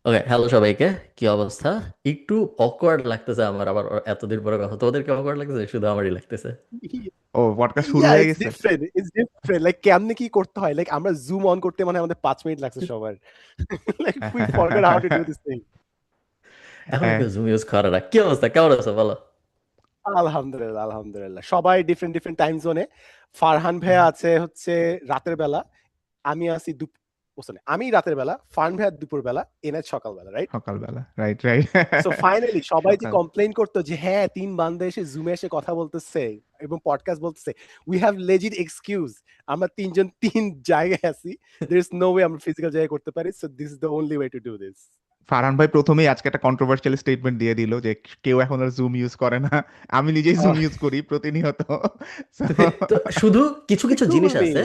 ওকে, hello সবাইকে। কি অবস্থা? একটু অকওয়ার্ড লাগতেছে আমার, আবার এতদিন পরে কথা। তোদেরকে অকওয়ার্ড লাগতেছে? শুধু আমারই লাগতেছে? ও পডকাস্ট শুরু ইয়া হয়ে ইটস গেছে। Different, it's different. লাইক কেমনে কি করতে হয়, লাইক আমরা জুম অন করতে মানে আমাদের 5 মিনিট লাগছে সবার। Like we forgot how to do this thing. এখন হ্যাঁ, কেউ জুম ইউজ করে না। কি অবস্থা, কেমন আছো বলো? আলহামদুলিল্লাহ, আলহামদুলিল্লাহ, সবাই ডিফারেন্ট ডিফারেন্ট টাইম জোনে। ফারহান ভাইয়া আছে হচ্ছে রাতের বেলা, আমি আছি আমি রাতের বেলা, ফারহান ভাইয়া দুপুর বেলা, এনাজ সকাল বেলা, রাইট? সকালবেলা, রাইট রাইট। সো ফাইনালি সবাই যে সকাল। কমপ্লেইন করতো যে হ্যাঁ তিন বান্দা এসে জুমে এসে কথা বলতেছে এবং পডকাস্ট বলতেছে, উই হ্যাভ লেজিট এক্সকিউজ। আমরা তিনজন তিন জায়গায় আছি, দের ইজ নো ওয়ে আমরা ফিজিক্যাল জায়গায় করতে পারি, so this is the only way to do this. Farhan ভাই প্রথমেই আজকে একটা কন্ট্রোভার্সিয়াল স্টেটমেন্ট দিয়ে দিল যে কেউ এখন আর জুম ইউজ করে না। আমি নিজেই জুম ইউজ করি প্রতিনিয়ত। So, তো শুধু কিছু কিছু জিনিস এক্সকিউজ মি। আছে,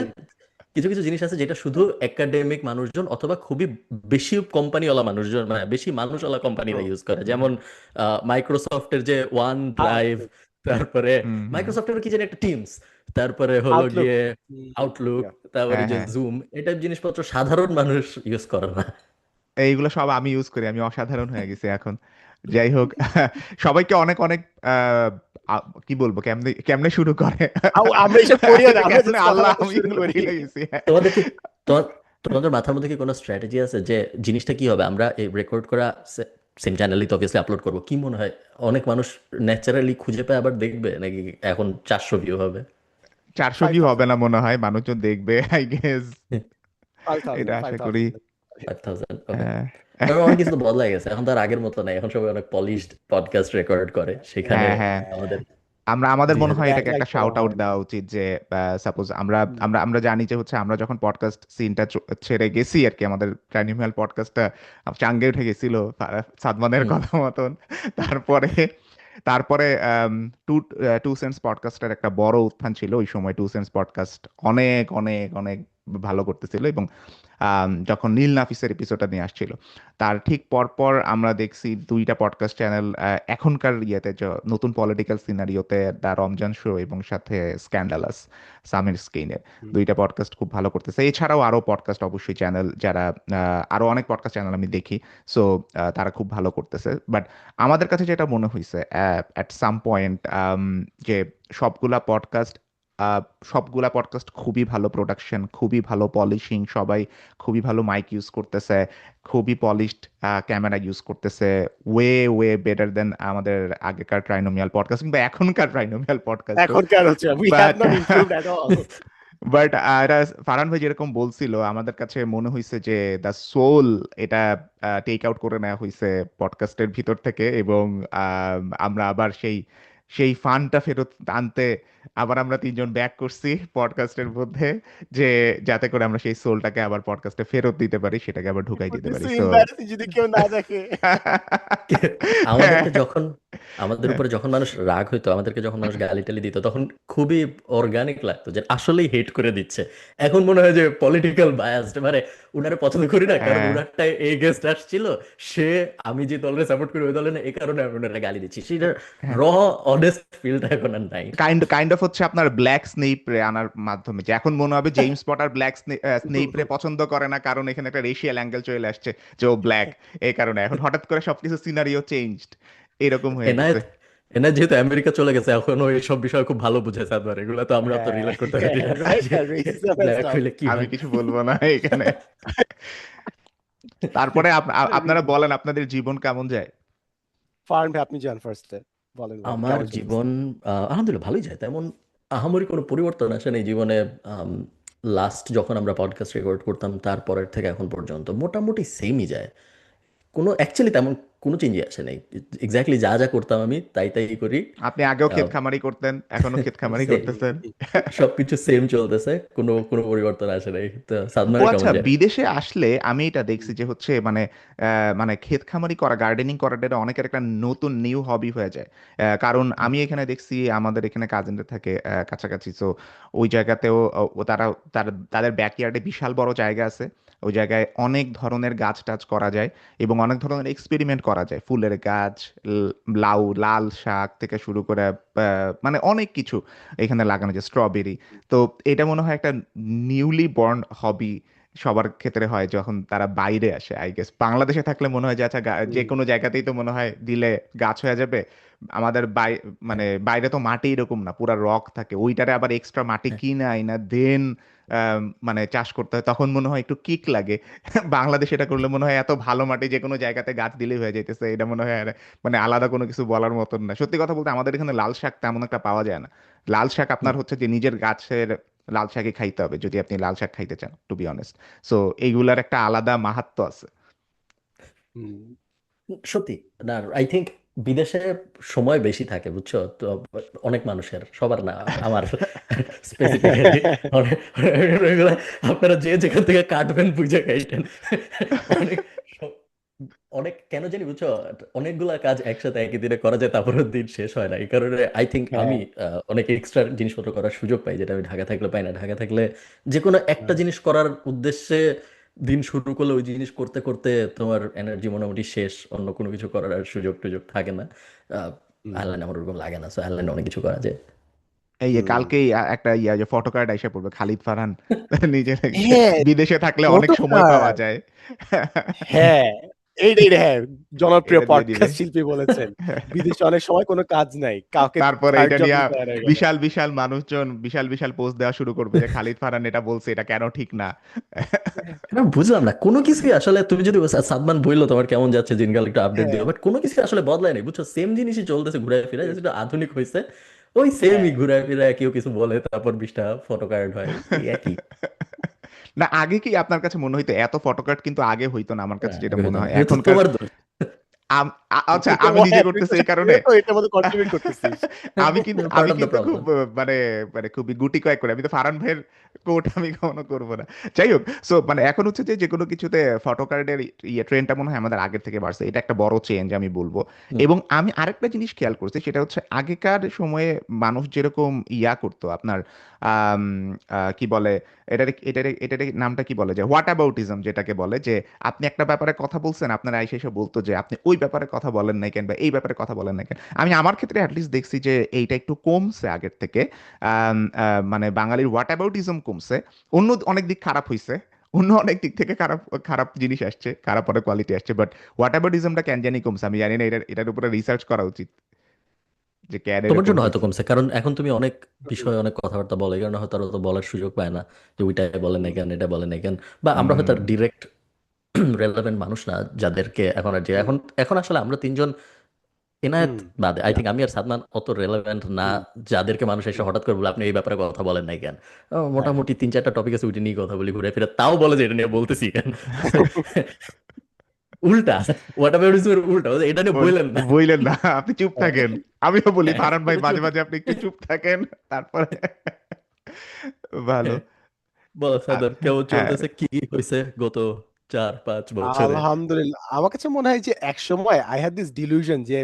কিছু কিছু জিনিস আছে যেটা শুধু একাডেমিক মানুষজন অথবা খুবই বেশি কোম্পানিওয়ালা মানুষজন, মানে বেশি মানুষওয়ালা কোম্পানিরা ইউজ করে। যেমন মাইক্রোসফটের যে ওয়ান ড্রাইভ, তারপরে হুম হুম। মাইক্রোসফটের কি জানি একটা টিমস, তারপরে হলো আউটলুক। গিয়ে আউটলুক, তারপরে হ্যাঁ যে হ্যাঁ, জুম, এই টাইপ জিনিসপত্র সাধারণ মানুষ ইউজ করে না। এইগুলো সব আমি ইউজ করি, আমি অসাধারণ হয়ে গেছি এখন। যাই হোক, সবাইকে অনেক অনেক কি বলবো, কেমনে কেমনে শুরু করে। আমরা এসব করিও না, আমরা কেমনে জাস্ট আল্লাহ, কথাবার্তা আমি শুরু এগুলো করি। ভুলে গেছি। তোমাদের কি তোমার তোমাদের মাথার মধ্যে কি কোনো স্ট্র্যাটেজি আছে যে জিনিসটা কি হবে? আমরা এই রেকর্ড করা সেম চ্যানেলই তো অবভিয়াসলি আপলোড করবো, কি মনে হয় অনেক মানুষ ন্যাচারালি খুঁজে পায় আবার দেখবে, নাকি এখন 400 ভিউ হবে? 400 ফাইভ ভিউ হবে থাউজেন্ড না মনে হয়, মানুষজন দেখবে আই গেস। ফাইভ এটা থাউজেন্ড ফাইভ আশা করি। থাউজেন্ড 5,000, ওকে। হ্যাঁ কারণ অনেক কিছু তো বদলাই গেছে, এখন তো আর আগের মতো নাই, এখন সবাই অনেক পলিশড পডকাস্ট রেকর্ড করে, সেখানে হ্যাঁ হ্যাঁ। আমাদের আমাদের মনে হয় এটাকে লাইক একটা করা শাউট আউট হয় না। দেওয়া উচিত যে সাপোজ আমরা হুম। আমরা আমরা জানি যে হচ্ছে আমরা যখন পডকাস্ট সিনটা ছেড়ে গেছি আর কি, আমাদের ট্রাইনিমাল পডকাস্টটা চাঙ্গে উঠে গেছিল সাদমানের হুম, কথা মতন। তারপরে তারপরে টু টু সেন্স পডকাস্টের একটা বড় উত্থান ছিল ওই সময়। টু সেন্স পডকাস্ট অনেক অনেক অনেক ভালো করতেছিল, এবং যখন নীল নাফিসের এপিসোডটা নিয়ে আসছিল তার ঠিক পরপর আমরা দেখছি দুইটা পডকাস্ট চ্যানেল এখনকার ইয়েতে নতুন পলিটিক্যাল সিনারিওতে দ্য রমজান শো এবং সাথে স্ক্যান্ডালাস সামির স্কিনের হুম। দুইটা পডকাস্ট খুব ভালো করতেছে। এছাড়াও আরো পডকাস্ট অবশ্যই চ্যানেল যারা আরো অনেক পডকাস্ট চ্যানেল আমি দেখি। সো তারা খুব ভালো করতেছে, বাট আমাদের কাছে যেটা মনে হয়েছে অ্যাট সাম পয়েন্ট, যে সবগুলা পডকাস্ট আহ, সবগুলা পডকাস্ট খুবই ভালো প্রোডাকশন, খুবই ভালো পলিশিং, সবাই খুবই ভালো মাইক ইউজ করতেছে, খুবই পলিশড ক্যামেরা ইউজ করতেছে, ওয়ে ওয়ে বেটার দেন আমাদের আগেকার ট্রাইনোমিয়াল পডকাস্ট কিংবা এখনকার ট্রাইনোমিয়াল পডকাস্টও। এখনকার হচ্ছে we have but not improved at all. But এটা ফারহান ভাই যেরকম বলছিল, আমাদের কাছে মনে হয়েছে যে দ্য সোল এটা টেক আউট করে নেওয়া হয়েছে পডকাস্টের ভিতর থেকে, এবং আমরা আবার সেই সেই ফানটা ফেরত আনতে আবার আমরা তিনজন ব্যাক করছি পডকাস্টের মধ্যে, যে যাতে করে আমরা সেই সোলটাকে আবার পডকাস্টে ফেরত দিতে পারি, সেটাকে আবার ঢুকাই দিতে পারি। দিস সো এম্বারাসিং যদি কেউ না দেখে। আমাদেরকে যখন আমাদের উপরে যখন মানুষ রাগ হইতো, আমাদেরকে যখন মানুষ গালি টালি দিত, তখন খুবই অর্গানিক লাগতো যে আসলেই হেট করে দিচ্ছে। এখন মনে হয় যে পলিটিক্যাল বায়াসড, মানে উনারে পছন্দ করি না কারণ হ্যাঁ উনারটাই এই গেস্ট আসছিল, সে আমি যে দলের সাপোর্ট করি ওই দলে না, এই কারণে আমি উনারে গালি দিচ্ছি। সেটা হ্যাঁ, র অনেস্ট ফিলটা এখন আর নাই। কাইন্ড কাইন্ড অফ হচ্ছে আপনার ব্ল্যাক স্নেইপ রে আনার মাধ্যমে, যে এখন মনে হবে জেমস পটার ব্ল্যাক স্নেইপ রে পছন্দ করে না, কারণ এখানে একটা রেশিয়াল অ্যাঙ্গেল চলে আসছে যে ও ব্ল্যাক। এই কারণে এখন হঠাৎ করে সবকিছু সিনারিও চেঞ্জড, এরকম হয়ে গেছে। এনায়েত এনায়েত যেহেতু আমেরিকা চলে গেছে, এখন ওই সব বিষয় খুব ভালো বুঝে সাদবার, এগুলো তো আমরা তো রিলেট করতে পারি না রাইট, যে রেসিজম এন্ড ব্ল্যাক স্টাফ। হইলে কি আমি হয়। কিছু বলবো না এখানে। তারপরে আপনারা বলেন আপনাদের জীবন কেমন যায়। ফার্ন ভাই আপনি যান ফার্স্টে, বলেন বলেন আমার কেমন চলতেছে। জীবন আলহামদুলিল্লাহ ভালোই যায়, তেমন আহামরি কোনো পরিবর্তন আসে না এই জীবনে। লাস্ট যখন আমরা পডকাস্ট রেকর্ড করতাম তারপরের থেকে এখন পর্যন্ত মোটামুটি সেমই যায়। কোনো অ্যাকচুয়ালি তেমন কোনো চেঞ্জই আসে নাই। এক্স্যাক্টলি যা যা করতাম আমি তাই তাই করি। আপনি আগেও ক্ষেত খামারি করতেন, এখনো ক্ষেত খামারি সে- করতেছেন। সবকিছু সেম চলতেছে, কোনো কোনো পরিবর্তন আসে নাই। তো ও সাদমানের কেমন আচ্ছা, যায়? বিদেশে আসলে আমি এটা দেখছি যে হচ্ছে মানে মানে ক্ষেত খামারি করা, গার্ডেনিং করাটা এটা অনেকের একটা নতুন নিউ হবি হয়ে যায়। কারণ আমি এখানে দেখছি আমাদের এখানে কাজিনদের থাকে কাছাকাছি, তো ওই জায়গাতেও তারা তাদের ব্যাকইয়ার্ডে বিশাল বড় জায়গা আছে। ওই জায়গায় অনেক ধরনের গাছ টাছ করা যায় এবং অনেক ধরনের এক্সপেরিমেন্ট করা যায়, ফুলের গাছ, লাউ, লাল শাক থেকে শুরু করে মানে অনেক কিছু এখানে লাগানো যায়, স্ট্রবেরি। তো এটা মনে হয় একটা নিউলি বর্ন হবি সবার ক্ষেত্রে হয় যখন তারা বাইরে আসে। আই গেস বাংলাদেশে থাকলে মনে হয় যে আচ্ছা যে কোনো জায়গাতেই তো মনে হয় দিলে গাছ হয়ে যাবে। আমাদের মানে বাইরে তো মাটি এরকম না, পুরা রক থাকে, ওইটারে আবার এক্সট্রা মাটি হ্যাঁ কিনে আইনা দেন মানে চাষ করতে হয়, তখন মনে হয় একটু কিক লাগে। বাংলাদেশে এটা করলে মনে হয় এত ভালো মাটি যে কোনো জায়গাতে গাছ দিলেই হয়ে যাইতেছে, এটা মনে হয় আর মানে আলাদা কোনো কিছু বলার মতন না। সত্যি কথা বলতে আমাদের এখানে লাল শাক তেমন একটা পাওয়া যায় না। লাল শাক আপনার হুম। হচ্ছে যে নিজের গাছের লাল শাকই খাইতে হবে যদি আপনি লাল শাক খাইতে চান, টু বি অনেস্ট। সো এইগুলার একটা আলাদা মাহাত্ম্য আছে। সত্যি না, আই থিঙ্ক বিদেশে সময় বেশি থাকে বুঝছো তো, অনেক মানুষের, সবার না, আমার স্পেসিফিক্যালি অনেক এগুলা আপনারা যে যেখান থেকে কাটবেন বুঝে খাইতেন অনেক অনেক কেন জানি বুঝছো, অনেকগুলা কাজ একসাথে একই দিনে করা যায়, তারপরেও দিন শেষ হয় না। এই কারণে আই থিঙ্ক আমি হ্যাঁ অনেক এক্সট্রা জিনিসপত্র করার সুযোগ পাই, যেটা আমি ঢাকা থাকলে পাই না। ঢাকা থাকলে যে কোনো একটা জিনিস করার উদ্দেশ্যে দিন শুরু করলে ওই জিনিস করতে করতে তোমার এনার্জি মোটামুটি শেষ, অন্য কোনো কিছু করার আর সুযোগ টুযোগ থাকে না। আয়ারল্যান্ডে আমার ওরকম লাগে না, সো আয়ারল্যান্ডে অনেক কিছু করা যায়। এই যে কালকেই একটা যে ফটো কার্ড এসে পড়বে খালিদ ফারহান নিজে হ্যাঁ বিদেশে থাকলে অনেক সময় পাওয়া ফটোকার যায়। হ্যাঁ এইটাই হ্যাঁ জনপ্রিয় এটা দিয়ে দিবে। পডকাস্ট শিল্পী বলেছেন বিদেশে অনেক সময় কোনো কাজ নাই, কাউকে তারপরে থার্ড এটা জব নিয়ে দিতে হয় না এখানে। বিশাল বিশাল মানুষজন বিশাল বিশাল পোস্ট দেওয়া শুরু করবে যে খালিদ ফারহান এটা বলছে, এটা কেন ঠিক না। না বুঝলাম না কোনো কিছুই আসলে, তুমি যদি সাদমান বললো তোমার কেমন যাচ্ছে দিনকাল একটু আপডেট দিও, হ্যাঁ বাট কোনো কিছু আসলে বদলায় নাই বুঝছো, সেম জিনিসই চলতেছে ঘুরে ফিরে, জাস্ট একটু আধুনিক হয়েছে। ওই সেমই হ্যাঁ ঘুরে ফিরে কেউ কিছু বলে, তারপর 20টা ফটো কার্ড হয়, এই একই। না আগে কি আপনার কাছে মনে হইতো এত ফটো কার্ড? কিন্তু আগে হইতো না, আমার কাছে হ্যাঁ যেটা আগে হতো মনে না, হয় এটা তো এখনকার তোমার দোষ। আচ্ছা আমি ও নিজে হ্যাঁ তুই করতেছি তো এই কারণে। তুইও তো এটার মধ্যে কন্ট্রিবিউট করতেছিস। আমি কিন্তু পার্ট আমি অফ দ্য কিন্তু খুব প্রবলেম। মানে মানে খুবই গুটি কয়েক করে, আমি তো ফারহান ভাইয়ের কোট আমি কখনো করবো না। যাই হোক, সো মানে এখন হচ্ছে যে যে কোনো কিছুতে ফটো কার্ডের ট্রেন্ডটা মনে হয় আমাদের আগের থেকে বাড়ছে, এটা একটা বড় চেঞ্জ আমি বলবো। এবং আমি আরেকটা জিনিস খেয়াল করছি, সেটা হচ্ছে আগেকার সময়ে মানুষ যেরকম করতো আপনার আম, কি বলে এটার নামটা কি বলে, যে হোয়াট অ্যাবাউটিজম যেটাকে বলে, যে আপনি একটা ব্যাপারে কথা বলছেন, আপনার আইসা এসে বলতো যে আপনি ওই ব্যাপারে কথা বলেন নাই কেন, বা এই ব্যাপারে কথা বলেন নাই কেন। আমি আমার ক্ষেত্রে অ্যাটলিস্ট দেখছি যে এইটা একটু কমছে আগের থেকে। মানে বাঙালির হোয়াট অ্যাবাউটিজম কমছে। অন্য অনেক দিক খারাপ হয়েছে, অন্য অনেক দিক থেকে খারাপ খারাপ জিনিস আসছে, খারাপ অনেক কোয়ালিটি আসছে, বাট হোয়াট অ্যাবাউটিজমটা কেন জানি কমছে। আমি জানি না, এটার উপরে রিসার্চ করা উচিত যে কেন তোমার এরকম জন্য হয়তো হয়েছে। কমছে, কারণ এখন তুমি অনেক বিষয়ে অনেক কথাবার্তা বলো, এই কারণে হয়তো আর অত বলার সুযোগ পায় না, যে ওইটাই বলেন নাই কেন, এটা বলেন নাই কেন। বা আমরা হয়তো হুম ডিরেক্ট রেলেভেন্ট মানুষ না, যাদেরকে এখন আর যে এখন এখন আসলে আমরা তিনজন এনায়েত বাদে আই থিঙ্ক আমি আর সাদমান অত রেলেভেন্ট না, যাদেরকে মানুষ এসে হঠাৎ করে বলে আপনি এই ব্যাপারে কথা বলেন নাই কেন। হ্যাঁ মোটামুটি 3-4টা টপিক আছে, ওইটা নিয়ে কথা বলি ঘুরে ফিরে, তাও বলে যে এটা নিয়ে বলতেছি কেন। উল্টা, হোয়াট এভার ইজ উল্টা, বলে, এটা নিয়ে বললেন না। বইলেন না, আপনি চুপ হ্যাঁ, থাকেন। আমিও বলি হ্যাঁ, ফারহান ভাই এটা মাঝে চুপ। মাঝে আপনি একটু চুপ থাকেন, তারপরে ভালো। হ্যাঁ, বলো আর সাদর, কেমন হ্যাঁ চলতেছে, কি হয়েছে গত 4-5 বছরে? আলহামদুলিল্লাহ আমার কাছে মনে হয় যে এক সময় আই হ্যাড দিস ডিলিউশন যে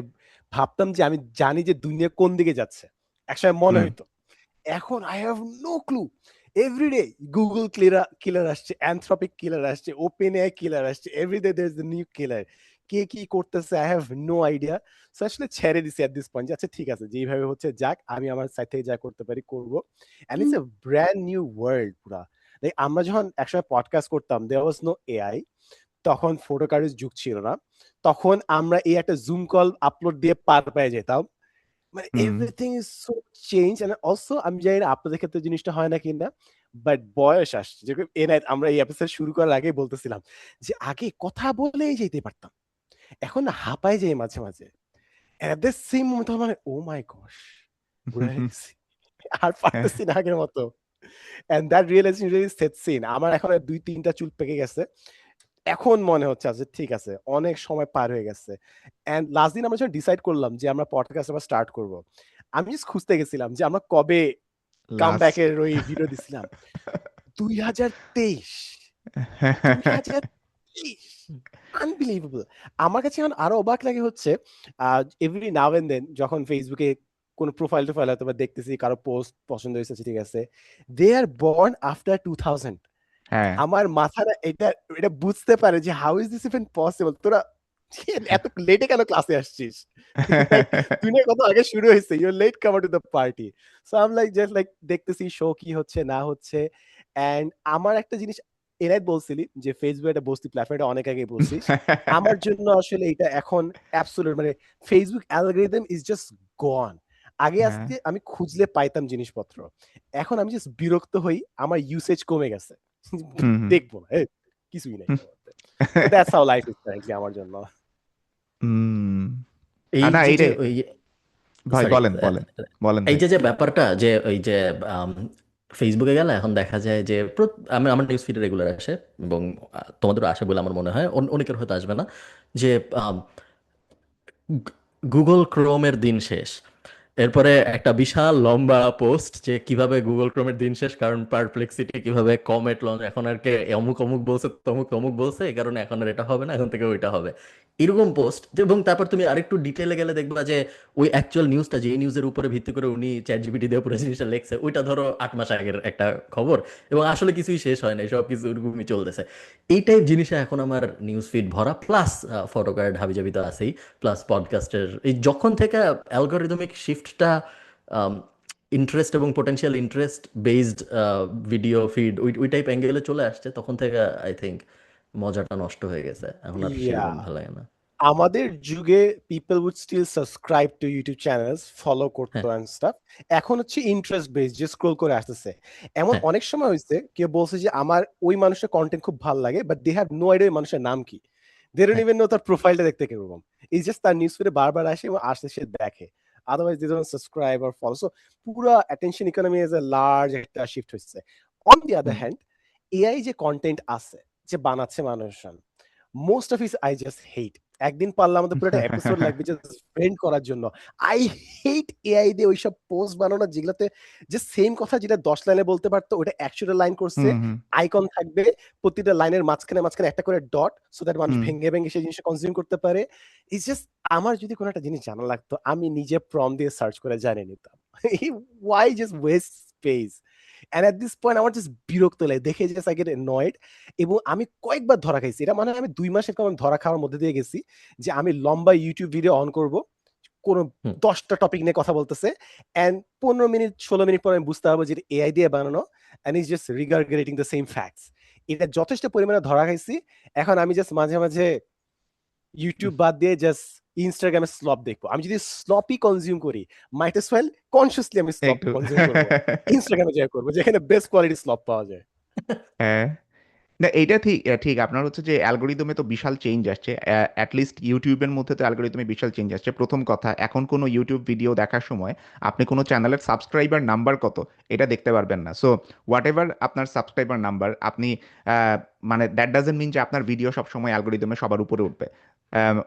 ভাবতাম যে আমি জানি যে দুনিয়া কোন দিকে যাচ্ছে, একসময় মনে হুম হইতো। এখন I have no clue. Everyday Google killer killer আসছে, অ্যানথ্রপিক কিলার আসছে, ওপেন এআই কিলার আসছে, everyday there is the new killer. কে কি করতেছে I have no idea. So আসলে ছেড়ে দিছি এট দিস পয়েন্ট, আচ্ছা ঠিক আছে যেইভাবে হচ্ছে যাক, আমি আমার সাইড থেকে যা করতে পারি করব। And it's a brand new world পুরা। আমরা যখন একসময় পডকাস্ট করতাম দেয়ার ওয়াজ নো এআই, তখন ফটো কার্ডের যুগ ছিল না, তখন আমরা এই একটা জুম কল আপলোড দিয়ে পার পেয়ে যেতাম। মানে হুম everything is so change. And also আমি জানি না আপনাদের ক্ষেত্রে জিনিসটা হয় না কিনা, বাট বয়স আসছে, যেরকম এনায়েত আমরা এই এপিসোড শুরু করার আগেই বলতেছিলাম যে আগে কথা বলেই যেতে পারতাম, এখন না হাঁপাই যাই মাঝে মাঝে। এট দ্য সেম মোমেন্ট মানে ও মাই গশ বুড়া হয়ে গেছি, আর পারতেছি না আগের মতো। And that realization really sets in. আমার এখন 2-3টা চুল পেকে গেছে, এখন মনে হচ্ছে যে ঠিক আছে অনেক সময় পার হয়ে গেছে। এন্ড লাস্ট দিন আমরা যখন ডিসাইড করলাম যে আমরা পডকাস্ট আবার স্টার্ট করব, আমি জাস্ট খুঁজতে গেছিলাম যে আমরা কবে লাস্ট কামব্যাকের ওই ভিডিও দিছিলাম। 2023, 2023, আনবিলিভেবল। আমার কাছে এখন আরো অবাক লাগে হচ্ছে এভরি নাও এন্ড দেন যখন ফেসবুকে কোন প্রোফাইল টোফাইল হয়তো বা দেখতেছি কারো পোস্ট পছন্দ হয়েছে, ঠিক আছে, দে আর বর্ন আফটার 2000। হ্যাঁ আমার মাথা না এটা এটা বুঝতে পারে যে how is this even possible, তোরা এত লেটে কেন ক্লাসে আসছিস? লাইক দুনিয়া কত আগে শুরু হয়েছে, ইউ লেট কামার to the party. So I am like just like দেখতেছি শো কি হচ্ছে না হচ্ছে। এন্ড আমার একটা জিনিস এরাই বলছিলি যে ফেসবুক একটা বস্তি প্ল্যাটফর্ম, এটা অনেক আগে বলছিস। আমার জন্য আসলে এটা এখন অ্যাবসলিউট, মানে ফেসবুক অ্যালগরিদম ইজ জাস্ট গন। আগে হ্যাঁ আসতে আমি খুঁজলে পাইতাম জিনিসপত্র, এখন আমি জাস্ট বিরক্ত হই, আমার ইউসেজ কমে গেছে। হুম হুম দেখবো না, কিছুই নাই এটার মধ্যে। So that's how life is currently আমার জন্য। হুম এই না যে যে এইটাই ওই ভাই, সরি, বলেন বলেন বলেন এই ভাই। যে যে ব্যাপারটা যে ওই যে ফেসবুকে গেলে এখন দেখা যায় যে আমি আমার নিউজ ফিডে রেগুলার আসে, এবং তোমাদেরও আসে বলে আমার মনে হয়, অনেকের হয়তো আসবে না, যে গুগল ক্রোমের দিন শেষ, এরপরে একটা বিশাল লম্বা পোস্ট যে কিভাবে গুগল ক্রোমের দিন শেষ, কারণ পারপ্লেক্সিটি কিভাবে কমেট লঞ্চ, এখন আর কে অমুক অমুক বলছে, তমুক তমুক বলছে, এই কারণে এখন আর এটা হবে না, এখন থেকে ওইটা হবে, এরকম পোস্ট। এবং তারপর তুমি আরেকটু ডিটেলে গেলে দেখবা যে ওই অ্যাকচুয়াল নিউজটা, যে নিউজের উপরে ভিত্তি করে উনি চ্যাট জিপিটি দিয়ে পুরো জিনিসটা লেখছে, ওইটা ধরো 8 মাস আগের একটা খবর, এবং আসলে কিছুই শেষ হয় না, সব কিছু ওরকমই চলতেছে। এই টাইপ জিনিসে এখন আমার নিউজ ফিড ভরা, প্লাস ফটোকার্ড হাবিজাবি তো আছেই, প্লাস পডকাস্টের এই যখন থেকে অ্যালগোরিদমিক শিফটটা ইন্টারেস্ট এবং potential interest based video feed ওই ওই টাইপ অ্যাঙ্গেলে চলে আসছে, তখন থেকে আই থিঙ্ক মজাটা নষ্ট হয়ে গেছে, এখন আর ইয়া, সেরকম ভালো লাগে না। আমাদের যুগে people would still subscribe to YouTube channels, follow করতো হ্যাঁ, অ্যান্ড স্টাফ। এখন হচ্ছে ইন্টারেস্ট বেস, যে স্ক্রোল করে আসতেছে। এমন হ্যাঁ, অনেক সময় হয়েছে কেউ বলছে যে আমার ওই মানুষের কন্টেন্ট খুব ভালো লাগে, but they have no idea ওই মানুষের নাম কি। দে ডোন্ট হ্যাঁ, ইভেন নো তার প্রোফাইলটা দেখতে কিরকম। এই জাস্ট তার নিউজ ফিডে বারবার আসে এবং আসতে সে দেখে, otherwise they don't subscribe or follow. So পুরো attention economy as a large একটা শিফট হচ্ছে। On the other hmm, hand, AI যে কন্টেন্ট আছে, যে বানাচ্ছে মানুষজন, most of is I just hate. একদিন পারলে আমাদের পুরো একটা এপিসোড লাগবে জাস্ট ফ্রেন্ড করার জন্য। আই হেট এআই দিয়ে ওইসব পোস্ট বানানো যেগুলোতে যে সেম কথা যেটা 10 লাইনে বলতে পারতো ওটা 100টা লাইন করছে। হুম হুম আইকন থাকবে প্রতিটা লাইনের মাঝখানে মাঝখানে একটা করে ডট, সো দ্যাট মানুষ হুম ভেঙে ভেঙে সেই জিনিসটা কনজিউম করতে পারে। ইটস জাস্ট, আমার যদি কোনো একটা জিনিস জানা লাগতো আমি নিজে প্রম দিয়ে সার্চ করে জানে নিতাম। Why just waste space? And at this point আমার জাস্ট বিরক্ত লাগে দেখে, জাস্ট আই গেট অ্যানয়েড। এবং আমি কয়েকবার ধরা খাইছি, এটা মানে আমি 2 মাসের কম ধরা খাওয়ার মধ্যে দিয়ে গেছি, যে আমি লম্বা ইউটিউব ভিডিও অন করব, কোন হুম, 10টা টপিক নিয়ে কথা বলতেছে, এন্ড 15 মিনিট 16 মিনিট পরে আমি বুঝতে পারবো যে এআই দিয়ে বানানো, and is just regurgitating the same facts. এটা যথেষ্ট পরিমাণে ধরা খাইছি। এখন আমি জাস্ট মাঝে মাঝে ইউটিউব বাদ দিয়ে জাস্ট ইনস্টাগ্রামে স্লপ দেখবো। আমি যদি স্লপই কনজিউম করি, মাইট এস ওয়েল কনসিয়াসলি আমি স্লপ একটু কনজিউম করবো, ইনস্টাগ্রামে যা করবো যেখানে বেস্ট কোয়ালিটি স্লপ পাওয়া যায়। হ্যাঁ না এইটা ঠিক ঠিক আপনার হচ্ছে যে অ্যালগোরিদমে তো বিশাল চেঞ্জ আসছে, অ্যাটলিস্ট ইউটিউবের মধ্যে তো অ্যালগোরিদমে বিশাল চেঞ্জ আসছে। প্রথম কথা, এখন কোনো ইউটিউব ভিডিও দেখার সময় আপনি কোনো চ্যানেলের সাবস্ক্রাইবার নাম্বার কত এটা দেখতে পারবেন না। সো হোয়াট এভার আপনার সাবস্ক্রাইবার নাম্বার, আপনি আহ, মানে দ্যাট ডাজেন্ট মিন যে আপনার ভিডিও সবসময় অ্যালগোরিদমে সবার উপরে উঠবে। হুম,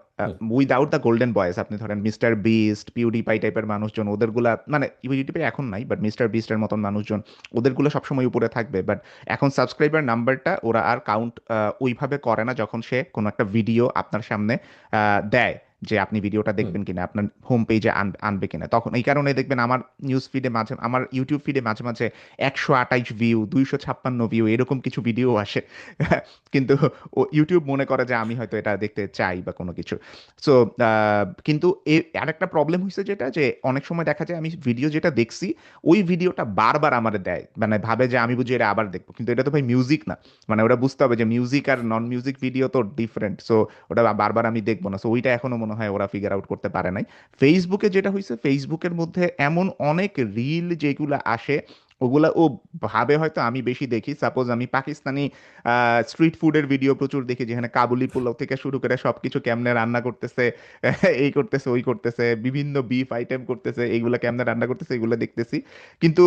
উইদাউট দ্য গোল্ডেন বয়েস, আপনি ধরেন মিস্টার বিস্ট, পিউডিপাই টাইপের মানুষজন, ওদেরগুলা মানে পিউডিপাই এখন নাই, বাট মিস্টার বিস্টের মতন মানুষজন, ওদেরগুলো সবসময় উপরে থাকবে। বাট এখন সাবস্ক্রাইবার নাম্বারটা ওরা আর কাউন্ট ওইভাবে করে না যখন সে কোনো একটা ভিডিও আপনার সামনে দেয়, যে আপনি ভিডিওটা হুম, দেখবেন কিনা, আপনার হোম পেজে আনবে কিনা। তখন এই কারণে দেখবেন আমার নিউজ ফিডে মাঝে, আমার ইউটিউব ফিডে মাঝে মাঝে 128 ভিউ, 256 ভিউ এরকম কিছু ভিডিও আসে। কিন্তু ও ইউটিউব মনে করে যে আমি হয়তো এটা দেখতে চাই বা কোনো কিছু। সো কিন্তু আরেকটা প্রবলেম হয়েছে যেটা, যে অনেক সময় দেখা যায় আমি ভিডিও যেটা দেখছি ওই ভিডিওটা বারবার আমার দেয়, মানে ভাবে যে আমি বুঝি এটা আবার দেখবো, কিন্তু এটা তো ভাই মিউজিক না। মানে ওটা বুঝতে হবে যে মিউজিক আর নন মিউজিক ভিডিও তো ডিফারেন্ট। সো ওটা বারবার আমি দেখবো না। সো ওইটা এখনো মনে হয় ওরা ফিগার আউট করতে পারে নাই। ফেসবুকে যেটা হয়েছে, ফেসবুকের মধ্যে এমন অনেক রিল যেগুলো আসে, ওগুলা ও ভাবে হয়তো আমি বেশি দেখি। সাপোজ আমি পাকিস্তানি স্ট্রিট ফুডের ভিডিও প্রচুর দেখি, যেখানে কাবুলি পোলাও থেকে শুরু করে সবকিছু কেমনে রান্না করতেছে, এই করতেছে ওই করতেছে, বিভিন্ন বিফ আইটেম করতেছে, এইগুলা কেমনে রান্না করতেছে এগুলো দেখতেছি। কিন্তু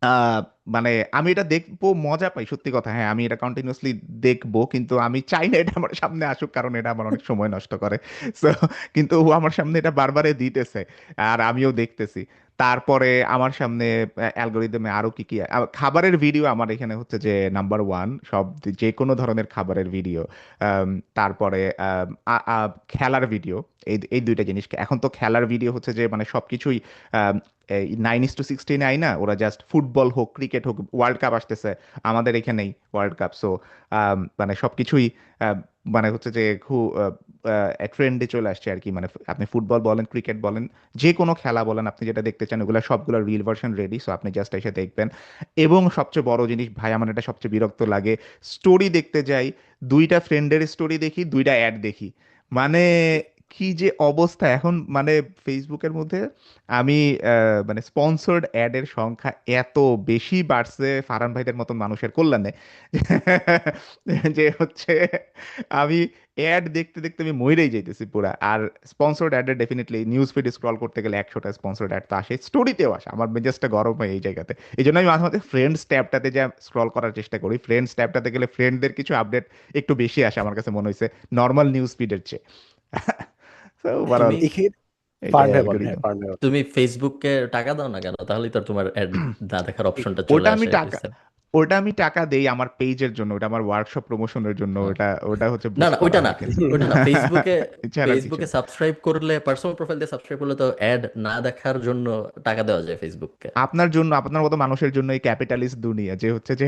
আহ, মানে আমি এটা দেখবো, মজা পাই, সত্যি কথা। হ্যাঁ আমি এটা কন্টিনিউয়াসলি দেখবো, কিন্তু আমি চাই না এটা আমার সামনে আসুক, কারণ এটা আমার অনেক সময় নষ্ট করে। So, কিন্তু ও আমার সামনে এটা বারবারে দিতেছে, আর আমিও দেখতেছি। তারপরে আমার সামনে অ্যালগোরিদমে আরো কি কি খাবারের ভিডিও আমার এখানে হচ্ছে যে নাম্বার ওয়ান, সব যে কোনো ধরনের খাবারের ভিডিও। তারপরে খেলার ভিডিও, এই এই দুইটা জিনিস। এখন তো খেলার ভিডিও হচ্ছে যে মানে সবকিছুই 9:16 আই না, ওরা জাস্ট ফুটবল হোক ক্রিকেট হোক, ওয়ার্ল্ড কাপ আসতেছে আমাদের এখানেই ওয়ার্ল্ড কাপ, সো মানে সবকিছুই আহ, মানে হচ্ছে যে খুব ট্রেন্ডে চলে আসছে আর কি। মানে আপনি ফুটবল বলেন ক্রিকেট বলেন যে কোনো খেলা বলেন, আপনি যেটা দেখতে চান ওগুলো সবগুলো রিল ভার্সন রেডি, সো আপনি জাস্ট এসে দেখবেন। এবং সবচেয়ে বড় জিনিস ভাই, আমার এটা সবচেয়ে বিরক্ত লাগে, স্টোরি দেখতে যাই, দুইটা ফ্রেন্ডের স্টোরি দেখি, দুইটা অ্যাড দেখি, মানে কি যে অবস্থা এখন, মানে ফেসবুকের মধ্যে আমি মানে স্পন্সর্ড অ্যাডের সংখ্যা এত বেশি বাড়ছে ফারহান ভাইদের মতন মানুষের কল্যাণে, যে হচ্ছে আমি অ্যাড দেখতে দেখতে আমি মরেই যাইতেছি পুরা। আর স্পন্সর্ড অ্যাডে ডেফিনেটলি নিউজ ফিড স্ক্রল করতে গেলে 100টা স্পন্সর্ড অ্যাড তো আসে, স্টোরিতেও আসে, আমার মেজাজটা গরম হয় এই জায়গাতে। এই জন্য আমি মাঝে মাঝে ফ্রেন্ডস ট্যাবটাতে যা স্ক্রল করার চেষ্টা করি, ফ্রেন্ডস ট্যাবটাতে গেলে ফ্রেন্ডদের কিছু আপডেট একটু বেশি আসে আমার কাছে মনে হয়েছে নর্মাল নিউজ ফিডের চেয়ে। So তুমি overall, এখানে এটাই ফার্ন ভাই বলেন, হ্যাঁ অ্যালগোরিদম। ফার্ন ভাই বলেন। তুমি ফেসবুককে টাকা দাও না কেন? তাহলেই তো আর তোমার অ্যাড না দেখার অপশনটা চলে ওটা আমি আসে টাকা ওটা আমি টাকা দেই আমার পেজের জন্য, ওটা আমার ওয়ার্কশপ প্রমোশনের জন্য, হ্যাঁ। ওটা ওটা হচ্ছে না বুস্ট না, করা ওইটা না, হয় কিন্তু। ওইটা না। ফেসবুকে এছাড়া কিছু ফেসবুকে না। সাবস্ক্রাইব করলে, পার্সোনাল প্রোফাইল দিয়ে সাবস্ক্রাইব করলে তো অ্যাড না দেখার জন্য টাকা দেওয়া যায় ফেসবুককে। আপনার জন্য, আপনার মতো মানুষের জন্য এই ক্যাপিটালিস্ট দুনিয়া, যে হচ্ছে যে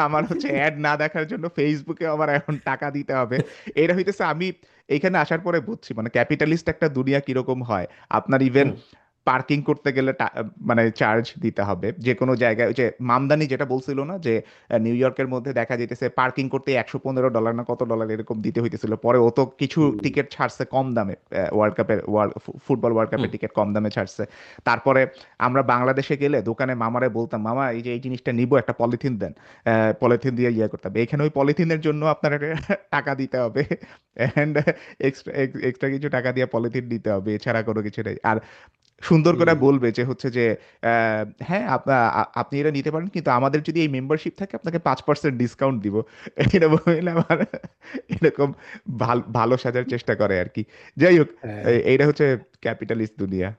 আমার হচ্ছে অ্যাড না দেখার জন্য ফেসবুকে আমার এখন টাকা দিতে হবে। এটা হইতেছে আমি এখানে আসার পরে বুঝছি মানে ক্যাপিটালিস্ট একটা দুনিয়া কিরকম হয়। আপনার ইভেন হুম। পার্কিং করতে গেলে মানে চার্জ দিতে হবে যে কোনো জায়গায়। ওই যে মামদানি যেটা বলছিল না, যে নিউ ইয়র্কের মধ্যে দেখা যেতেছে পার্কিং করতে $115 না কত ডলার এরকম দিতে হইতেছিল, পরে ও তো কিছু টিকিট ছাড়ছে কম দামে, ওয়ার্ল্ড কাপের ফুটবল ওয়ার্ল্ড কাপের হুম। টিকিট কম দামে ছাড়ছে। তারপরে আমরা বাংলাদেশে গেলে দোকানে মামারে বলতাম, মামা এই যে এই জিনিসটা নিবো একটা পলিথিন দেন, পলিথিন দিয়ে ইয়ে করতে হবে। এখানে ওই পলিথিনের জন্য আপনার টাকা দিতে হবে, অ্যান্ড এক্সট্রা এক্সট্রা কিছু টাকা দিয়ে পলিথিন দিতে হবে, এছাড়া কোনো কিছু নেই। আর সুন্দর করে বলবে যে হচ্ছে যে হ্যাঁ আপনি এটা নিতে পারেন, কিন্তু আমাদের যদি এই মেম্বারশিপ থাকে আপনাকে 5% ডিসকাউন্ট দিব। এটা বললে আমার এরকম ভালো ভালো সাজার চেষ্টা করে আর কি। যাই হোক, হ্যাঁ, এইটা হচ্ছে ক্যাপিটালিস্ট দুনিয়া।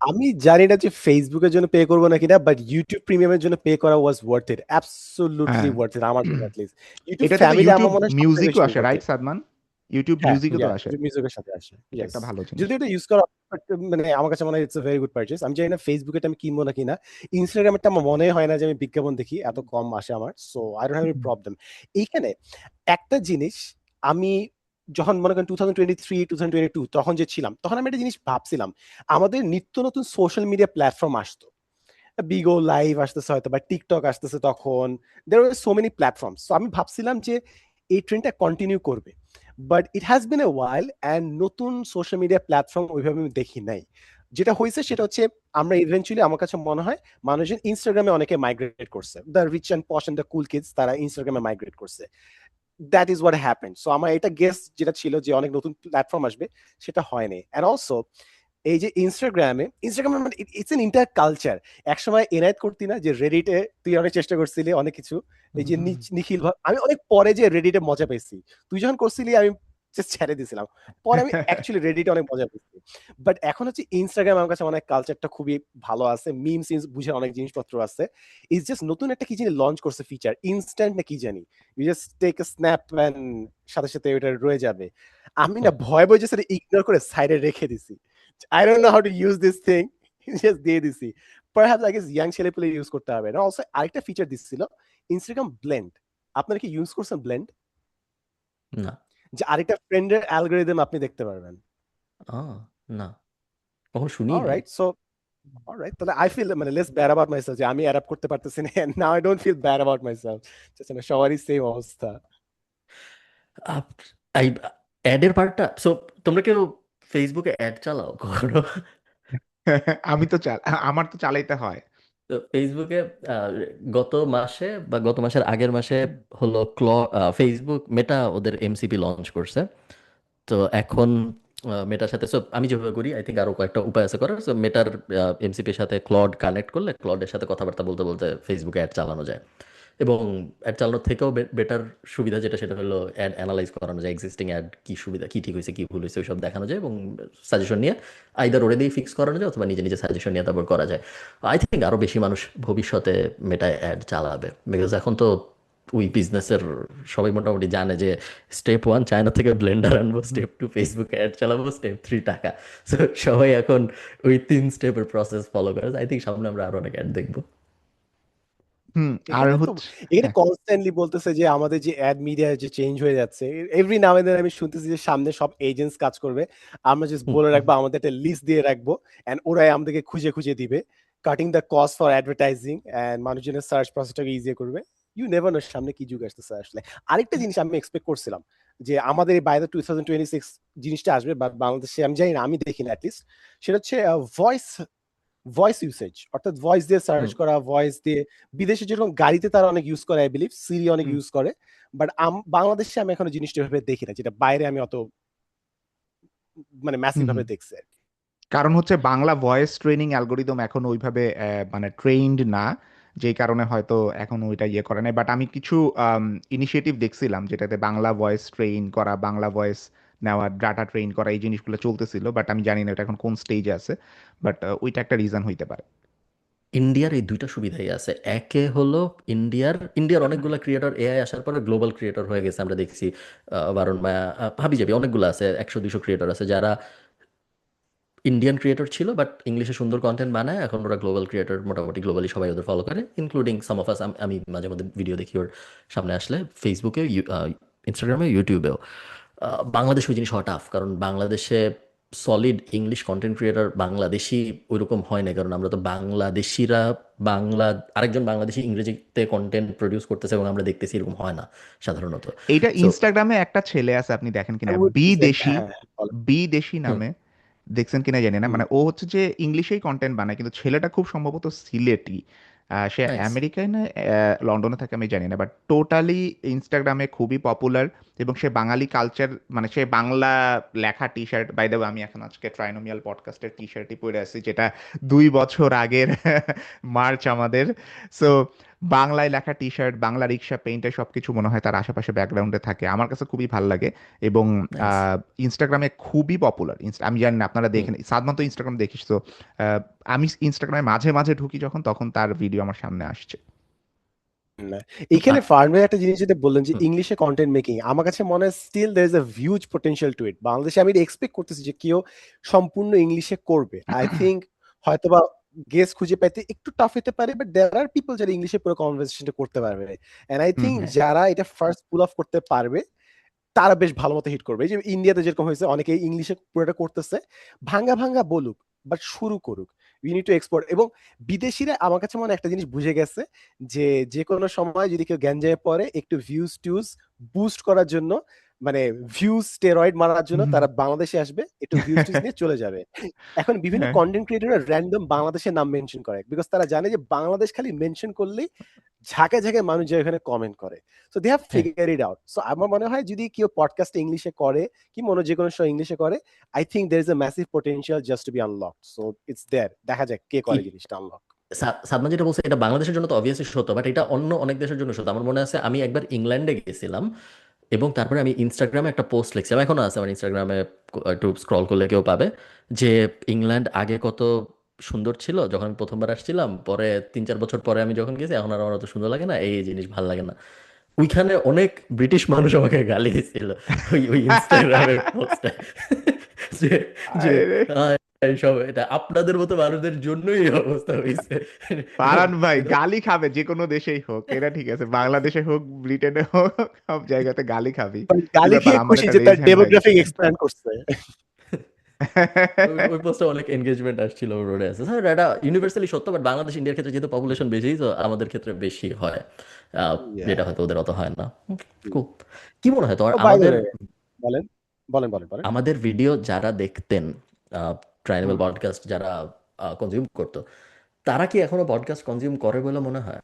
আমি জানি না যে ফেসবুকের জন্য পে করবো না কিনা, বাট ইউটিউব প্রিমিয়ামের জন্য পে করা ওয়াজ ওয়ার্থ ইট, অ্যাবসলিউটলি হ্যাঁ, ওয়ার্থ ইট আমার জন্য অ্যাটলিস্ট। ইউটিউব এটাতে তো ফ্যামিলি ইউটিউব আমার মনে হয় সবথেকে মিউজিকও বেশি আসে, ওয়ার্থ রাইট ইট। সাদমান? ইউটিউব হ্যাঁ, মিউজিকও তো আসে, মিউজিকের সাথে আসে, এটা ইয়েস। একটা ভালো জিনিস। যদি এটা ইউজ করা মানে আমার কাছে মনে হয় it's a very good purchase. আমি জানি না ফেসবুকে আমি কিনবো না কিনা। ইনস্টাগ্রামেরটা আমার মনে হয় না যে আমি বিজ্ঞাপন দেখি, এত কম আসে আমার, so I don't have any problem. এইখানে একটা জিনিস, আমি যখন মনে করেন 2023 2022 তখন যে ছিলাম, তখন আমি একটা জিনিস ভাবছিলাম, আমাদের নিত্য নতুন সোশ্যাল মিডিয়া প্ল্যাটফর্ম আসতো, বিগো লাইভ আসতেছে হয়তো বা টিকটক আসতেছে, তখন দের আর সো মেনি প্ল্যাটফর্ম। সো আমি ভাবছিলাম যে এই ট্রেন্ডটা কন্টিনিউ করবে, but it has been A while and নতুন সোশ্যাল মিডিয়া প্ল্যাটফর্ম ওইভাবে আমি দেখি নাই। যেটা হয়েছে সেটা হচ্ছে আমরা ইভেন্চুয়ালি, আমার কাছে মনে হয় মানুষজন ইনস্টাগ্রামে অনেকে মাইগ্রেট করছে, the rich and posh and the cool kids তারা ইনস্টাগ্রামে মাইগ্রেট করছে। That is what happen. So আমার এটা গেস যেটা ছিল যে অনেক নতুন প্ল্যাটফর্ম আসবে, সেটা হয়নি। অ্যান্ড অলসো এই যে ইনস্টাগ্রামে মানে ইটস এন ইন্টার কালচার। একসময় এনায়েত করতি না যে রেডিটে তুই অনেক চেষ্টা করছিলি অনেক কিছু, এই যে নিখিল আমি অনেক পরে যে রেডিটে মজা পেয়েছি, তুই যখন করছিলি আমি জাস্ট ছেড়ে দিয়েছিলাম, পরে আমি অ্যাকচুয়ালি রেডিটে অনেক মজা পেয়েছি। বাট এখন হচ্ছে ইনস্টাগ্রাম আমার কাছে অনেক কালচারটা খুবই ভালো আছে, মিম সিমস বুঝে অনেক জিনিসপত্র আছে। ইটস জাস্ট নতুন একটা কি জানি লঞ্চ করছে ফিচার, ইনস্ট্যান্ট না কি জানি, you just take a snap and সাথে সাথে ওটা রয়ে যাবে। আমি না ভয় ভয় জাস্ট ইগনোর করে সাইডে রেখে দিছি। I don't know how to use this thing. Just দিয়ে দিছি। Perhaps I guess young ছেলেপেলে ইউজ করতে হবে। And also আরেকটা ফিচার দিচ্ছিল, Instagram ব্লেন্ড। আপনারা কি ইউজ করছেন ব্লেন্ড? না। যে আরেকটা ফ্রেন্ডের অ্যালগরিদম আপনি দেখতে পারবেন। আহ, না, কখনো শুনিই নাই। অলরাইট, সো অলরাইট, তাহলে I feel মানে less bad about myself যে আমি অ্যাডাপ্ট করতে পারতেছি না। And now I don't feel bad about myself. Just না সবারই সেম অবস্থা। আপ- এই অ্যাডের পার্টটা, সো তোমরা কেউ ফেসবুকে অ্যাড চালাও কখনো? আমি তো আমার তো চালাইতে হয়। তো ফেসবুকে আহ, গত মাসে বা গত মাসের আগের মাসে হলো ফেসবুক মেটা ওদের এমসিপি লঞ্চ করছে। তো এখন মেটার সাথে, সো আমি যেভাবে করি, আই থিঙ্ক আরো কয়েকটা উপায় আছে করার। সো মেটার এমসিপির সাথে ক্লড কানেক্ট করলে ক্লডের সাথে কথাবার্তা বলতে বলতে ফেসবুকে অ্যাড চালানো যায়। এবং অ্যাড চালানোর থেকেও বেটার সুবিধা যেটা, সেটা হলো অ্যাড অ্যানালাইজ করানো যায়, এক্সিস্টিং অ্যাড কি সুবিধা, কি ঠিক হয়েছে কি ভুল হয়েছে ওইসব দেখানো যায়, এবং সাজেশন নিয়ে আইদার ওরে দিয়ে ফিক্স করানো যায় অথবা নিজে নিজে সাজেশন নিয়ে তারপর করা যায়। আই থিঙ্ক আরও বেশি মানুষ ভবিষ্যতে মেটায় অ্যাড চালাবে, বিকজ এখন তো ওই বিজনেসের সবাই মোটামুটি জানে যে স্টেপ 1 চায়না থেকে ব্লেন্ডার আনবো, স্টেপ 2 ফেসবুকে অ্যাড চালাবো, স্টেপ 3 টাকা। সো সবাই এখন ওই 3 স্টেপের প্রসেস ফলো করে। আই থিঙ্ক সামনে আমরা আরো অনেক অ্যাড দেখবো। আর এখানে তো হচ্ছে এখানে হ্যাঁ কনস্ট্যান্টলি বলতেছে যে আমাদের যে অ্যাড মিডিয়া যে চেঞ্জ হয়ে যাচ্ছে, এভরি নাও এন্ড দেন আমি শুনতেছি যে সামনে সব এজেন্টস কাজ করবে, আমরা জাস্ট হুম, বলে রাখবো, আমাদের একটা লিস্ট দিয়ে রাখবো, এন্ড ওরাই আমাদেরকে খুঁজে খুঁজে দিবে, cutting the cost for advertising, and মানুষজনের সার্চ প্রসেসটাকে ইজি করবে। ইউ নেভার নো সামনে কি যুগ আসতেছে আসলে। আরেকটা জিনিস আমি এক্সপেক্ট করছিলাম যে আমাদের এই বাইরে 2026 জিনিসটা আসবে, বাট বাংলাদেশে আমি জানি না, আমি দেখি না অ্যাটলিস্ট, সেটা হচ্ছে ভয়েস ভয়েস ইউসেজ, অর্থাৎ ভয়েস দিয়ে সার্চ হুম। করা, ভয়েস দিয়ে বিদেশে যেরকম গাড়িতে তারা অনেক ইউজ করে, আই বিলিভ সিরি অনেক হুম ইউজ করে, বাট বাংলাদেশে আমি এখনো জিনিসটা এভাবে দেখি না, যেটা বাইরে আমি অত মানে ম্যাসিভ হুম হুম। ভাবে দেখছি আর কি। কারণ হচ্ছে বাংলা ভয়েস ট্রেনিং অ্যালগোরিদম এখন ওইভাবে মানে ট্রেইনড না, যেই কারণে হয়তো এখন ওইটা ইয়ে করে নাই। বাট আমি কিছু ইনিশিয়েটিভ দেখছিলাম যেটাতে বাংলা ভয়েস ট্রেইন করা, বাংলা ভয়েস নেওয়া, ডাটা ট্রেইন করা, এই জিনিসগুলো চলতেছিল। বাট আমি জানি না এটা এখন কোন স্টেজে আছে। বাট ওইটা একটা রিজন হইতে পারে। ইন্ডিয়ার এই দুইটা সুবিধাই আছে। একে হলো ইন্ডিয়ার অনেকগুলো ক্রিয়েটর এআই আসার পরে গ্লোবাল ক্রিয়েটর হয়ে গেছে। আমরা দেখছি বারণ মায়া, হাবিজাবি, অনেকগুলো আছে, 100-200 ক্রিয়েটর আছে যারা ইন্ডিয়ান ক্রিয়েটর ছিল বাট ইংলিশে সুন্দর কন্টেন্ট বানায়। এখন ওরা গ্লোবাল ক্রিয়েটর, মোটামুটি গ্লোবালি সবাই ওদের ফলো করে, ইনক্লুডিং সাম অফ আস। আমি মাঝে মধ্যে ভিডিও দেখি ওর সামনে আসলে, ফেসবুকে, ইনস্টাগ্রামে, ইউটিউবেও। বাংলাদেশ ওই জিনিস হওয়া টাফ, কারণ বাংলাদেশে solid English content creator Bangladeshi ওইরকম হয় না, কারণ আমরা তো বাংলাদেশিরা বাংলা, আরেকজন বাংলাদেশি ইংরেজিতে কন্টেন্ট প্রডিউস করতেছে এবং আমরা দেখতেছি, এরকম হয় না সাধারণত। এইটা সো ইনস্টাগ্রামে একটা ছেলে আছে, আপনি দেখেন I কিনা, would say, বিদেশি, হ্যাঁ, বলেন। বিদেশি হুম, নামে, দেখছেন কিনা জানি না। হুম, মানে ও হচ্ছে যে ইংলিশেই কন্টেন্ট বানায়, কিন্তু ছেলেটা খুব সম্ভবত সিলেটি। সে নাইস। আমেরিকায় না লন্ডনে থাকে, আমি জানি না। বাট টোটালি ইনস্টাগ্রামে খুবই পপুলার। এবং সে বাঙালি কালচার, মানে সে বাংলা লেখা T shirt, by the way আমি এখন আজকে ট্রাইনোমিয়াল পডকাস্টের টি শার্টই পরে আছি, যেটা 2 বছর আগের মার্চ আমাদের। সো বাংলায় লেখা টি শার্ট, বাংলা রিক্সা পেইন্টে সবকিছু মনে হয় তার আশেপাশে ব্যাকগ্রাউন্ডে থাকে। আমার কাছে খুবই ভালো লাগে। এবং নাইস। ইনস্টাগ্রামে খুবই পপুলার। আমি জানি না আপনারা দেখেন, সাদমান তো ইনস্টাগ্রাম দেখিস তো। আমি ইনস্টাগ্রামে মাঝে মাঝে ঢুকি যখন, তখন তার ভিডিও আমার সামনে আসছে। না। এইখানে আর ফার্মের একটা জিনিস যেটা বললেন যে হুম, ইংলিশে কন্টেন্ট মেকিং, আমার কাছে মনে হয় still there is a huge potential to it. বাংলাদেশে আমি এক্সপেক্ট করতেছি যে কেউ সম্পূর্ণ ইংলিশে করবে। আই থিংক হয়তোবা গেস খুঁজে পাইতে একটু টাফ হতে পারে, বাট দেয়ার আর পিপল যারা ইংলিশে পুরো কনভারসেশনটা করতে পারবে, এন্ড আই হুম থিংক হুম যারা এটা ফার্স্ট পুল অফ করতে পারবে তারা বেশ ভালো মতো হিট করবে। এই যে ইন্ডিয়াতে যেরকম হয়েছে, অনেকে ইংলিশে পুরোটা করতেছে, ভাঙ্গা ভাঙ্গা বলুক, বাট শুরু করুক। We need to export. এবং বিদেশিরা আমার কাছে মনে হয় একটা জিনিস বুঝে গেছে যে যে কোনো সময় যদি কেউ গ্যাঞ্জামে পড়ে, একটু ভিউজ টিউজ বুস্ট করার জন্য, মানে ভিউজ স্টেরয়েড মারার জন্য হুম। তারা বাংলাদেশে আসবে, একটু ভিউজ টিউজ নিয়ে চলে যাবে। এখন বিভিন্ন হ্যাঁ কন্টেন্ট ক্রিয়েটররা র্যান্ডম বাংলাদেশের নাম মেনশন করে, বিকজ তারা জানে যে বাংলাদেশ খালি মেনশন করলেই ঝাঁকে ঝাঁকে মানুষ যায় ওখানে কমেন্ট করে। সো দে হ্যাভ হ্যাঁ। Figure it out. সো আমার মনে হয় যদি কেউ পডকাস্ট ইংলিশে করে, কি মনে যে কোনো শো ইংলিশে করে, I think there is a massive potential just to be unlocked. So it's there, দেখা যাক কে ই করে জিনিসটা আনলক। সাদমান যেটা বলছে এটা বাংলাদেশের জন্য তো অবভিয়াসলি সত্য, বাট এটা অন্য অনেক দেশের জন্য সত্য। আমার মনে আছে আমি একবার ইংল্যান্ডে গেছিলাম এবং তারপরে আমি ইনস্টাগ্রামে একটা পোস্ট লিখছিলাম, এখনো আছে আমার ইনস্টাগ্রামে, একটু স্ক্রল করলে কেউ পাবে, যে ইংল্যান্ড আগে কত সুন্দর ছিল যখন আমি প্রথমবার আসছিলাম, পরে 3-4 বছর পরে আমি যখন গেছি এখন আর আমার অত সুন্দর লাগে না, এই এই জিনিস ভালো লাগে না। ওইখানে অনেক ব্রিটিশ মানুষ আমাকে গালি দিছিল ওই ওই ইনস্টাগ্রামের পোস্টে, যে যে আরে সব এটা আপনাদের মতো মানুষদের জন্যই এই অবস্থা হয়েছে। পারান ভাই, গালি খাবে যে কোনো দেশেই হোক, এটা ঠিক আছে, বাংলাদেশে হোক, ব্রিটেনে হোক, সব জায়গাতে গালি খাবি। কি গালি ব্যাপার, খেয়ে আমার খুশি এটা যে রেজ তার হ্যান্ড হয়ে গেছে ডেমোগ্রাফিক কেন? এক্সপ্যান্ড করছে। ওই ওই পোস্টে অনেক এনগেজমেন্ট আসছিল, রোডে আছে স্যার, এটা ইউনিভার্সালি সত্য, বাট বাংলাদেশ ইন্ডিয়ার ক্ষেত্রে যেহেতু পপুলেশন বেশি, তো আমাদের ক্ষেত্রে বেশি হয়, যেটা হয়তো ওদের অত হয় না। Cool. কি মনে হয় তোমার, ও বাই দ্য আমাদের ওয়ে, বলেন বলেন বলেন বলেন। আমাদের ভিডিও যারা দেখতেন, ট্রাইনাবল হুম। পডকাস্ট যারা কনজিউম করতো, তারা কি এখনো পডকাস্ট কনজিউম করে বলে মনে হয়?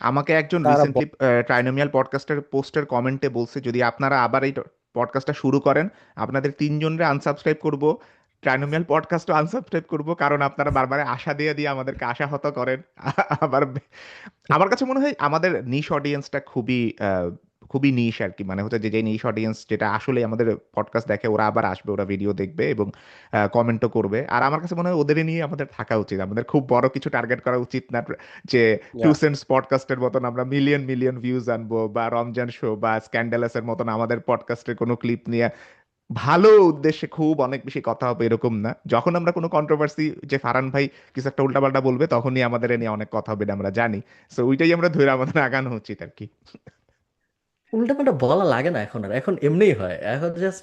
আমাকে একজন তারা রিসেন্টলি ট্রাইনোমিয়াল পডকাস্টের পোস্টের কমেন্টে বলছে, যদি আপনারা আবার এই পডকাস্টটা শুরু করেন, আপনাদের 3 জনরে আনসাবস্ক্রাইব করব, ট্রাইনোমিয়াল পডকাস্টও আনসাবস্ক্রাইব করব, কারণ আপনারা বারবার আশা দিয়ে দিয়ে আমাদেরকে আশাহত করেন। আবার আমার কাছে মনে হয় আমাদের নিশ অডিয়েন্সটা খুবই খুবই নিশ আর কি, মানে হচ্ছে যে যে নিশ অডিয়েন্স যেটা আসলে আমাদের পডকাস্ট দেখে ওরা আবার আসবে, ওরা ভিডিও দেখবে এবং কমেন্টও করবে। আর আমার কাছে মনে হয় ওদেরই নিয়ে আমাদের থাকা উচিত, আমাদের খুব বড় কিছু টার্গেট করা উচিত না, যে টু Yeah. সেন্টস পডকাস্টের মতন আমরা মিলিয়ন মিলিয়ন ভিউজ আনবো, বা রমজান শো বা স্ক্যান্ডালাসের মতন আমাদের পডকাস্টের কোনো ক্লিপ নিয়ে ভালো উদ্দেশ্যে খুব অনেক বেশি কথা হবে এরকম না। যখন আমরা কোনো কন্ট্রোভার্সি, যে ফারহান ভাই কিছু একটা উল্টাপাল্টা বলবে, তখনই আমাদের এ নিয়ে অনেক কথা হবে, এটা আমরা জানি। সো ওইটাই আমরা ধরে আমাদের আগানো উচিত আর কি। উল্টাপাল্টা বলা লাগে না এখন, আর এখন এমনিই হয়, এখন জাস্ট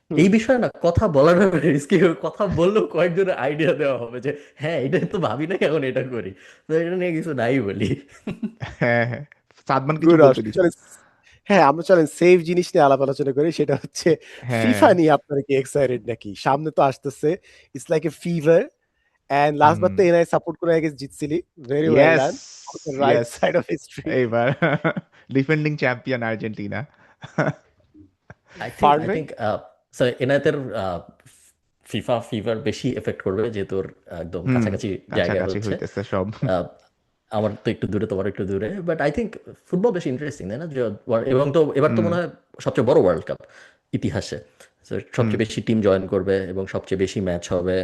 হুম। এই বিষয়ে না কথা বলার রিস্কি। কথা বললেও কয়েকজনের আইডিয়া দেওয়া হবে যে হ্যাঁ এটা তো ভাবি না, এখন এটা করি, তো এটা নিয়ে কিছু নাই বলি। হ্যাঁ, হ্যাঁ, সাদমান কিছু গুড বলতে অপশন। দিছে। চলেন, হ্যাঁ আমরা চলেন সেফ জিনিস নিয়ে আলাপ আলোচনা করি, সেটা হচ্ছে হ্যাঁ। ফিফা নিয়ে আপনারা কি এক্সাইটেড নাকি? সামনে তো আসতেছে, it's like a fever. And last বার হুম। তো এনআই সাপোর্ট করে আগে জিতছিলি, very well yes, done, on the right yes, side of history. এইবার defending champion Argentina. I Faran ভাই, থিঙ্ক এনায়েতের ফিফা ফিভার বেশি এফেক্ট করবে, যেহেতু ওর একদম হুম, কাছাকাছি জায়গায় কাছাকাছি হচ্ছে। হইতেছে সব। আহ, আমার তো একটু দূরে, তোমার একটু দূরে, বাট আই থিঙ্ক ফুটবল বেশি ইন্টারেস্টিং, তাই না? এবং তো এবার তো হুম, মনে হয় সবচেয়ে বড় ওয়ার্ল্ড কাপ ইতিহাসে। So, হুম। সবচেয়ে বেশি টিম জয়েন করবে এবং সবচেয়ে বেশি ম্যাচ হবে।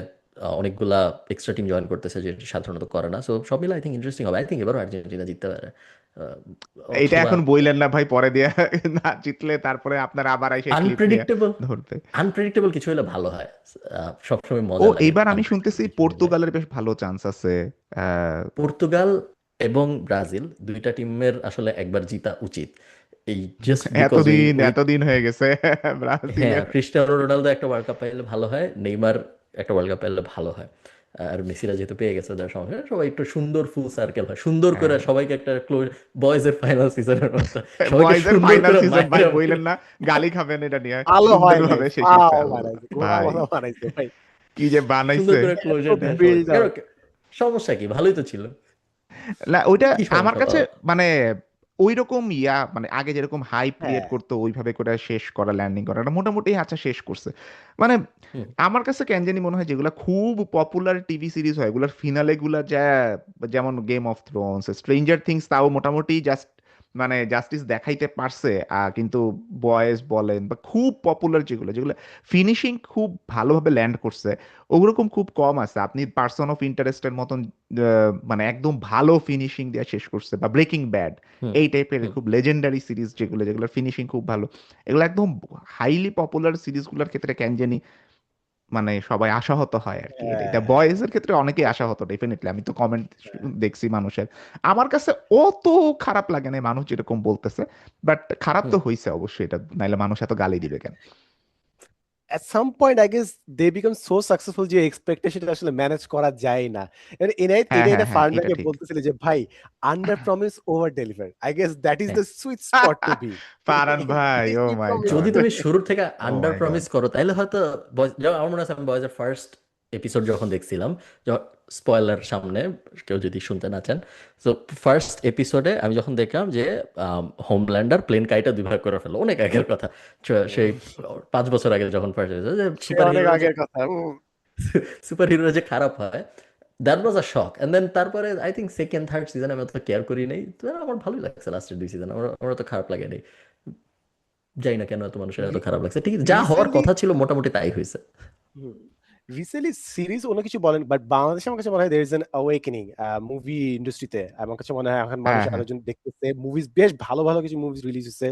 অনেকগুলা এক্সট্রা টিম জয়েন করতেছে, যেটা সাধারণত করে না। সো সব মিলে আই থিঙ্ক ইন্টারেস্টিং হবে। আই থিঙ্ক এবারও আর্জেন্টিনা জিততে পারে। আহ, এটা অথবা এখন বইলেন না ভাই, পরে দিয়ে না জিতলে তারপরে আপনারা আবার সেই ক্লিপ নিয়ে আনপ্রেডিক্টেবল, ধরবে। আনপ্রেডিক্টেবল কিছু হলে ভালো হয়। সবসময় ও, মজা লাগে এইবার আমি শুনতেছি আনপ্রেডিক্টেবল কিছু হলে। পর্তুগালের বেশ ভালো চান্স আছে। আহ, পর্তুগাল এবং ব্রাজিল দুইটা টিমের আসলে একবার জিতা উচিত, এই জাস্ট বিকজ ওই এতদিন ওই এতদিন হয়ে গেছে হ্যাঁ, ব্রাজিলের। ক্রিস্টিয়ানো রোনালদো একটা ওয়ার্ল্ড কাপ পাইলে ভালো হয়, নেইমার একটা ওয়ার্ল্ড কাপ পাইলে ভালো হয়। আর মেসিরা যেহেতু পেয়ে গেছে, যার সময় সবাই একটু সুন্দর ফুল সার্কেল হয়, সুন্দর করে হ্যাঁ, সবাইকে একটা ক্লোজ, বয়েজ এর ফাইনাল সিজনের মতো সবাইকে বয়েজের সুন্দর ফাইনাল করে সিজন ভাই মায়েরা বইলেন না, গালি খাবেন এটা নিয়ে। ভালো হয় নাই, সুন্দরভাবে শেষ করছে ফাও আল্লাহ বানাইছে, গোলা ভাই, মোলা বানাইছে ভাই, কি যে সুন্দর বানাইছে। করে এত ক্লোজার দেয় সবাই। বিল্ড কেন, আপ। সমস্যা কি? ভালোই তো ছিল। না ওইটা কি আমার সমস্যা কাছে পাওয়া? মানে ওই রকম মানে আগে যেরকম হাইপ ক্রিয়েট হ্যাঁ, করতো ওইভাবে করে শেষ করা, ল্যান্ডিং করা, এটা মোটামুটি আচ্ছা শেষ করছে। মানে হুম, আমার কাছে কেন জানি মনে হয় যেগুলো খুব পপুলার টিভি সিরিজ হয় এগুলোর ফিনালে গুলা যেমন game of Thrones, stranger things, তাও মোটামুটি জাস্ট মানে জাস্টিস দেখাইতে পারছে। কিন্তু বয়েজ বলেন বা খুব পপুলার যেগুলো যেগুলো ফিনিশিং খুব ভালোভাবে ল্যান্ড করছে, ওরকম খুব কম আছে। আপনি পার্সন অফ ইন্টারেস্টের মতন মানে একদম ভালো ফিনিশিং দিয়ে শেষ করছে, বা ব্রেকিং ব্যাড, হুম, এই টাইপের হুম, খুব লেজেন্ডারি সিরিজ যেগুলো যেগুলোর ফিনিশিং খুব ভালো, এগুলো একদম হাইলি পপুলার সিরিজগুলোর ক্ষেত্রে কেন জানি মানে সবাই আশাহত হয় আর কি। এটা হ্যাঁ। বয়েজ এর ক্ষেত্রে অনেকেই আশাহত ডেফিনেটলি, আমি তো কমেন্ট দেখছি মানুষের। আমার কাছে অত খারাপ লাগে না মানুষ যেরকম বলতেছে, বাট খারাপ হুম, তো হইছে অবশ্যই, এটা নাইলে মানুষ এত গালি দিবে কেন। At some point I guess they become so successful যে এক্সপেকটেশন আসলে ম্যানেজ করা যায় না। এবার এনায়েত হ্যাঁ, এটা হ্যাঁ, এটা হ্যাঁ, এটা ফার্নব্যাকে ঠিক। বলতেছিল যে ভাই, under promise over deliver, I guess that is হ্যাঁ। The sweet spot to be. Faran ভাই, ও বেশি মাই প্রমিস যদি গড, তুমি শুরুর থেকে ও আন্ডার মাই গড। প্রমিস করো, তাহলে হয়তো যেমন আমার মনে আছে আমি বয়েজের ফার্স্ট এপিসোড যখন দেখছিলাম, স্পয়লার সামনে কেউ যদি শুনতে না চান, তো ফার্স্ট এপিসোডে আমি যখন দেখলাম যে হোমল্যান্ডার প্লেন কাইটা দুই ভাগ করে ফেলো, অনেক আগের কথা, সেই 5 বছর আগে যখন ফার্স্ট এপিসোড, যে সে সুপার অনেক হিরোরা যে আগের কথা। সুপার হিরোরা যে খারাপ হয়, that was a shock. And then তারপরে আই থিঙ্ক সেকেন্ড থার্ড সিজনে আমি অত কেয়ার করি নাই, তো আমার ভালোই লাগছে লাস্টের 2 সিজন, আমার তো খারাপ লাগে নাই। জানি না কেন এত মানুষের এত খারাপ লাগছে, ঠিক আছে, যা হওয়ার রিসেন্টলি, কথা ছিল মোটামুটি তাই হয়েছে। রিসেন্টলি সিরিজ অন্য কিছু বলেন, বাট বাংলাদেশে আমার কাছে মনে হয় there is an awakening movie ইন্ডাস্ট্রিতে। আমার কাছে মনে হয় এখন মানুষ হ্যাঁ, হ্যাঁ, আলোচনা দেখতেছে, মুভিজ বেশ ভালো ভালো কিছু মুভিজ রিলিজ হচ্ছে।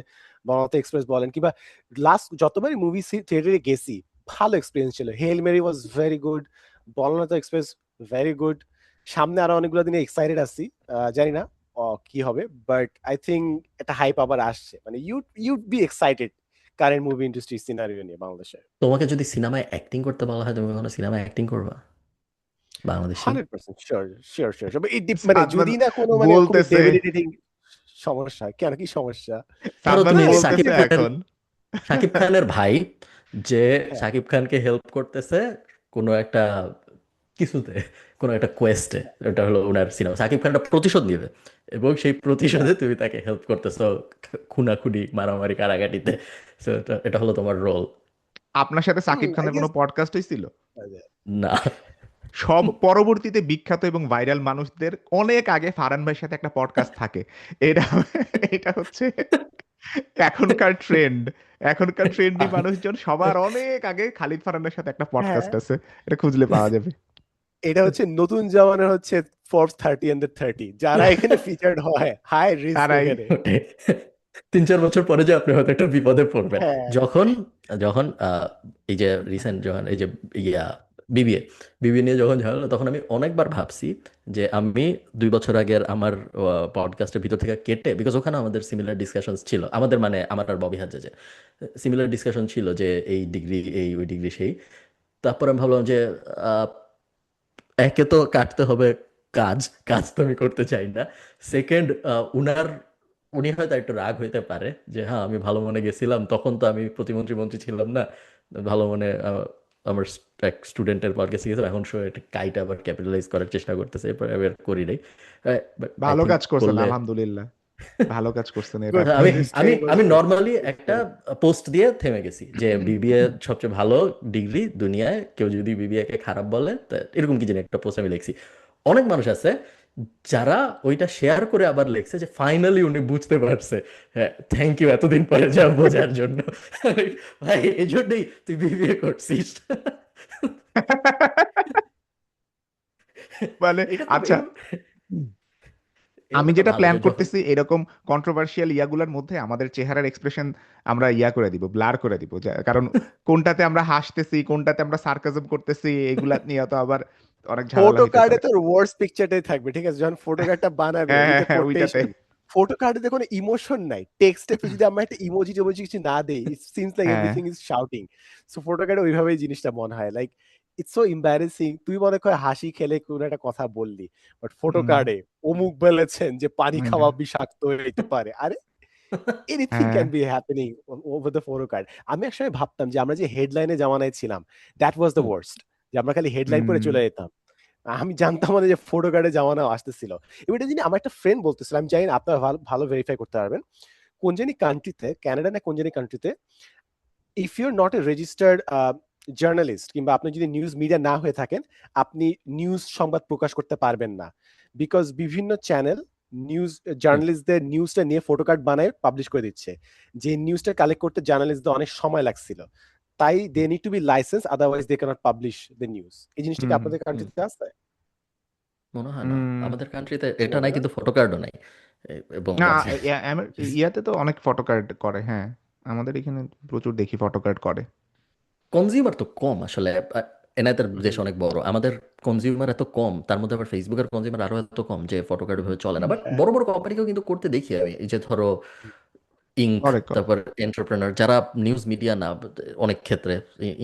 বাংলাতে এক্সপ্রেস বলেন কিংবা লাস্ট যতবারই মুভি থিয়েটারে গেছি, ভালো এক্সপিরিয়েন্স ছিল। Hail Mary was very good, বলনাথ এক্সপ্রেস ভেরি গুড। সামনে আরো অনেকগুলো দিনে এক্সাইটেড আছি, জানি না কি হবে, বাট আই থিঙ্ক একটা হাইপ আবার আসছে, মানে ইউড B excited current movie industry scenario নিয়ে বাংলাদেশে। তোমাকে যদি সিনেমায় অ্যাক্টিং করতে বলা হয়, তুমি কখনো সিনেমায় অ্যাক্টিং করবা বাংলাদেশি? 100% sure, sure, sure. এই মানে সাদমান যদি না কোনো মানে খুবই বলতেছে, ডেবিলিটেটিং সমস্যা, কেন কি সমস্যা? ধরো সাদমান তুমি সাকিব বলতেছে খানের, এখন। শাকিব খানের ভাই, যে হ্যাঁ, শাকিব খানকে হেল্প করতেছে কোনো একটা কিছুতে, কোনো একটা কোয়েস্টে, এটা হলো ওনার সিনেমা, শাকিব খান একটা প্রতিশোধ নিবে এবং সেই প্রতিশোধে তুমি তাকে হেল্প করতেছো খুনাখুনি মারামারি কারাগাটিতে। So, এটা হলো তোমার রোল। আপনার সাথে সাকিব আই খানের কোনো গেস পডকাস্ট হয়েছিল? না, সব পরবর্তীতে বিখ্যাত এবং ভাইরাল মানুষদের অনেক আগে ফারহান ভাইয়ের সাথে একটা পডকাস্ট থাকে। এটা এটা হচ্ছে এখনকার ট্রেন্ড। এখনকার ট্রেন্ডি আমি মানুষজন সবার অনেক আগে খালিদ ফারহানের সাথে একটা হ্যাঁ, পডকাস্ট আছে, এটা খুঁজলে পাওয়া যাবে। এটা হচ্ছে নতুন জামানার হচ্ছে ফোর্বস 30 এন্ড 30 যারা এখানে ফিচার্ড হয় হাই রিস্ক তারাই এখানে। ওটাই। 3-4 বছর পরে যে আপনি হয়তো একটা বিপদে পড়বেন হ্যাঁ, যখন যখন এই যে রিসেন্ট যখন এই যে ইয়া বিবিএ বিবিএ নিয়ে যখন ঝামেলা তখন আমি অনেকবার ভাবছি যে আমি 2 বছর আগের আমার পডকাস্টের ভিতর থেকে কেটে, বিকজ ওখানে আমাদের সিমিলার ডিসকাশন ছিল, আমাদের মানে আমার আর ববি হাজ্জাজে যে সিমিলার ডিসকাশন ছিল যে এই ডিগ্রি এই ওই ডিগ্রি সেই। তারপর আমি ভাবলাম যে আহ, একে তো কাটতে হবে কাজ, কাজ তো আমি করতে চাই না। সেকেন্ড, উনি হয়তো একটু রাগ হইতে পারে যে হ্যাঁ আমি ভালো মনে গেছিলাম, তখন তো আমি প্রতিমন্ত্রী মন্ত্রী ছিলাম না, ভালো মনে আমার এক স্টুডেন্টের পডকাস্ট গেছিলাম, এখন সে একটা কাইটা আবার ক্যাপিটালাইজ করার চেষ্টা করতেছে, এরপর আমি আর করি নাই। বাট আই ভালো থিঙ্ক কাজ করছেন, করলে আলহামদুলিল্লাহ। ভালো কাজ করছেন এটা গুড, আপনি। আমি আমি আমি ডিসক্লেইমার। নর্মালি একটা পোস্ট দিয়ে থেমে গেছি যে বিবিএ সবচেয়ে ভালো ডিগ্রি দুনিয়ায়, কেউ যদি বিবিএ কে খারাপ বলে তা এরকম কি জানি একটা পোস্ট আমি লিখছি। অনেক মানুষ আছে যারা ওইটা শেয়ার করে আবার লিখছে যে ফাইনালি উনি বুঝতে পারছে। হ্যাঁ, থ্যাংক ইউ এতদিন পরে যা বোঝার জন্য। ভাই এই জন্যই তুই বিবিএ করছিস। মানে এটা তো আচ্ছা, আমি এগুলো তো যেটা ভালো প্ল্যান যে যখন করতেছি এরকম কন্ট্রোভার্সিয়াল ইয়াগুলোর মধ্যে আমাদের চেহারার এক্সপ্রেশন আমরা ইয়া করে দিব, ব্লার করে দিব, কারণ কোনটাতে আমরা হাসতেছি কোনটাতে আমরা সার্কাজম করতেছি এগুলা নিয়ে তো আবার অনেক ঝামেলা ফটো হইতে কার্ডে পারে। তোর ওয়ার্ডস পিকচারটাই থাকবে, ঠিক আছে? যখন ফটো কার্ডটা বানাবে হ্যাঁ হ্যাঁ ওইটা হ্যাঁ, করতেই ওইটাতে। শুরু। ফটো কার্ডে কোনো ইমোশন নাই, টেক্সটে তুই যদি আমরা একটা ইমোজি টেমোজি কিছু না দেই, ইট সিমস লাইক হ্যাঁ। Everything is shouting. So photo কার্ডে ওইভাবেই জিনিসটা মনে হয় লাইক ইটস সো এম্বারেসিং। তুই মনে কর হাসি খেলে কোনো একটা কথা বললি, বাট ফটো হুম, কার্ডে অমুক বলেছেন যে পানি হুম, খাওয়া বিষাক্ত হইতে পারে। আরে এনিথিং হ্যাঁ। Can be happening over the photo card. আমি একসময় ভাবতাম যে আমরা যে হেডলাইনে জামানায় ছিলাম, that was the hmm, worst, যে আমরা খালি হেডলাইন পড়ে হুম, চলে যেতাম। আমি জানতাম না যে ফটো কার্ডে জামানা আসতেছিল। এবার এটা যিনি আমার একটা ফ্রেন্ড বলতেছিল, আমি জানি না আপনারা ভালো ভালো ভেরিফাই করতে পারবেন। কোন জানি কান্ট্রিতে, কানাডা না কোন জানি কান্ট্রিতে, if you are not a registered journalist কিংবা আপনি যদি নিউজ মিডিয়া না হয়ে থাকেন, আপনি নিউজ সংবাদ প্রকাশ করতে পারবেন না। বিকজ বিভিন্ন চ্যানেল নিউজ হুম। জার্নালিস্টদের নিউজটা নিয়ে ফটো কার্ড বানায় পাবলিশ করে দিচ্ছে, যে নিউজটা কালেক্ট করতে জার্নালিস্টদের অনেক সময় লাগছিল। তাই they need to be license, otherwise they can't publish the news. এই জিনিসটা কি হুম, আপনাদের হুম, কান্ট্রিতে আছে? মনে হয় না হুম। আমাদের কান্ট্রিতে এটা মনে নাই, হয় কিন্তু ফটো কার্ডও নাই। এবং না, আছে। ইয়াতে তো অনেক ফটো কার্ড করে, হ্যাঁ। আমাদের এখানে প্রচুর দেখি ফটো কার্ড করে। কনজিউমার তো কম আসলে। এনায়েতের দেশ হুম, অনেক বড়, আমাদের কনজিউমার এত কম, তার মধ্যে আবার ফেসবুকের কনজিউমার আরো এত কম যে ফটো কার্ড ভাবে চলে না। বাট হ্যাঁ, বড় বড় কোম্পানিকেও কিন্তু করতে দেখি আমি, এই যে ধরো ইঙ্ক, করে করে। তারপর এন্টারপ্রেনার যারা নিউজ মিডিয়া না, অনেক ক্ষেত্রে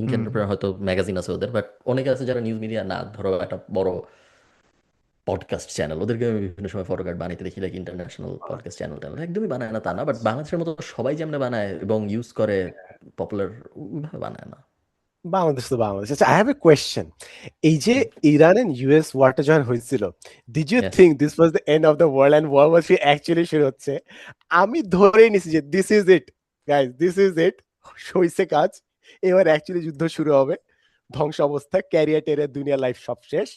ইঙ্ক হুম, এন্টারপ্রেনার হয়তো ম্যাগাজিন আছে ওদের, বাট অনেকে আছে যারা নিউজ মিডিয়া না, ধরো একটা বড় পডকাস্ট চ্যানেল, ওদেরকে আমি বিভিন্ন সময় ফটো কার্ড বানাইতে দেখি, like international podcast channel tunnel একদমই বানায় না তা না, বাট বাংলাদেশের মতো সবাই যেমন বানায় এবং ইউজ করে পপুলার, ওইভাবে বানায় না। বাংলাদেশ তো বাংলাদেশ। আচ্ছা, আই হ্যাভ এ কোয়েশ্চেন। এই যে হুম, ইরান এন্ড ইউএস ওয়ারটা যখন হয়েছিল, did you yes. Think this was the end of the world and world war three actually শুরু হচ্ছে? আমি ধরেই নিছি যে this is it, guys, this is it, হইছে কাজ, এবার অ্যাকচুয়ালি যুদ্ধ শুরু হবে, ধ্বংস অবস্থা, ক্যারিয়ার টেরিয়ার দুনিয়া লাইফ সব শেষ।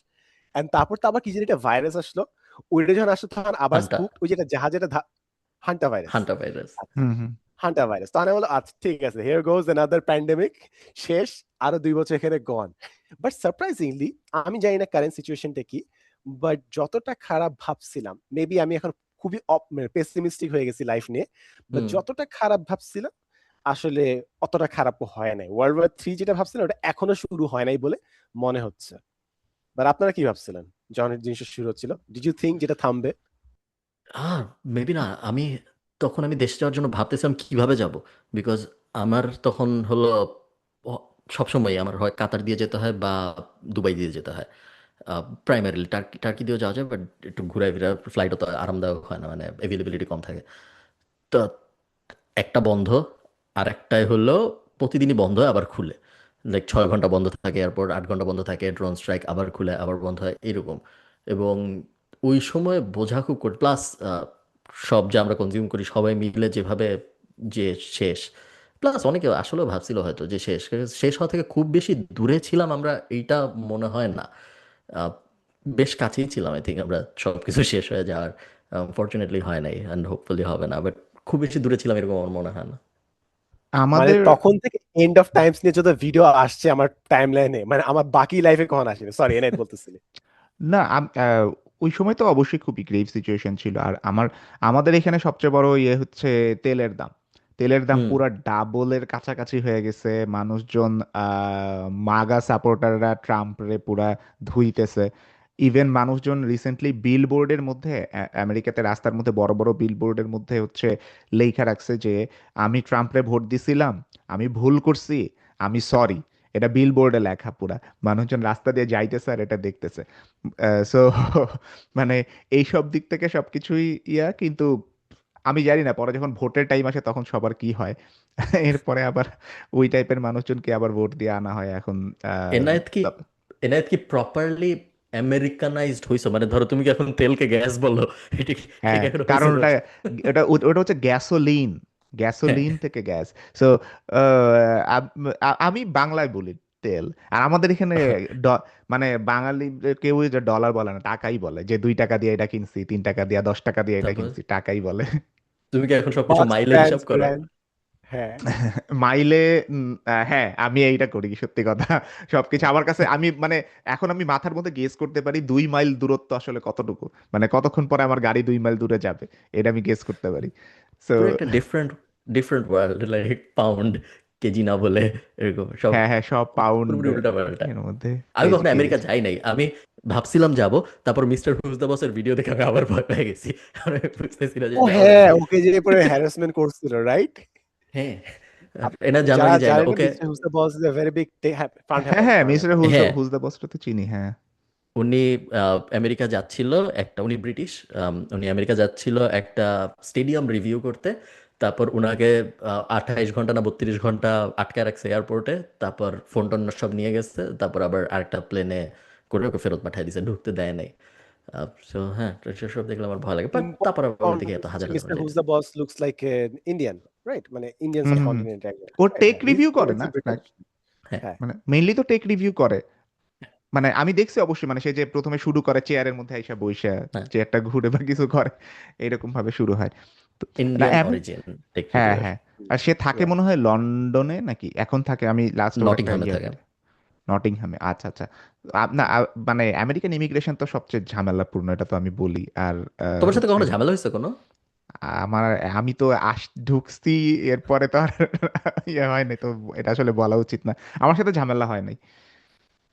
এন্ড তারপর তো আবার কি জানি একটা ভাইরাস আসলো, ওইটা যখন আসলো তখন আবার হান্টা স্পুক, ওই যে একটা জাহাজের হান্টা ভাইরাস। Hantavirus. হুম, হুম। হান্টার ভাইরাস, তাহলে বলো আচ্ছা ঠিক আছে, হিয়ার গোজ অ্যানাদার প্যান্ডেমিক, শেষ, আরো 2 বছর এখানে গন। বাট সারপ্রাইজিংলি, আমি জানি না কারেন্ট সিচুয়েশনটা কি, বাট যতটা খারাপ ভাবছিলাম, মেবি আমি এখন খুবই পেসিমিস্টিক হয়ে গেছি লাইফ নিয়ে, বাট হুম। যতটা খারাপ ভাবছিলাম আসলে অতটা খারাপও হয় নাই। ওয়ার্ল্ড ওয়ার থ্রি যেটা ভাবছিলাম ওটা এখনো শুরু হয় নাই বলে মনে হচ্ছে। বাট আপনারা কি ভাবছিলেন যখন এই জিনিসটা শুরু হচ্ছিল? ডিড ইউ থিঙ্ক যেটা থামবে? আর মেবি না, তখন আমি দেশে যাওয়ার জন্য ভাবতেছিলাম কিভাবে যাব, বিকজ আমার তখন হলো সবসময় আমার হয় কাতার দিয়ে যেতে হয় বা দুবাই দিয়ে যেতে হয়। প্রাইমারিলি টার্কি টার্কি দিয়েও যাওয়া যায়, বাট একটু ঘুরায় ফিরা, ফ্লাইটও তো আরামদায়ক হয় না, মানে অ্যাভেলেবিলিটি কম থাকে। তো একটা বন্ধ, আর একটাই হলো প্রতিদিনই বন্ধ হয় আবার খুলে, লাইক 6 ঘন্টা বন্ধ থাকে, এরপর 8 ঘন্টা বন্ধ থাকে, ড্রোন স্ট্রাইক, আবার খুলে আবার বন্ধ হয় এরকম। এবং ওই সময় বোঝা খুব কঠিন, প্লাস সব যে আমরা কনজিউম করি সবাই মিলে যেভাবে যে শেষ, প্লাস অনেকে আসলেও ভাবছিল হয়তো যে শেষ শেষ হওয়া থেকে খুব বেশি দূরে ছিলাম আমরা, এইটা মনে হয় না। আহ, বেশ কাছেই ছিলাম। আই থিঙ্ক আমরা সবকিছু শেষ হয়ে যাওয়ার, ফর্চুনেটলি হয় নাই, অ্যান্ড হোপফুলি হবে না, বাট খুব বেশি দূরে ছিলাম এরকম আমার মনে হয় না। মানে আমাদের তখন থেকে এন্ড অফ টাইমস নিয়ে যত ভিডিও আসছে আমার টাইম লাইনে, মানে আমার বাকি লাইফে কখন আসেনি, সরি এনায়েত বলতেছিলি। না ওই সময় তো অবশ্যই খুবই গ্রেভ সিচুয়েশন ছিল। আর আমাদের এখানে সবচেয়ে বড় ইয়ে হচ্ছে তেলের দাম। তেলের দাম হুম। পুরো ডাবলের কাছাকাছি হয়ে গেছে। মানুষজন মাগা সাপোর্টাররা ট্রাম্পরে পুরা ধুইতেছে। ইভেন মানুষজন রিসেন্টলি বিলবোর্ডের মধ্যে আমেরিকাতে রাস্তার মধ্যে বড় বড় বিলবোর্ডের মধ্যে হচ্ছে লেখা রাখছে যে আমি ট্রাম্পরে ভোট দিছিলাম, আমি ভুল করছি, আমি সরি। এটা বিলবোর্ডে লেখা পুরা। মানুষজন রাস্তা দিয়ে যাইতেছে আর এটা দেখতেছে। সো মানে এইসব দিক থেকে সবকিছুই কিন্তু আমি জানি না পরে যখন ভোটের টাইম আসে তখন সবার কি হয়। এরপরে আবার ওই টাইপের মানুষজনকে আবার ভোট দিয়ে আনা হয় এখন। আহ, এনায়েত কি তা- এনায়েত কি প্রপারলি আমেরিকানাইজড হইছো? মানে ধরো তুমি কি এখন তেলকে গ্যাস বললো, এটা এটা হ্যাঁ, কি এখন কারণ হয়েছে ওটা করছো? ওটা ওটা হচ্ছে গ্যাসোলিন। হ্যাঁ। গ্যাসোলিন থেকে গ্যাস। সো আমি বাংলায় বলি তেল। আর আমাদের এখানে মানে বাঙালি কেউ যে ডলার বলে না, টাকাই বলে, যে 2 টাকা দিয়ে এটা কিনছি, 3 টাকা দিয়ে, 10 টাকা দিয়ে এটা তারপর কিনছি, টাকাই বলে। তুমি কি এখন সবকিছু ফার্স্ট মাইলে ব্র্যান্ড হিসাব করো? ব্র্যান্ড। হ্যাঁ। মাইলে। হ্যাঁ, আমি এইটা করি, সত্যি কথা। সবকিছু আমার কাছে আমি মানে এখন আমি মাথার মধ্যে গেস করতে পারি 2 মাইল দূরত্ব আসলে কতটুকু, মানে কতক্ষণ পরে আমার গাড়ি 2 মাইল দূরে যাবে, এটা আমি গেস করতে পারি। সো পুরো একটা different different world, like pound, KG না বলে এরকম সব হ্যাঁ, হ্যাঁ, সব পাউন্ড পুরোপুরি উল্টা পাল্টা। এর মধ্যে। আমি এই যে কখনো কেজি। আমেরিকা যাই নাই। আমি ভাবছিলাম যাব, তারপর মিস্টার হুজ দ্য বসের ভিডিও দেখে আমি আবার ভয় পেয়ে গেছি। আমি বুঝতেছি না যে ও যাওয়া হ্যাঁ, লাগবে। ওকে যে পরে হ্যারাসমেন্ট করছিল, রাইট? হ্যাঁ। এটা জানা যারা কি যায় না জানেন না, ওকে। মিস্টার হুস the boss is a very big fund হ্যাঁ, হ্যাঁ, মিস্টার হ্যাপার। হ্যাঁ, হুজ দ্য বসটা তো চিনি, হ্যাঁ। উনি আমেরিকা যাচ্ছিল একটা, উনি ব্রিটিশ, উনি আমেরিকা যাচ্ছিল একটা স্টেডিয়াম রিভিউ করতে। তারপর উনাকে 28 ঘন্টা না 32 ঘন্টা আটকে রাখছে এয়ারপোর্টে। তারপর ফোন টোন সব নিয়ে গেছে, তারপর আবার আরেকটা প্লেনে করে ওকে ফেরত পাঠিয়ে দিছে, ঢুকতে দেয় নাই। সো হ্যাঁ, তো সেসব দেখলে আমার ভয় লাগে, বাট ইন তারপর আবার দেখি এত হাজার হাজার মিস্টার মানুষ হুস যাইতেছে। The boss looks like Indian, right? মানে ইন্ডিয়ান হুম, হুম, হুম। সাবকন্টিনেন্ট একজন, ও রাইট? টেক হ্যাঁ, রিভিউ হি করে লুকস না? ব্রিটিশ। হ্যাঁ। হ্যাঁ। মানে মেইনলি তো টেক রিভিউ করে। মানে আমি দেখছি অবশ্যই, মানে সে যে প্রথমে শুরু করে চেয়ারের মধ্যে আইসা বইসা, হ্যাঁ, চেয়ারটা ঘুরে বা কিছু করে, এরকম ভাবে শুরু হয়। তো না ইন্ডিয়ান অরিজিন টেক হ্যাঁ, রিভিউয়ার। হ্যাঁ। আর সে থাকে মনে হয় লন্ডনে, নাকি এখন থাকে, আমি লাস্ট ওর একটা নটিংহামে থাকে। নটিংহামে। আচ্ছা, আচ্ছা। না মানে আমেরিকান ইমিগ্রেশন তো সবচেয়ে ঝামেলাপূর্ণ, এটা তো আমি বলি। আর তোমার সাথে হচ্ছে কখনো ঝামেলা হয়েছে কোনো? আমার আমি তো ঢুকছি, এরপরে তো আর ইয়ে হয় নাই তো, এটা আসলে বলা উচিত না। আমার সাথে ঝামেলা হয় নাই।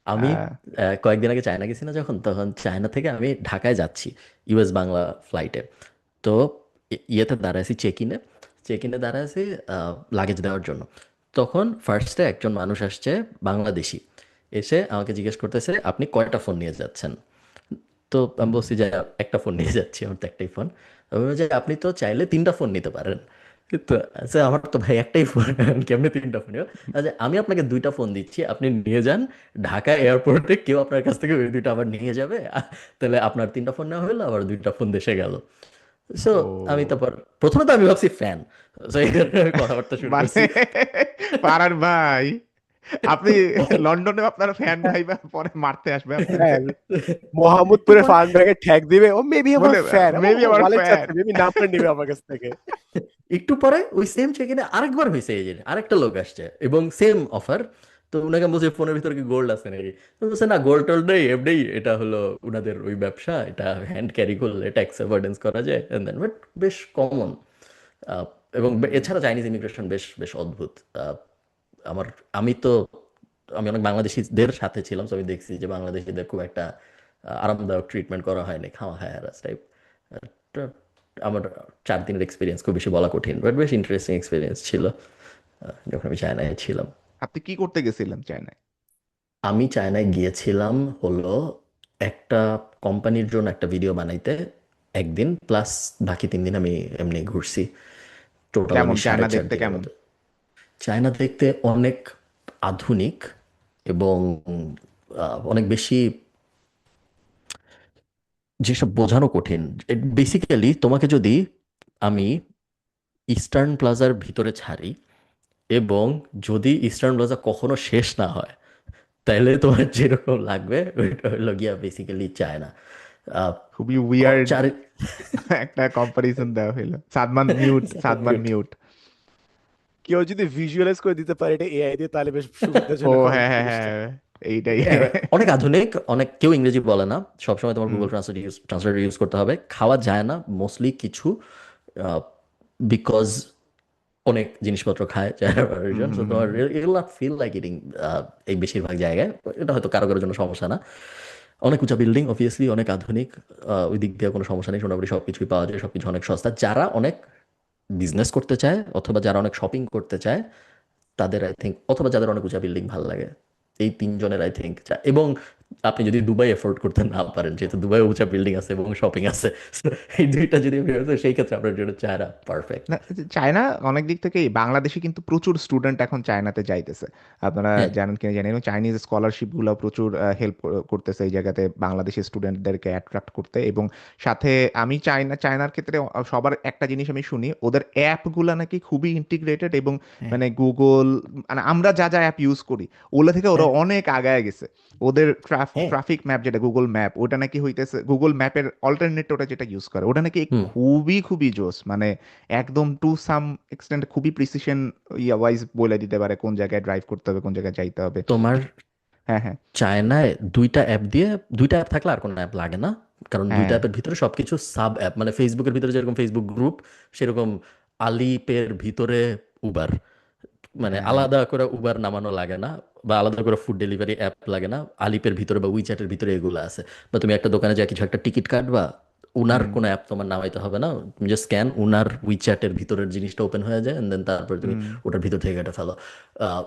আমি আহ, কয়েকদিন আগে চায়না গেছি না, যখন তখন চায়না থেকে আমি ঢাকায় যাচ্ছি ইউএস বাংলা ফ্লাইটে। তো ইয়েতে দাঁড়াইছি, চেক ইনে দাঁড়াইছি লাগেজ দেওয়ার জন্য। তখন ফার্স্টে একজন মানুষ আসছে, বাংলাদেশি, এসে আমাকে জিজ্ঞেস করতেছে আপনি কয়টা ফোন নিয়ে যাচ্ছেন। তো আমি বলছি যে একটা ফোন নিয়ে যাচ্ছি, আমার তো একটাই ফোন। আমি বলছি যে আপনি তো চাইলে 3টা ফোন নিতে পারেন। তো আচ্ছা, আমার তো ভাই একটাই ফোন, কেমনি 3টা ফোন? আচ্ছা, আমি আপনাকে 2টা ফোন দিচ্ছি, আপনি নিয়ে যান। ঢাকা এয়ারপোর্টে কেউ আপনার কাছ থেকে ওই 2টা আবার নিয়ে যাবে। তাহলে আপনার 3টা ফোন নেওয়া হলো, আবার 2টা ফোন দেশে গেল। সো আমি ও তারপর প্রথমে তো আমি ভাবছি ফ্যান, সো এই কারণে আমি কথাবার্তা শুরু মানে করছি। পারার ভাই, আপনি লন্ডনে আপনার ফ্যান ভাই বা পরে মারতে আসবে আপনাকে। হ্যাঁ, একটু মোহাম্মদপুরে পরে ফান ব্যাগে ঠ্যাক দিবে, ও মেবি আমার বলে ফ্যান, ও মেবি আমার ওয়ালেট ফ্যান। চাচ্ছে, মেবি নাম্বার নিবে আমার কাছ থেকে। একটু পরে ওই সেম চেক ইনে আরেকবার হয়েছে, এই যে আরেকটা লোক আসছে এবং সেম অফার। তো উনাকে আমি বলছি ফোনের ভিতরে কি গোল্ড আছে নাকি? তো বলছে না, গোল্ড টোল্ড নেই, এমনি এটা হলো উনাদের ওই ব্যবসা, এটা হ্যান্ড ক্যারি করলে ট্যাক্স অ্যাভয়েডেন্স করা যায়। বাট বেশ কমন। এবং এছাড়া চাইনিজ ইমিগ্রেশন বেশ বেশ অদ্ভুত। আমার আমি তো আমি অনেক বাংলাদেশিদের সাথে ছিলাম, তো আমি দেখছি যে বাংলাদেশিদের খুব একটা আরামদায়ক ট্রিটমেন্ট করা হয়নি, খাওয়া হ্যারাস টাইপ। আমার 4 দিনের এক্সপিরিয়েন্স খুব বেশি বলা কঠিন, বাট বেশ ইন্টারেস্টিং এক্সপিরিয়েন্স ছিল যখন আমি চায়নায় ছিলাম। আপনি কি করতে গেছিলেন চায়নায়? আমি চায়নায় গিয়েছিলাম হলো একটা কোম্পানির জন্য একটা ভিডিও বানাইতে, একদিন প্লাস বাকি 3 দিন আমি এমনি ঘুরছি। টোটাল কেমন আমি সাড়ে চায়না চার দেখতে, দিনের কেমন? মতো। চায়না দেখতে অনেক আধুনিক এবং অনেক বেশি, যেসব বোঝানো কঠিন। বেসিক্যালি তোমাকে যদি আমি ইস্টার্ন প্লাজার ভিতরে ছাড়ি, এবং যদি ইস্টার্ন প্লাজা কখনো শেষ না হয়, তাইলে তোমার যেরকম লাগবে ওইটা হলো গিয়া বেসিক্যালি চায়না। আহ, খুবই উইয়ার্ড চারি একটা কম্পারিজন দেওয়া হইলো। Sadman mute, Sadman mute. কেউ যদি ভিজুয়ালাইজ করে দিতে পারে এটা এআই দিয়ে তাহলে বেশ ও সুবিধাজনক হবে হ্যাঁ হ্যাঁ জিনিসটা। হ্যাঁ, এইটাই। অনেক আধুনিক, অনেক কেউ ইংরেজি বলে না, সবসময় তোমার হুম গুগল ট্রান্সলেটর ইউজ করতে হবে। খাওয়া যায় না মোস্টলি কিছু, বিকজ অনেক জিনিসপত্র খায় China hmm version, so hmm hmm তোমার hmm. You'll not feel like eating এই বেশিরভাগ জায়গায়। এটা হয়তো কারো কারোর জন্য সমস্যা না। অনেক উঁচা বিল্ডিং অবভিয়াসলি, অনেক আধুনিক, ওই দিক দিয়ে কোনো সমস্যা নেই, মোটামুটি সবকিছুই পাওয়া যায়, সবকিছু অনেক সস্তা। যারা অনেক বিজনেস করতে চায় অথবা যারা অনেক শপিং করতে চায় তাদের আই থিঙ্ক, অথবা যাদের অনেক উঁচা বিল্ডিং ভালো লাগে, এই তিনজনের আই থিঙ্ক। এবং আপনি যদি দুবাই এফোর্ড করতে না পারেন, যেহেতু দুবাই উঁচা বিল্ডিং আছে এবং শপিং আছে, so এই দুইটা যদি আপনি পারেন, সেই ক্ষেত্রে আপনার জন্য চায়না পারফেক্ট। না, চায়না অনেক দিক থেকেই, বাংলাদেশে কিন্তু প্রচুর স্টুডেন্ট এখন চায়নাতে যাইতেছে। আপনারা হ্যাঁ, জানেন কিনা জানি না, চাইনিজ স্কলারশিপ গুলো প্রচুর হেল্প করতেছে এই জায়গাতে বাংলাদেশি স্টুডেন্টদেরকে অ্যাট্রাক্ট করতে। এবং সাথে আমি চায়নার ক্ষেত্রে সবার একটা জিনিস আমি শুনি, ওদের অ্যাপগুলো নাকি খুবই ইন্টিগ্রেটেড। এবং হ্যাঁ, মানে গুগল, মানে আমরা যা যা অ্যাপ ইউজ করি ওগুলো থেকে ওরা হ্যাঁ, অনেক আগায় গেছে। ওদের হ্যাঁ, ট্রাফিক ম্যাপ, যেটা গুগল ম্যাপ, ওটা নাকি হইতেছে গুগল ম্যাপের অল্টারনেট, ওটা যেটা ইউজ করে ওটা নাকি হুম। খুবই খুবই জোস। মানে একদম টু সাম এক্সটেন্ট খুবই প্রিসিশন ওয়াইজ বলে দিতে পারে কোন জায়গায় ড্রাইভ করতে হবে, কোন জায়গায় যাইতে হবে। তোমার হ্যাঁ হ্যাঁ চায়নায় দুইটা অ্যাপ দিয়ে, দুইটা অ্যাপ থাকলে আর কোনো অ্যাপ লাগে না, কারণ দুইটা হ্যাঁ। অ্যাপের ভিতরে সবকিছু সাব অ্যাপ, মানে ফেসবুকের ভিতরে যেরকম ফেসবুক গ্রুপ, সেরকম আলিপের ভিতরে উবার, মানে হ্যাঁ আলাদা করে উবার নামানো লাগে না, বা আলাদা করে ফুড ডেলিভারি অ্যাপ লাগে না। আলিপের ভিতরে বা উইচ্যাটের ভিতরে এগুলো আছে। বা তুমি একটা দোকানে যা কিছু একটা টিকিট কাটবা, উনার হুম কোনো অ্যাপ তোমার নামাইতে হবে না, তুমি যে স্ক্যান উনার উইচ্যাটের ভিতরের জিনিসটা ওপেন হয়ে যায়, দেন তারপরে তুমি হুম ওটার ভিতর থেকে এটা ফেলো। আহ,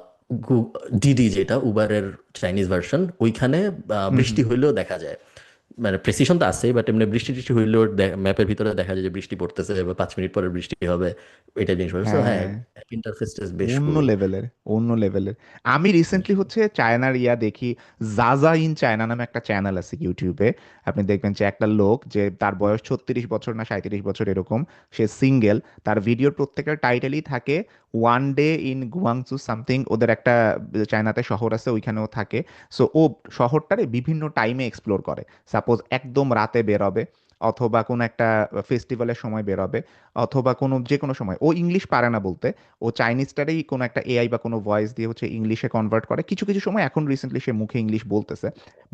ডিডি যেটা উবারের চাইনিজ ভার্সন, ওইখানে হুম হুম। বৃষ্টি হইলেও দেখা যায়, মানে প্রেসিশন তো আছেই, বাট এমনি বৃষ্টি টিষ্টি হইলেও ম্যাপের ভিতরে দেখা যায় যে বৃষ্টি পড়তেছে বা 5 মিনিট পরে বৃষ্টি হবে, এটা জিনিস। সো হ্যাঁ, হ্যাঁ, ইন্টারফেসটা বেশ অন্য কুল। লেভেলের, অন্য লেভেলের। আমি রিসেন্টলি হচ্ছে চায়নার দেখি, জাজা ইন চায়না নামে একটা চ্যানেল আছে ইউটিউবে। আপনি দেখবেন যে একটা লোক, যে তার বয়স 36 বছর না 37 বছর এরকম, সে সিঙ্গেল। তার ভিডিওর প্রত্যেকটা টাইটেলই থাকে ওয়ান ডে ইন গুয়াংচু সামথিং, ওদের একটা চায়নাতে শহর আছে, ওইখানেও থাকে। সো ও শহরটারে বিভিন্ন টাইমে এক্সপ্লোর করে। সাপোজ একদম রাতে বেরোবে, অথবা কোনো একটা ফেস্টিভ্যালের সময় বেরোবে, অথবা কোনো যে কোনো সময়। ও ইংলিশ পারে না বলতে, ও চাইনিজটারেই কোনো একটা এআই বা কোনো ভয়েস দিয়ে হচ্ছে ইংলিশে কনভার্ট করে। কিছু কিছু সময় এখন রিসেন্টলি সে মুখে ইংলিশ বলতেছে।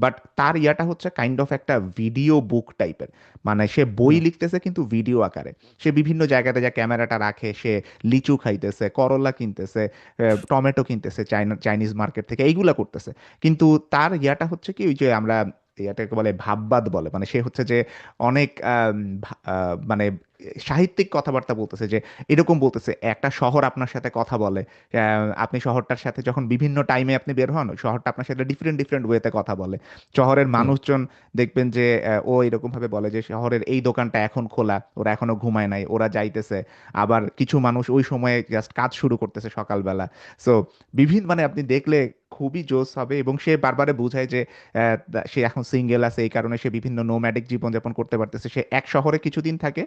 বাট তার হচ্ছে কাইন্ড অফ একটা ভিডিও বুক টাইপের। মানে সে বই হুম। লিখতেছে কিন্তু ভিডিও আকারে। সে বিভিন্ন জায়গাতে যা ক্যামেরাটা রাখে, সে লিচু খাইতেছে, করলা কিনতেছে, টমেটো কিনতেছে চাইনিজ মার্কেট থেকে, এইগুলা করতেছে। কিন্তু তার হচ্ছে কি, ওই যে আমরা ইয়াটাকে বলে ভাববাদ বলে, মানে সে হচ্ছে যে অনেক মানে সাহিত্যিক কথাবার্তা বলতেছে, যে এরকম বলতেছে একটা শহর আপনার সাথে কথা বলে। আপনি শহরটার সাথে যখন বিভিন্ন টাইমে আপনি বের হন, ওই শহরটা আপনার সাথে ডিফারেন্ট ডিফারেন্ট ওয়েতে কথা বলে। শহরের হুম। মানুষজন দেখবেন যে ও এরকম ভাবে বলে যে শহরের এই দোকানটা এখন খোলা, ওরা এখনো ঘুমায় নাই, ওরা যাইতেছে। আবার কিছু মানুষ ওই সময়ে জাস্ট কাজ শুরু করতেছে সকালবেলা। সো বিভিন্ন, মানে আপনি দেখলে খুবই জোস হবে। এবং সে বারবারে বোঝায় যে সে এখন সিঙ্গেল আছে, এই কারণে সে বিভিন্ন নোম্যাডিক জীবনযাপন করতে পারতেছে। সে এক শহরে কিছুদিন থাকে,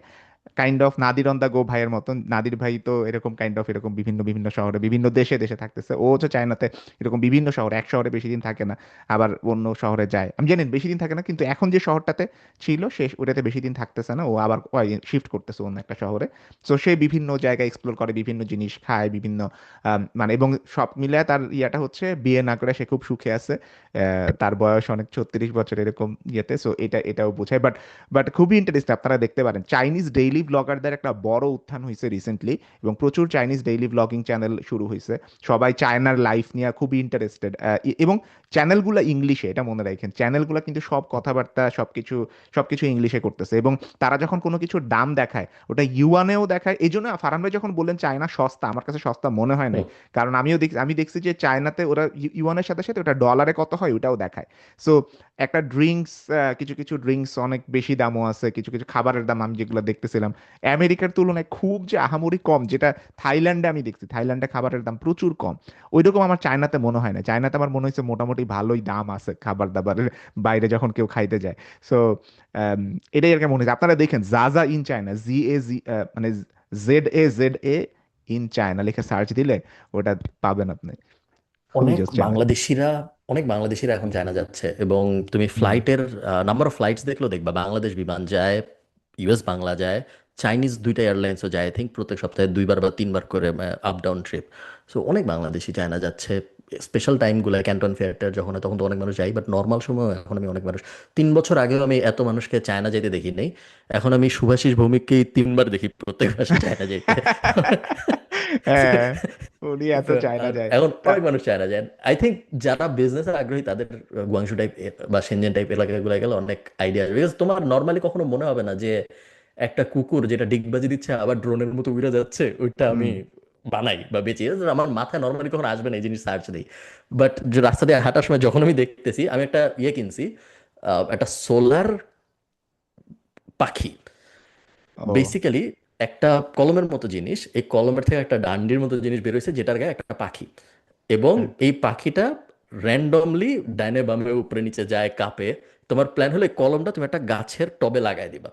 kind of Nadir on the go ভাইয়ের মতন। নাদির ভাই তো এরকম কাইন্ড অফ এরকম বিভিন্ন বিভিন্ন শহরে বিভিন্ন দেশে দেশে থাকতেছে। ও হচ্ছে চায়নাতে এরকম বিভিন্ন শহরে, এক শহরে বেশি দিন থাকে না, আবার অন্য শহরে যায়। আমি জানি বেশি দিন থাকে না, কিন্তু এখন যে শহরটাতে ছিল সে ওটাতে বেশি দিন থাকতেছে না, ও আবার শিফট করতেছে অন্য একটা শহরে। সো সে বিভিন্ন জায়গায় এক্সপ্লোর করে, বিভিন্ন জিনিস খায়, বিভিন্ন মানে, এবং সব মিলে তার হচ্ছে বিয়ে না করে সে খুব সুখে আছে। তার বয়স অনেক 36 বছর এরকম সো এটাও বোঝায়। বাট খুবই ইন্টারেস্টিং, আপনারা দেখতে পারেন চাইনিজ ডেইলি ব্লগারদের একটা বড় উত্থান হয়েছে রিসেন্টলি। এবং প্রচুর চাইনিজ ডেইলি ব্লগিং চ্যানেল শুরু হয়েছে। সবাই চায়নার লাইফ নিয়ে খুবই ইন্টারেস্টেড। এবং চ্যানেলগুলো ইংলিশে, এটা মনে রাখেন, চ্যানেলগুলো কিন্তু সব কথাবার্তা সবকিছু সবকিছু ইংলিশে করতেছে। এবং তারা যখন কোনো কিছুর দাম দেখায়, ওটা ইউয়ানেও দেখায়। এই জন্য ফারহান ভাই যখন বললেন চায়না সস্তা, আমার কাছে সস্তা মনে হয় নাই। হুম। কারণ আমি দেখছি যে চায়নাতে ওরা ইউয়ানের সাথে সাথে ওটা ডলারে কত হয় ওটাও দেখায়। সো একটা ড্রিঙ্কস, কিছু কিছু ড্রিঙ্কস অনেক বেশি দামও আছে, কিছু কিছু খাবারের দাম আমি যেগুলো দেখতেছিলাম আমেরিকার তুলনায় খুব যে আহামরি কম, যেটা থাইল্যান্ডে আমি দেখছি, থাইল্যান্ডে খাবারের দাম প্রচুর কম। ওইরকম আমার চায়নাতে মনে হয় না। চায়নাতে আমার মনে হয়েছে মোটামুটি ভালোই দাম আছে খাবার দাবারের, বাইরে যখন কেউ খাইতে যায়। সো এটাই আর কি মনে হয়েছে। আপনারা দেখেন জাজা ইন চায়না, ZAZ, মানে ZAZA ইন চায়না লিখে সার্চ দিলে ওটা পাবেন আপনি। খুবই অনেক জোস চ্যানেল। বাংলাদেশিরা অনেক বাংলাদেশিরা এখন চায়না যাচ্ছে, এবং তুমি হুম। ফ্লাইটের নাম্বার অফ ফ্লাইটস দেখলেও দেখবা বাংলাদেশ বিমান যায়, ইউএস বাংলা যায়, চাইনিজ দুইটা এয়ারলাইন্সও যায়, আই থিঙ্ক প্রত্যেক সপ্তাহে 2বার বা 3বার করে আপ ডাউন ট্রিপ। সো অনেক বাংলাদেশি চায়না যাচ্ছে। স্পেশাল টাইমগুলো ক্যান্টন ফেয়ারটার যখন হয় তখন তো অনেক মানুষ যায়, বাট নর্মাল সময় এখন আমি অনেক মানুষ, 3 বছর আগেও আমি এত মানুষকে চায়না যেতে দেখি নাই। এখন আমি শুভাশিস ভৌমিককেই 3বার দেখি প্রত্যেক মাসে চায়না যেতে। হ্যাঁ, উনি এত So, চায়না আর যায়। এখন তা অনেক মানুষ চায় না যায়। আই থিঙ্ক যারা বিজনেসের আগ্রহী তাদের গুয়াংশু টাইপ বা সেনজেন টাইপ এলাকাগুলো গেলে অনেক আইডিয়া আসবে, বিকজ তোমার নর্মালি কখনো মনে হবে না যে একটা কুকুর যেটা ডিগবাজি দিচ্ছে আবার ড্রোনের মতো উড়ে যাচ্ছে ওইটা হুম। আমি বানাই বা বেচি। আমার মাথায় নর্মালি কখনো আসবে না এই জিনিস সার্চ দিই। বাট যে রাস্তা দিয়ে হাঁটার সময় যখন আমি দেখতেছি, আমি একটা ইয়ে কিনছি, একটা সোলার পাখি। ও। বেসিক্যালি একটা কলমের মতো জিনিস, এই কলমের থেকে একটা ডান্ডির মতো জিনিস বেরোইছে যেটার গায়ে একটা পাখি, এবং হ্যাঁ। এই পাখিটা র্যান্ডমলি ডাইনে বামে উপরে নিচে যায়, কাঁপে। তোমার প্ল্যান হলো এই কলমটা তুমি একটা গাছের টবে লাগাই দিবা।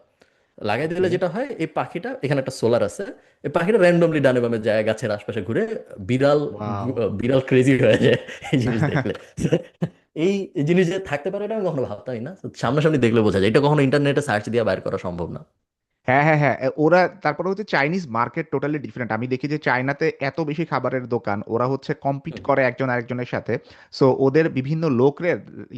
লাগাই দিলে ওকে। যেটা হয়, এই পাখিটা, এখানে একটা সোলার আছে, এই পাখিটা র্যান্ডমলি ডানে বামে যায়, গাছের আশপাশে ঘুরে। বিড়াল ওয়াও। বিড়াল ক্রেজি হয়ে যায় এই জিনিস দেখলে। এই এই জিনিস যে থাকতে পারে এটা আমি কখনো ভাবতামই না। সামনাসামনি দেখলে বোঝা যায়, এটা কখনো ইন্টারনেটে সার্চ দিয়ে বাইর করা সম্ভব না। হ্যাঁ, হ্যাঁ, হ্যাঁ, ওরা তারপরে হচ্ছে চাইনিজ মার্কেট টোটালি ডিফারেন্ট। আমি দেখি যে চায়নাতে এত বেশি খাবারের দোকান, ওরা হচ্ছে কম্পিট হুম। করে একজন আরেকজনের সাথে। সো ওদের বিভিন্ন লোকরে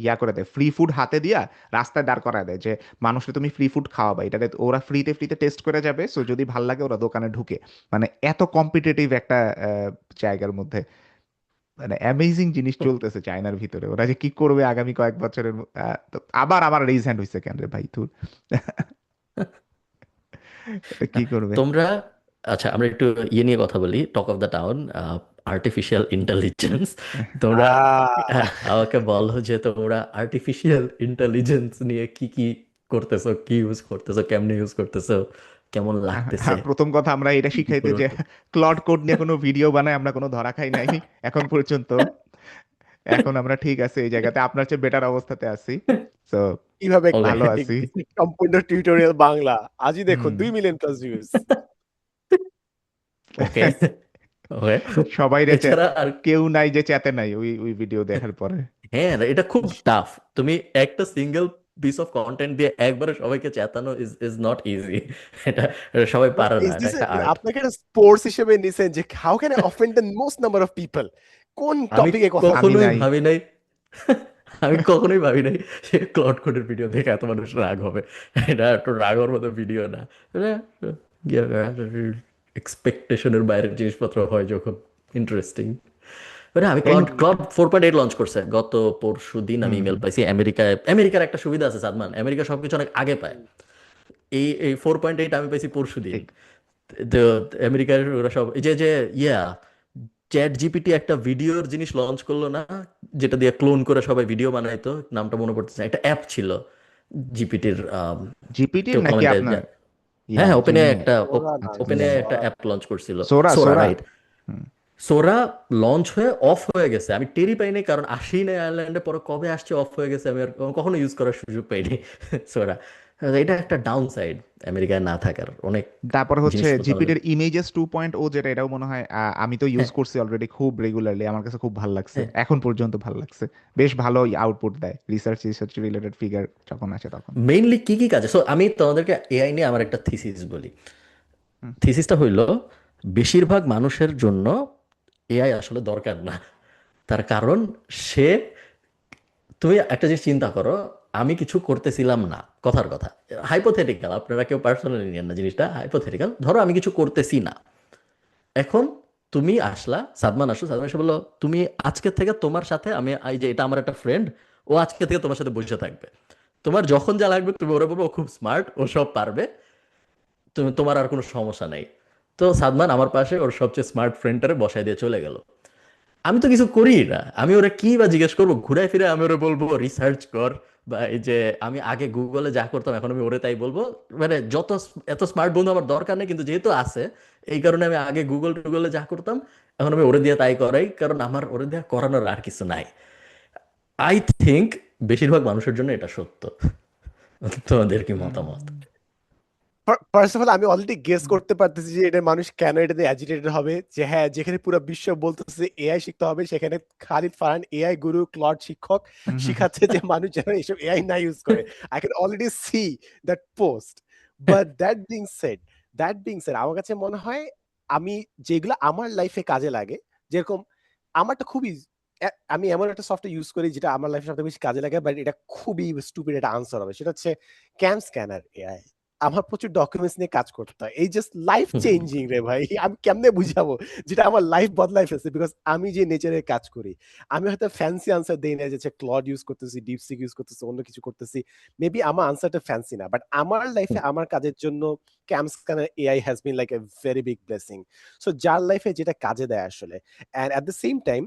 ইয়া করে দেয়, ফ্রি ফুড হাতে দিয়া রাস্তায় দাঁড় করায় দেয় যে মানুষকে তুমি ফ্রি ফুড খাওয়াবা, এটাকে ওরা ফ্রিতে ফ্রিতে টেস্ট করে যাবে। সো যদি ভাল লাগে ওরা দোকানে ঢুকে। মানে এত কম্পিটিটিভ একটা জায়গার মধ্যে, মানে অ্যামেজিং জিনিস চলতেছে চায়নার ভিতরে। ওরা যে কি করবে আগামী কয়েক বছরের তো আবার আমার রেইজ হ্যান্ড হয়েছে কেন রে ভাই তুই। কি করবে? তোমরা, আচ্ছা আমরা একটু ইয়ে নিয়ে কথা বলি, talk of the town, artificial intelligence. তোমরা আহ আমাকে বলো যে তোমরা আর্টিফিশিয়াল ইন্টেলিজেন্স নিয়ে কি কি করতেছো, কি ইউজ করতেছো, কেমনে ইউজ করতেছো, কেমন লাগতেছে, প্রথম কথা আমরা এটা কি কি শিখাইতে যে পরিবর্তন? ক্লড কোড নিয়ে কোনো ভিডিও বানাই আমরা কোনো ধরা খাই নাই এখন পর্যন্ত। এখন আমরা ঠিক আছে এই জায়গাতে, আপনার চেয়ে বেটার অবস্থাতে আছি। তো কিভাবে ওকে, ভালো আছি। সম্পূর্ণ টিউটোরিয়াল বাংলা আজই দেখুন হুম। 2 মিলিয়ন প্লাস ভিউজ। ওকে, ওকে। সবাই এছাড়া আর, কেউ নাই যে চেতে নাই ওই ওই ভিডিও দেখার পরে। হ্যাঁ এটা খুব টাফ। তুমি একটা সিঙ্গেল পিস অফ কন্টেন্ট দিয়ে একবারে সবাইকে চেতানো ইজ ইজ নট ইজি। এটা এটা সবাই But পারে না, is এটা this একটা আর্ট। আপনাকে একটা স্পোর্টস হিসেবে নিছেন যে how can I offend the most number of people, কোন আমি টপিকে কথা আমি কখনোই নাই। ভাবি নাই, আমি কখনোই ভাবি নাই যে ক্লড কোডের ভিডিও দেখে এত মানুষ রাগ হবে। এটা একটু রাগ হওয়ার মতো ভিডিও না। এক্সপেকটেশনের বাইরের জিনিসপত্র হয় যখন, ইন্টারেস্টিং। মানে আমি এই। ক্লড 4.8 লঞ্চ করছে গত পরশু দিন, আমি হুম। ইমেল পাইছি। আমেরিকার একটা সুবিধা আছে সাদমান, আমেরিকা সবকিছু অনেক আগে পায়। এই 4.8 আমি পাইছি পরশু দিন। ঠিক। তো আমেরিকার ওরা সব এই যে যে ইয়া চ্যাট জিপিটি একটা ভিডিওর জিনিস লঞ্চ করলো না, যেটা দিয়ে ক্লোন করে সবাই ভিডিও বানাইতো, নামটা মনে পড়তেছে না। একটা অ্যাপ ছিল জিপিটির, জিপিটির কেউ নাকি কমেন্টে, আপনার হ্যাঁ ইয়া হ্যাঁ, ওপেনে জেমিনাই? একটা, ওরা না আচ্ছা, ওপেনে জেমিনাই। একটা সোরা। অ্যাপ লঞ্চ করছিল, সোরা, সোরা, সোরা। রাইট। হুম। সোরা লঞ্চ হয়ে অফ হয়ে গেছে, আমি টেরই পাইনি, কারণ আসি নাই আয়ারল্যান্ডে, পরে কবে আসছে অফ হয়ে গেছে, আমি আর কখনো ইউজ করার সুযোগ পাইনি সোরা। এটা একটা ডাউন সাইড আমেরিকায় না থাকার, অনেক তারপরে হচ্ছে জিনিসপত্র আমাদের। জিপিটির ইমেজেস 2.0, যেটা এটাও মনে হয় আমি তো ইউজ হ্যাঁ, করছি অলরেডি খুব রেগুলারলি, আমার কাছে খুব ভালো লাগছে, হ্যাঁ। এখন পর্যন্ত ভালো লাগছে। বেশ ভালো আউটপুট দেয় রিসার্চ রিসার্চ রিলেটেড ফিগার যখন আসে তখন। মেইনলি কি কি কাজে, সো আমি তোমাদেরকে এআই নিয়ে আমার একটা থিসিস বলি। হুম। থিসিসটা হইল, বেশিরভাগ মানুষের জন্য এআই আসলে দরকার না। তার কারণ সে, তুমি একটা জিনিস চিন্তা করো, আমি কিছু করতেছিলাম না, কথার কথা, হাইপোথেটিক্যাল, আপনারা কেউ পার্সোনালি নিয়েন না জিনিসটা, হাইপোথেটিক্যাল, ধরো আমি কিছু করতেছি না। এখন তুমি আসলা, সাদমান আসলো, সাদমান এসে বললো তুমি আজকে থেকে তোমার সাথে আমি, এই যে এটা আমার একটা ফ্রেন্ড, ও আজকে থেকে তোমার সাথে বসে থাকবে। তোমার যখন যা লাগবে তুমি ওরা বলবো, ও খুব স্মার্ট, ও সব পারবে, তুমি, তোমার আর কোনো সমস্যা নাই। তো সাদমান আমার পাশে ওর সবচেয়ে স্মার্ট ফ্রেন্ডটারে বসাই দিয়ে চলে গেল। আমি তো কিছু করি না, আমি ওরা কি বা জিজ্ঞেস করবো, ঘুরাই ফিরে আমি ওরা বলবো রিসার্চ কর, বা এই যে আমি আগে গুগলে যা করতাম এখন আমি ওরে তাই বলবো। মানে এত স্মার্ট বন্ধু আমার দরকার নেই, কিন্তু যেহেতু আছে, এই কারণে আমি আগে গুগলে যা করতাম এখন আমি ওরে দিয়ে তাই করাই, কারণ আমার ওরে দিয়ে করানোর আর কিছু নাই। আই থিঙ্ক বেশিরভাগ মানুষের জন্য এটা সত্য। তোমাদের কি মতামত? ফার্স্ট অফ অল আমি অলরেডি গেস করতে পারতেছি যে এটা মানুষ কেন এটাতে অ্যাজিটেটেড হবে, যে হ্যাঁ যেখানে পুরো বিশ্ব বলতেছে এআই শিখতে হবে, সেখানে খালিদ ফারহান এআই গুরু ক্লড শিক্ষক শিখাচ্ছে যে মানুষ যেন এসব এআই না ইউজ করে। I can already see that post. But that being shed আমার কাছে মনে হয় আমি যেগুলো আমার লাইফে কাজে লাগে, যেরকম আমারটা খুবই আমি এমন একটা সফটওয়্যার ইউজ করি যেটা আমার লাইফে সবথেকে বেশি কাজে লাগে, বাট এটা খুবই স্টুপিড একটা আনসার হবে, সেটা হচ্ছে ক্যাম স্ক্যানার এআই। আমার প্রচুর ডকুমেন্টস নিয়ে কাজ করতে হয়, এই জাস্ট লাইফ চেঞ্জিং রে ভাই। আমি কেমনে বুঝাবো যেটা আমার লাইফ বদলাই ফেলছে, বিকজ আমি যে নেচারে কাজ করি, আমি হয়তো ফ্যান্সি আনসার দেই না, যে ক্লড ইউজ করতেছি, ডিপসিক ইউজ করতেছি, অন্য কিছু করতেছি, মেবি আমার আনসারটা ফ্যান্সি না, বাট আমার লাইফে আমার কাজের জন্য CamScanner AI has been like a very big blessing. So যার লাইফে যেটা কাজে দেয় আসলে, and at the same time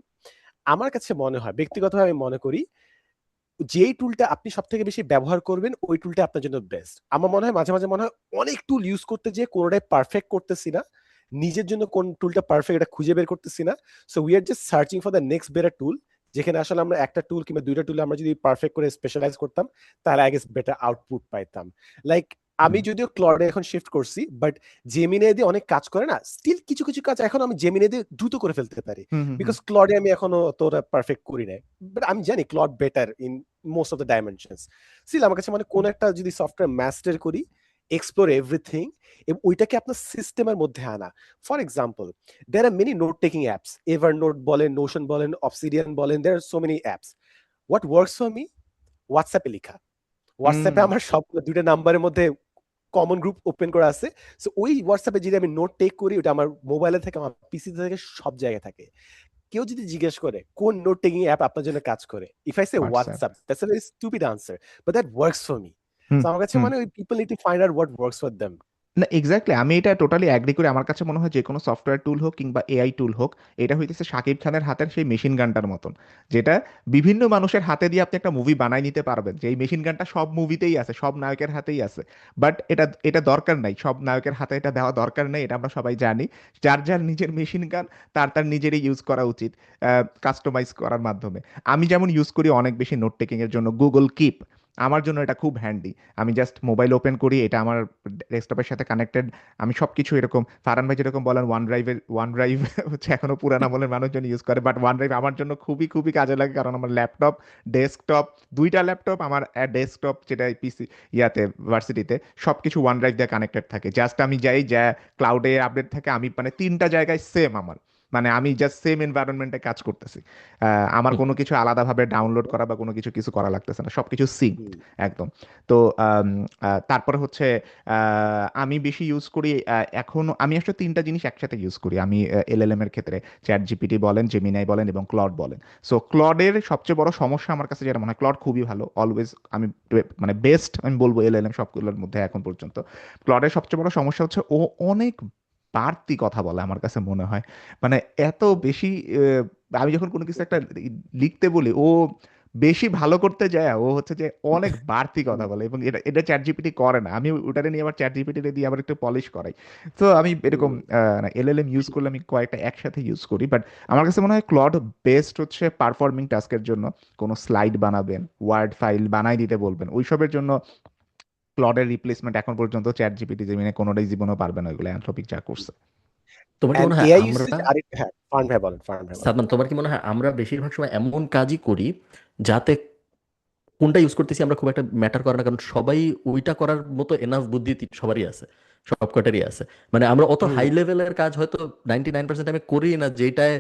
আমার কাছে মনে হয়, ব্যক্তিগতভাবে আমি মনে করি, যেই টুলটা আপনি সব থেকে বেশি ব্যবহার করবেন ওই টুলটা আপনার জন্য বেস্ট। আমার মনে হয় মাঝে মাঝে মনে হয় অনেক টুল ইউজ করতে যেয়ে কোনোটাই পারফেক্ট করতেছি না, নিজের জন্য কোন টুলটা পারফেক্ট এটা খুঁজে বের করতেছি না। So we are just searching for the next better tool, যেখানে আসলে আমরা একটা টুল কিংবা দুইটা টুল আমরা যদি পারফেক্ট করে স্পেশালাইজ করতাম, তাহলে আই গেস বেটার আউটপুট পাইতাম। লাইক আমি যদিও ক্লডে এখন শিফট করছি, বাট জেমিনে দিয়ে অনেক কাজ করে না, স্টিল কিছু কিছু কাজ এখন আমি জেমিনে দিয়ে দ্রুত করে ফেলতে পারি, বিকজ ক্লডে আমি এখনো তোরা পারফেক্ট করি নাই, বাট আমি জানি Claude better in most of the dimensions. Still আমার কাছে মানে কোন একটা যদি সফটওয়্যার মাস্টার করি, এক্সপ্লোর এভরিথিং, এবং ওইটাকে আপনার সিস্টেমের মধ্যে আনা। For example, there are many note taking apps, Evernote বলেন, নোশন বলেন, অবসিডিয়ান বলেন, there are so many apps. What works for me? হোয়াটসঅ্যাপে লেখা। হোয়াটসঅ্যাপে আমার সব দুইটা নাম্বারের মধ্যে কমন গ্রুপ ওপেন করা আছে, সো ওই হোয়াটসঅ্যাপে যদি আমি নোট টেক করি, ওটা আমার মোবাইলে থেকে, আমার পিসিতে থেকে, সব জায়গায় থাকে। কেউ যদি জিজ্ঞেস করে কোন নোট টেকিং অ্যাপ আপনার জন্য কাজ করে, if I say WhatsApp. WhatsApp, that's a very stupid answer, but that works for me. Hmm so আমার কাছে হুম মানে ওই people need to find out what works for them. না এক্স্যাক্টলি, আমি এটা টোটালি অ্যাগ্রি করি। আমার কাছে মনে হয় যে কোনো সফটওয়্যার টুল হোক কিংবা এআই টুল হোক, এটা হইতেছে শাকিব খানের হাতের সেই মেশিন গানটার মতন, যেটা বিভিন্ন মানুষের হাতে দিয়ে আপনি একটা মুভি বানাই নিতে পারবেন, যে এই মেশিন গানটা সব মুভিতেই আছে, সব নায়কের হাতেই আছে। বাট এটা এটা দরকার নাই, সব নায়কের হাতে এটা দেওয়া দরকার নেই, এটা আমরা সবাই জানি। যার যার নিজের মেশিন গান তার তার নিজেরই ইউজ করা উচিত, কাস্টমাইজ করার মাধ্যমে। আমি যেমন ইউজ করি অনেক বেশি নোট টেকিং এর জন্য গুগল কিপ। আমার জন্য এটা খুব হ্যান্ডি। আমি জাস্ট মোবাইল ওপেন করি, এটা আমার ডেস্কটপের সাথে কানেক্টেড। আমি সবকিছু এরকম, ফারহান ভাই যেরকম বলেন ওয়ান ড্রাইভ হচ্ছে এখনো পুরানা আমলের মানুষজন ইউজ করে, বাট ওয়ান ড্রাইভ আমার জন্য খুবই খুবই কাজে লাগে, কারণ আমার ল্যাপটপ, ডেস্কটপ, দুইটা ল্যাপটপ, আমার ডেস্কটপ যেটা পিসি ইয়াতে ভার্সিটিতে, সবকিছু ওয়ান ড্রাইভ দিয়ে কানেক্টেড থাকে। জাস্ট আমি যাই, যা ক্লাউডে আপডেট থাকে, আমি মানে তিনটা জায়গায় সেম আমার, মানে আমি জাস্ট সেম এনভায়রনমেন্টে কাজ করতেছি। আমার কোনো কিছু আলাদাভাবে ডাউনলোড করা বা কোনো কিছু কিছু করা লাগতেছে না, সবকিছু সিঙ্কড একদম। তো তারপরে হচ্ছে আমি বেশি ইউজ করি, এখন আমি আসলে তিনটা জিনিস একসাথে ইউজ করি আমি এলএলএম এর ক্ষেত্রে। চ্যাট জিপিটি বলেন, জেমিনাই বলেন এবং ক্লড বলেন। সো ক্লডের সবচেয়ে বড় সমস্যা আমার কাছে যেটা মনে হয়, ক্লড খুবই ভালো অলওয়েজ, আমি মানে বেস্ট আমি বলবো এলএলএম সবগুলোর মধ্যে এখন পর্যন্ত। ক্লডের সবচেয়ে বড় সমস্যা হচ্ছে ও অনেক বাড়তি কথা বলে আমার কাছে মনে হয়, মানে এত বেশি, আমি যখন কোনো কিছু একটা লিখতে বলি, ও বেশি ভালো করতে যায়, ও হচ্ছে যে অনেক বাড়তি কথা বলে, এবং এটা এটা চ্যাট জিপিটি করে না। আমি ওটারে নিয়ে আবার চ্যাট জিপিটি দিয়ে আবার একটু পলিশ করাই। তো আমি এরকম এলএলএম ইউজ করলে আমি কয়েকটা একসাথে ইউজ করি, বাট আমার কাছে মনে হয় ক্লড বেস্ট হচ্ছে পারফর্মিং টাস্কের জন্য। কোনো স্লাইড বানাবেন, ওয়ার্ড ফাইল বানাই দিতে বলবেন, ওইসবের জন্য ক্লডের রিপ্লেসমেন্ট এখন পর্যন্ত চ্যাট জিপিটি জেমিনি কোনোটাই জীবনেও পারবে না, ওইগুলো অ্যানথ্রপিক যা করছে। তোমার কি এন্ড মনে হয় এআই আমরা, ইউসেজ আরেকটা, হ্যাঁ ফার্ন ভাই বলেন, ফার্ন ভাই বলেন। সাদমান, তোমার কি মনে হয় আমরা বেশিরভাগ সময় এমন কাজই করি যাতে কোনটা ইউজ করতেছি আমরা খুব একটা ম্যাটার করে না, কারণ সবাই ওইটা করার মতো এনাফ বুদ্ধি সবারই আছে, সব কটারই আছে। মানে আমরা অত হাই লেভেলের কাজ হয়তো 99% আমি করি না, যেটায়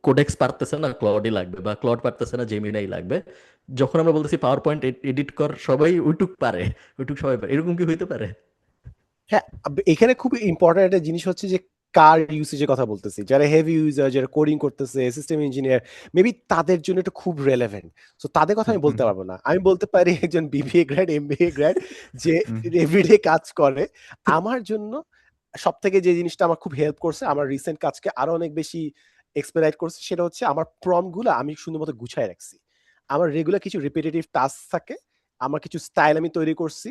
কোডেক্স পারতেছে না ক্লডই লাগবে, বা ক্লড পারতেছে না জেমিনাই লাগবে। যখন আমরা বলতেছি পাওয়ার পয়েন্ট এডিট কর, সবাই ওইটুক পারে, ওইটুক সবাই পারে, এরকম কি হইতে পারে? হ্যাঁ, এখানে খুব ইম্পর্টেন্ট একটা জিনিস হচ্ছে যে কার ইউসেজের কথা বলতেছি, যারা হেভি ইউজার, যারা কোডিং করতেছে, সিস্টেম ইঞ্জিনিয়ার, মেবি তাদের জন্য এটা খুব রেলেভেন্ট। সো তাদের কথা আমি বলতে পারবো না, আমি বলতে পারি একজন বিবিএ গ্র্যাড, এমবিএ গ্র্যাড, যে এভরিডে কাজ করে। আমার জন্য সব থেকে যে জিনিসটা আমার খুব হেল্প করছে, আমার রিসেন্ট কাজকে আরো অনেক বেশি এক্সপেরাইট করছে, সেটা হচ্ছে আমার প্রম্পট গুলো আমি সুন্দর মতো গুছায় রাখছি। আমার রেগুলার কিছু রিপিটেটিভ টাস্ক থাকে, আমার কিছু স্টাইল আমি তৈরি করছি,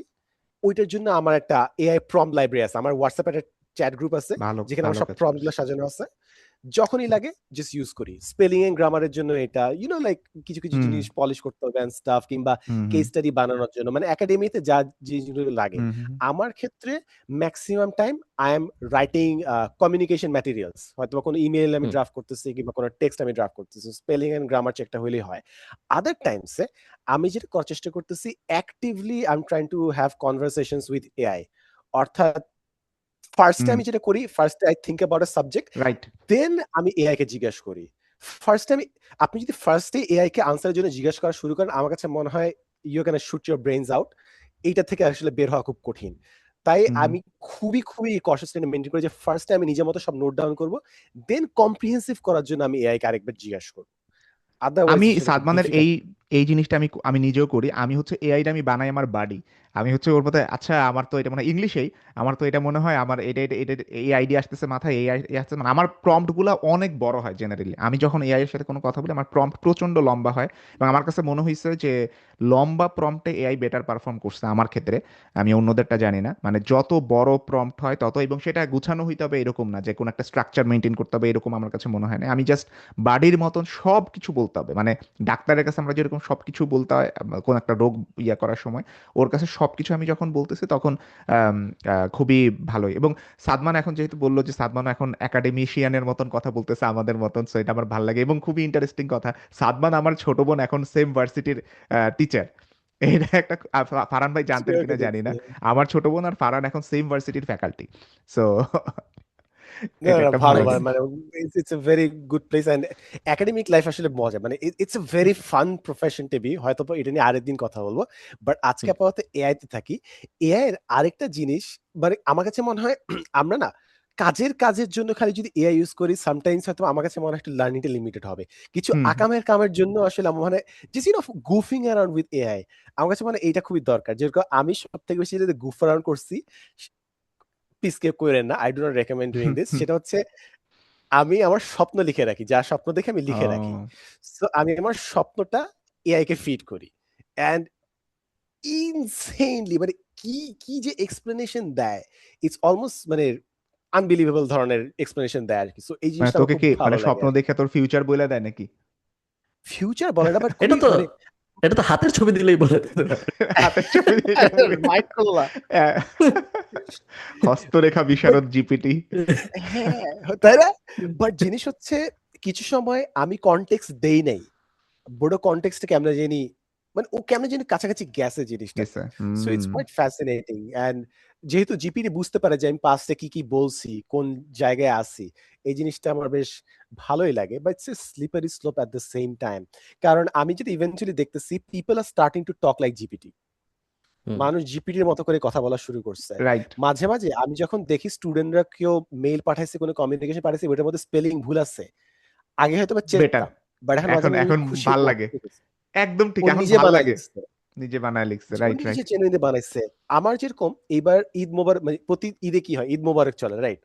ওইটার জন্য আমার একটা এআই প্রম্পট লাইব্রেরি আছে, আমার হোয়াটসঅ্যাপে একটা চ্যাট গ্রুপ আছে ভালো যেখানে আমার ভালো সব কাজ প্রম্পট করছে। গুলো সাজানো আছে। যখনই লাগে জাস্ট ইউজ করি। স্পেলিং এন্ড গ্রামারের জন্য এটা লাইক কিছু কিছু হুম জিনিস পলিশ করতে হবে এন্ড স্টাফ, কিংবা হুম হুম কেস স্টাডি বানানোর জন্য, মানে একাডেমিতে যা জিনিসগুলো লাগে। হুম হুম আমার ক্ষেত্রে maximum time I am writing communication materials, হয়তো কোনো ইমেল আমি হুম ড্রাফট করতেছি কিংবা কোনো টেক্সট আমি ড্রাফট করতেছি, স্পেলিং এন্ড গ্রামার চেকটা হলেই হয়। আদার টাইমসে আমি যেটা করার চেষ্টা করতেছি, actively I am trying to have conversations with AI. অর্থাৎ ফার্স্টে হুম আমি যেটা করি, ফার্স্টে I think about a subject, right then আমি এআই কে জিজ্ঞেস করি। ফার্স্টে আপনি যদি ফার্স্টে এআই কে আনসারের জন্য জিজ্ঞেস করা শুরু করেন, আমার কাছে মনে হয় you can shoot your brains out. এইটা থেকে আসলে বের হওয়া খুব কঠিন। তাই হুম হুম আমি খুবই খুবই কনসিস্টেন্ট মেনটেন করি যে ফার্স্টে আমি নিজের মতো সব নোট ডাউন করব, দেন কম্প্রিহেন্সিভ করার জন্য আমি এআই কে আরেকবার জিজ্ঞেস করব। আদারওয়াইজ আমি সেটা খুব সাদমানের ডিফিকাল্ট। এই এই জিনিসটা আমি নিজেও করি। আমি হচ্ছে এআইটা আমি বানাই আমার বাড়ি। আমি হচ্ছে ওর মধ্যে আচ্ছা আমার তো এটা মনে হয় ইংলিশেই, আমার তো এটা মনে হয় আমার এটা এটা এটা এই আইডিয়া আসতেছে মাথায়, এই idea আসতেছে, মানে আমার প্রম্পট গুলা অনেক বড় হয় জেনারেলি। আমি যখন এআই এর সাথে কোনো কথা বলি আমার প্রম্পট প্রচন্ড লম্বা হয়, এবং আমার কাছে মনে হয়েছে যে লম্বা প্রম্পটে এআই বেটার পারফর্ম করছে আমার ক্ষেত্রে। আমি অন্যদেরটা জানি না, মানে যত বড় প্রম্পট হয় তত, এবং সেটা গুছানো হইতে হবে এরকম না যে কোনো একটা স্ট্রাকচার মেনটেন করতে হবে, এরকম আমার কাছে মনে হয় না। আমি জাস্ট বাড়ির মতন সব কিছু বলতে হবে, মানে ডাক্তারের কাছে আমরা যেরকম সবকিছু বলতে হয় কোন একটা রোগ করার সময়, ওর কাছে সবকিছু আমি যখন বলতেছি তখন আম, খুবই ভালোই। এবং সাদমান এখন যেহেতু বললো যে সাদমান এখন একাডেমিশিয়ানের মতন কথা বলতেছে আমাদের মতন, সো এটা আমার ভালো লাগে। এবং খুবই ইন্টারেস্টিং কথা, সাদমান আমার ছোট বোন এখন সেম ভার্সিটির টিচার। এটা একটা ফারহান ভাই জানতেন কিনা জানি না, আমার ছোট বোন আর ফারহান এখন সেম ভার্সিটির ফ্যাকাল্টি। সো না, এটা না, একটা ভালো ভালো। নাইস। মানে it's a very good place, and academic life আসলে মজা। মানে it's a very fun profession to be. হয়তো বা এটা নিয়ে আরেকদিন কথা বলবো। বাট আজকে হুম আপাতত এআই তে থাকি। এআই এর আরেকটা জিনিস, মানে আমার কাছে মনে হয় আমরা না কাজের জন্য খালি যদি এআই ইউজ করি, সামটাইমস হয়তো আমার কাছে মনে হয় একটু লার্নিংটা লিমিটেড হবে। কিছু হুম আকামের কামের জন্য আসলে আমার মনে হয় জাস্ট গুফিং অ্যারাউন্ড উইথ এআই, আমার কাছে মনে হয় এইটা খুবই দরকার। যেরকম আমি সবথেকে বেশি যেটা গুফ অ্যারাউন্ড করছি, প্লিজ কেউ কইরেন না, I do not recommend doing this, সেটা হচ্ছে আমি আমার স্বপ্ন লিখে রাখি। যা স্বপ্ন দেখে আমি লিখে রাখি। ও সো আমি আমার স্বপ্নটা এআই কে ফিড করি। অ্যান্ড ইনসেইনলি, মানে কি, কি যে এক্সপ্লেনেশন দেয়! ইটস অলমোস্ট মানে আনবিলিভেবল ধরনের এক্সপ্লেনেশন দেয় আরকি। সো এই মানে জিনিসটা আমার তোকে খুব কি মানে ভালো লাগে স্বপ্ন আরকি। দেখে তোর ফিউচার বলে দেয় নাকি? ফিউচার বলে না, বাট এটা খুবই তো মানে এটা তো হাতের ছবি দিলেই বলে দিতে পারে। হাতের ছবি দিয়ে বলে রাইট করলা। আহ, হস্তরেখা বাট বিশারদ জিপিটি। হ্যাঁ, তাই না? বাট জিনিস হচ্ছে কিছু সময় আমি কনটেক্সট দেই নাই। বড় কনটেক্সট টা কেমনে জানি, মানে ও কেমনে জানি কাছাকাছি গেছে জিনিসটাতে। গেছে so hmm. It's quite fascinating. And যেহেতু জিপিটি বুঝতে পারে যে আমি পাস্টে কি কি বলছি, কোন জায়গায় আছি, এই জিনিসটা আমার বেশ ভালোই লাগে। But it's a slippery slope at the same time. কারণ আমি যেটা ইভেন্চুয়ালি দেখতেছি, people are starting to talk like GPT. হুম মানুষ জিপিটির মতো করে কথা বলা শুরু করছে। রাইট মাঝে মাঝে আমি যখন দেখি স্টুডেন্টরা কেউ মেইল পাঠাইছে, কোনো কমিউনিকেশন পাঠাইছে, ওটার মধ্যে স্পেলিং ভুল আছে, আগে হয়তো বা বেটার, চেতাম, বাট এখন মাঝে এখন মাঝে এখন খুশি ভাল ও লাগে, ঠিক আছে। একদম ঠিক, ও এখন নিজে ভাল বানায় লাগে, লিখছে। নিজে বানায় লিখছে, ও রাইট নিজে রাইট। জেনুইনলি বানাইছে। আমার যেরকম এইবার ঈদ মোবারক, মানে প্রতি ঈদে কি হয়, ঈদ মোবারক চলে, right?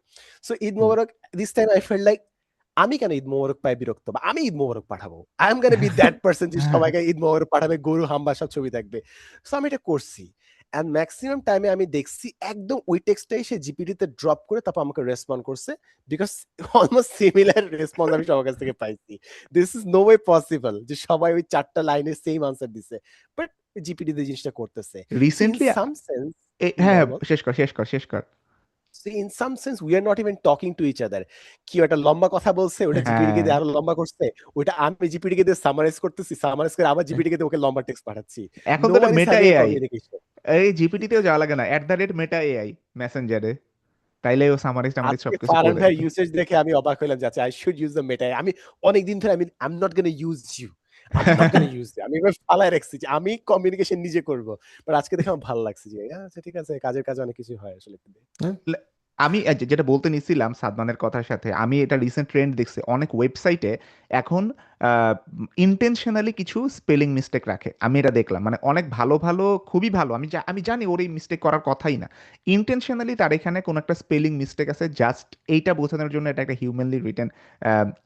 So Eid hmm Mubarak, this time I felt like আমি কেন ঈদ মোবারক পাই বিরক্ত, বা আমি ঈদ মোবারক পাঠাবো। I am gonna be that person যে সবাইকে ঈদ মোবারক পাঠাবে, গরু হাম্বা সব ছবি থাকবে। সো আমি এটা করছি। অ্যান্ড ম্যাক্সিমাম টাইমে আমি দেখছি একদম ওই টেক্সটটাই সে জিপিটিতে ড্রপ করে তারপর আমাকে রেসপন্ড করছে। বিকজ অলমোস্ট সিমিলার রেসপন্স আমি সবার কাছ থেকে পাইছি। This is no way possible যে সবাই ওই ৪ টা লাইনে সেম আনসার দিছে। বাট জিপিটি দিয়ে জিনিসটা করতেছে। So in recently some sense, হ্যাঁ বল, হ্যাঁ, বল। শেষ কর শেষ কর শেষ কর। So in some sense we are not even talking to each other. কেউ একটা লম্বা কথা বলছে, ওটা জিপিটি কে হ্যাঁ দিয়ে আরো লম্বা করছে। ওইটা আমি জিপিটি কে দিয়ে সামারাইজ করতেছি, সামারাইজ করে আবার জিপিটি কে দিয়ে ওকে লম্বা টেক্সট পাঠাচ্ছি। এখন নো তো এটা one is meta having a AI, communication. এই জিপিটিতেও যাওয়া লাগে না, মেটা এআই মেসেঞ্জারে, তাইলে ও সামারি টামারি আজকে সবকিছু ফারহান করে। ভাইয়ের ইউসেজ দেখে আমি অবাক হইলাম যে I should use the Meta. আমি অনেকদিন ধরে আমি I am not gonna use you. I am not gonna use you. আমি এবার ফালায় রাখছি যে আমি কমিউনিকেশন নিজে করব। বাট আজকে দেখে আমার ভালো লাগছে যে আচ্ছা ঠিক আছে, কাজের কাজে অনেক কিছু হয় আসলে। হ্যাঁ আমি যেটা বলতে নিছিলাম সাদমানের কথার সাথে, আমি এটা রিসেন্ট ট্রেন্ড দেখছি অনেক ওয়েবসাইটে এখন ইন্টেনশনালি কিছু স্পেলিং মিস্টেক রাখে। আমি এটা দেখলাম, মানে অনেক ভালো ভালো, খুবই ভালো, আমি জানি ওর এই মিস্টেক করার কথাই না, ইন্টেনশনালি তার এখানে কোনো একটা স্পেলিং মিস্টেক আছে জাস্ট এইটা বোঝানোর জন্য এটা একটা হিউম্যানলি রিটেন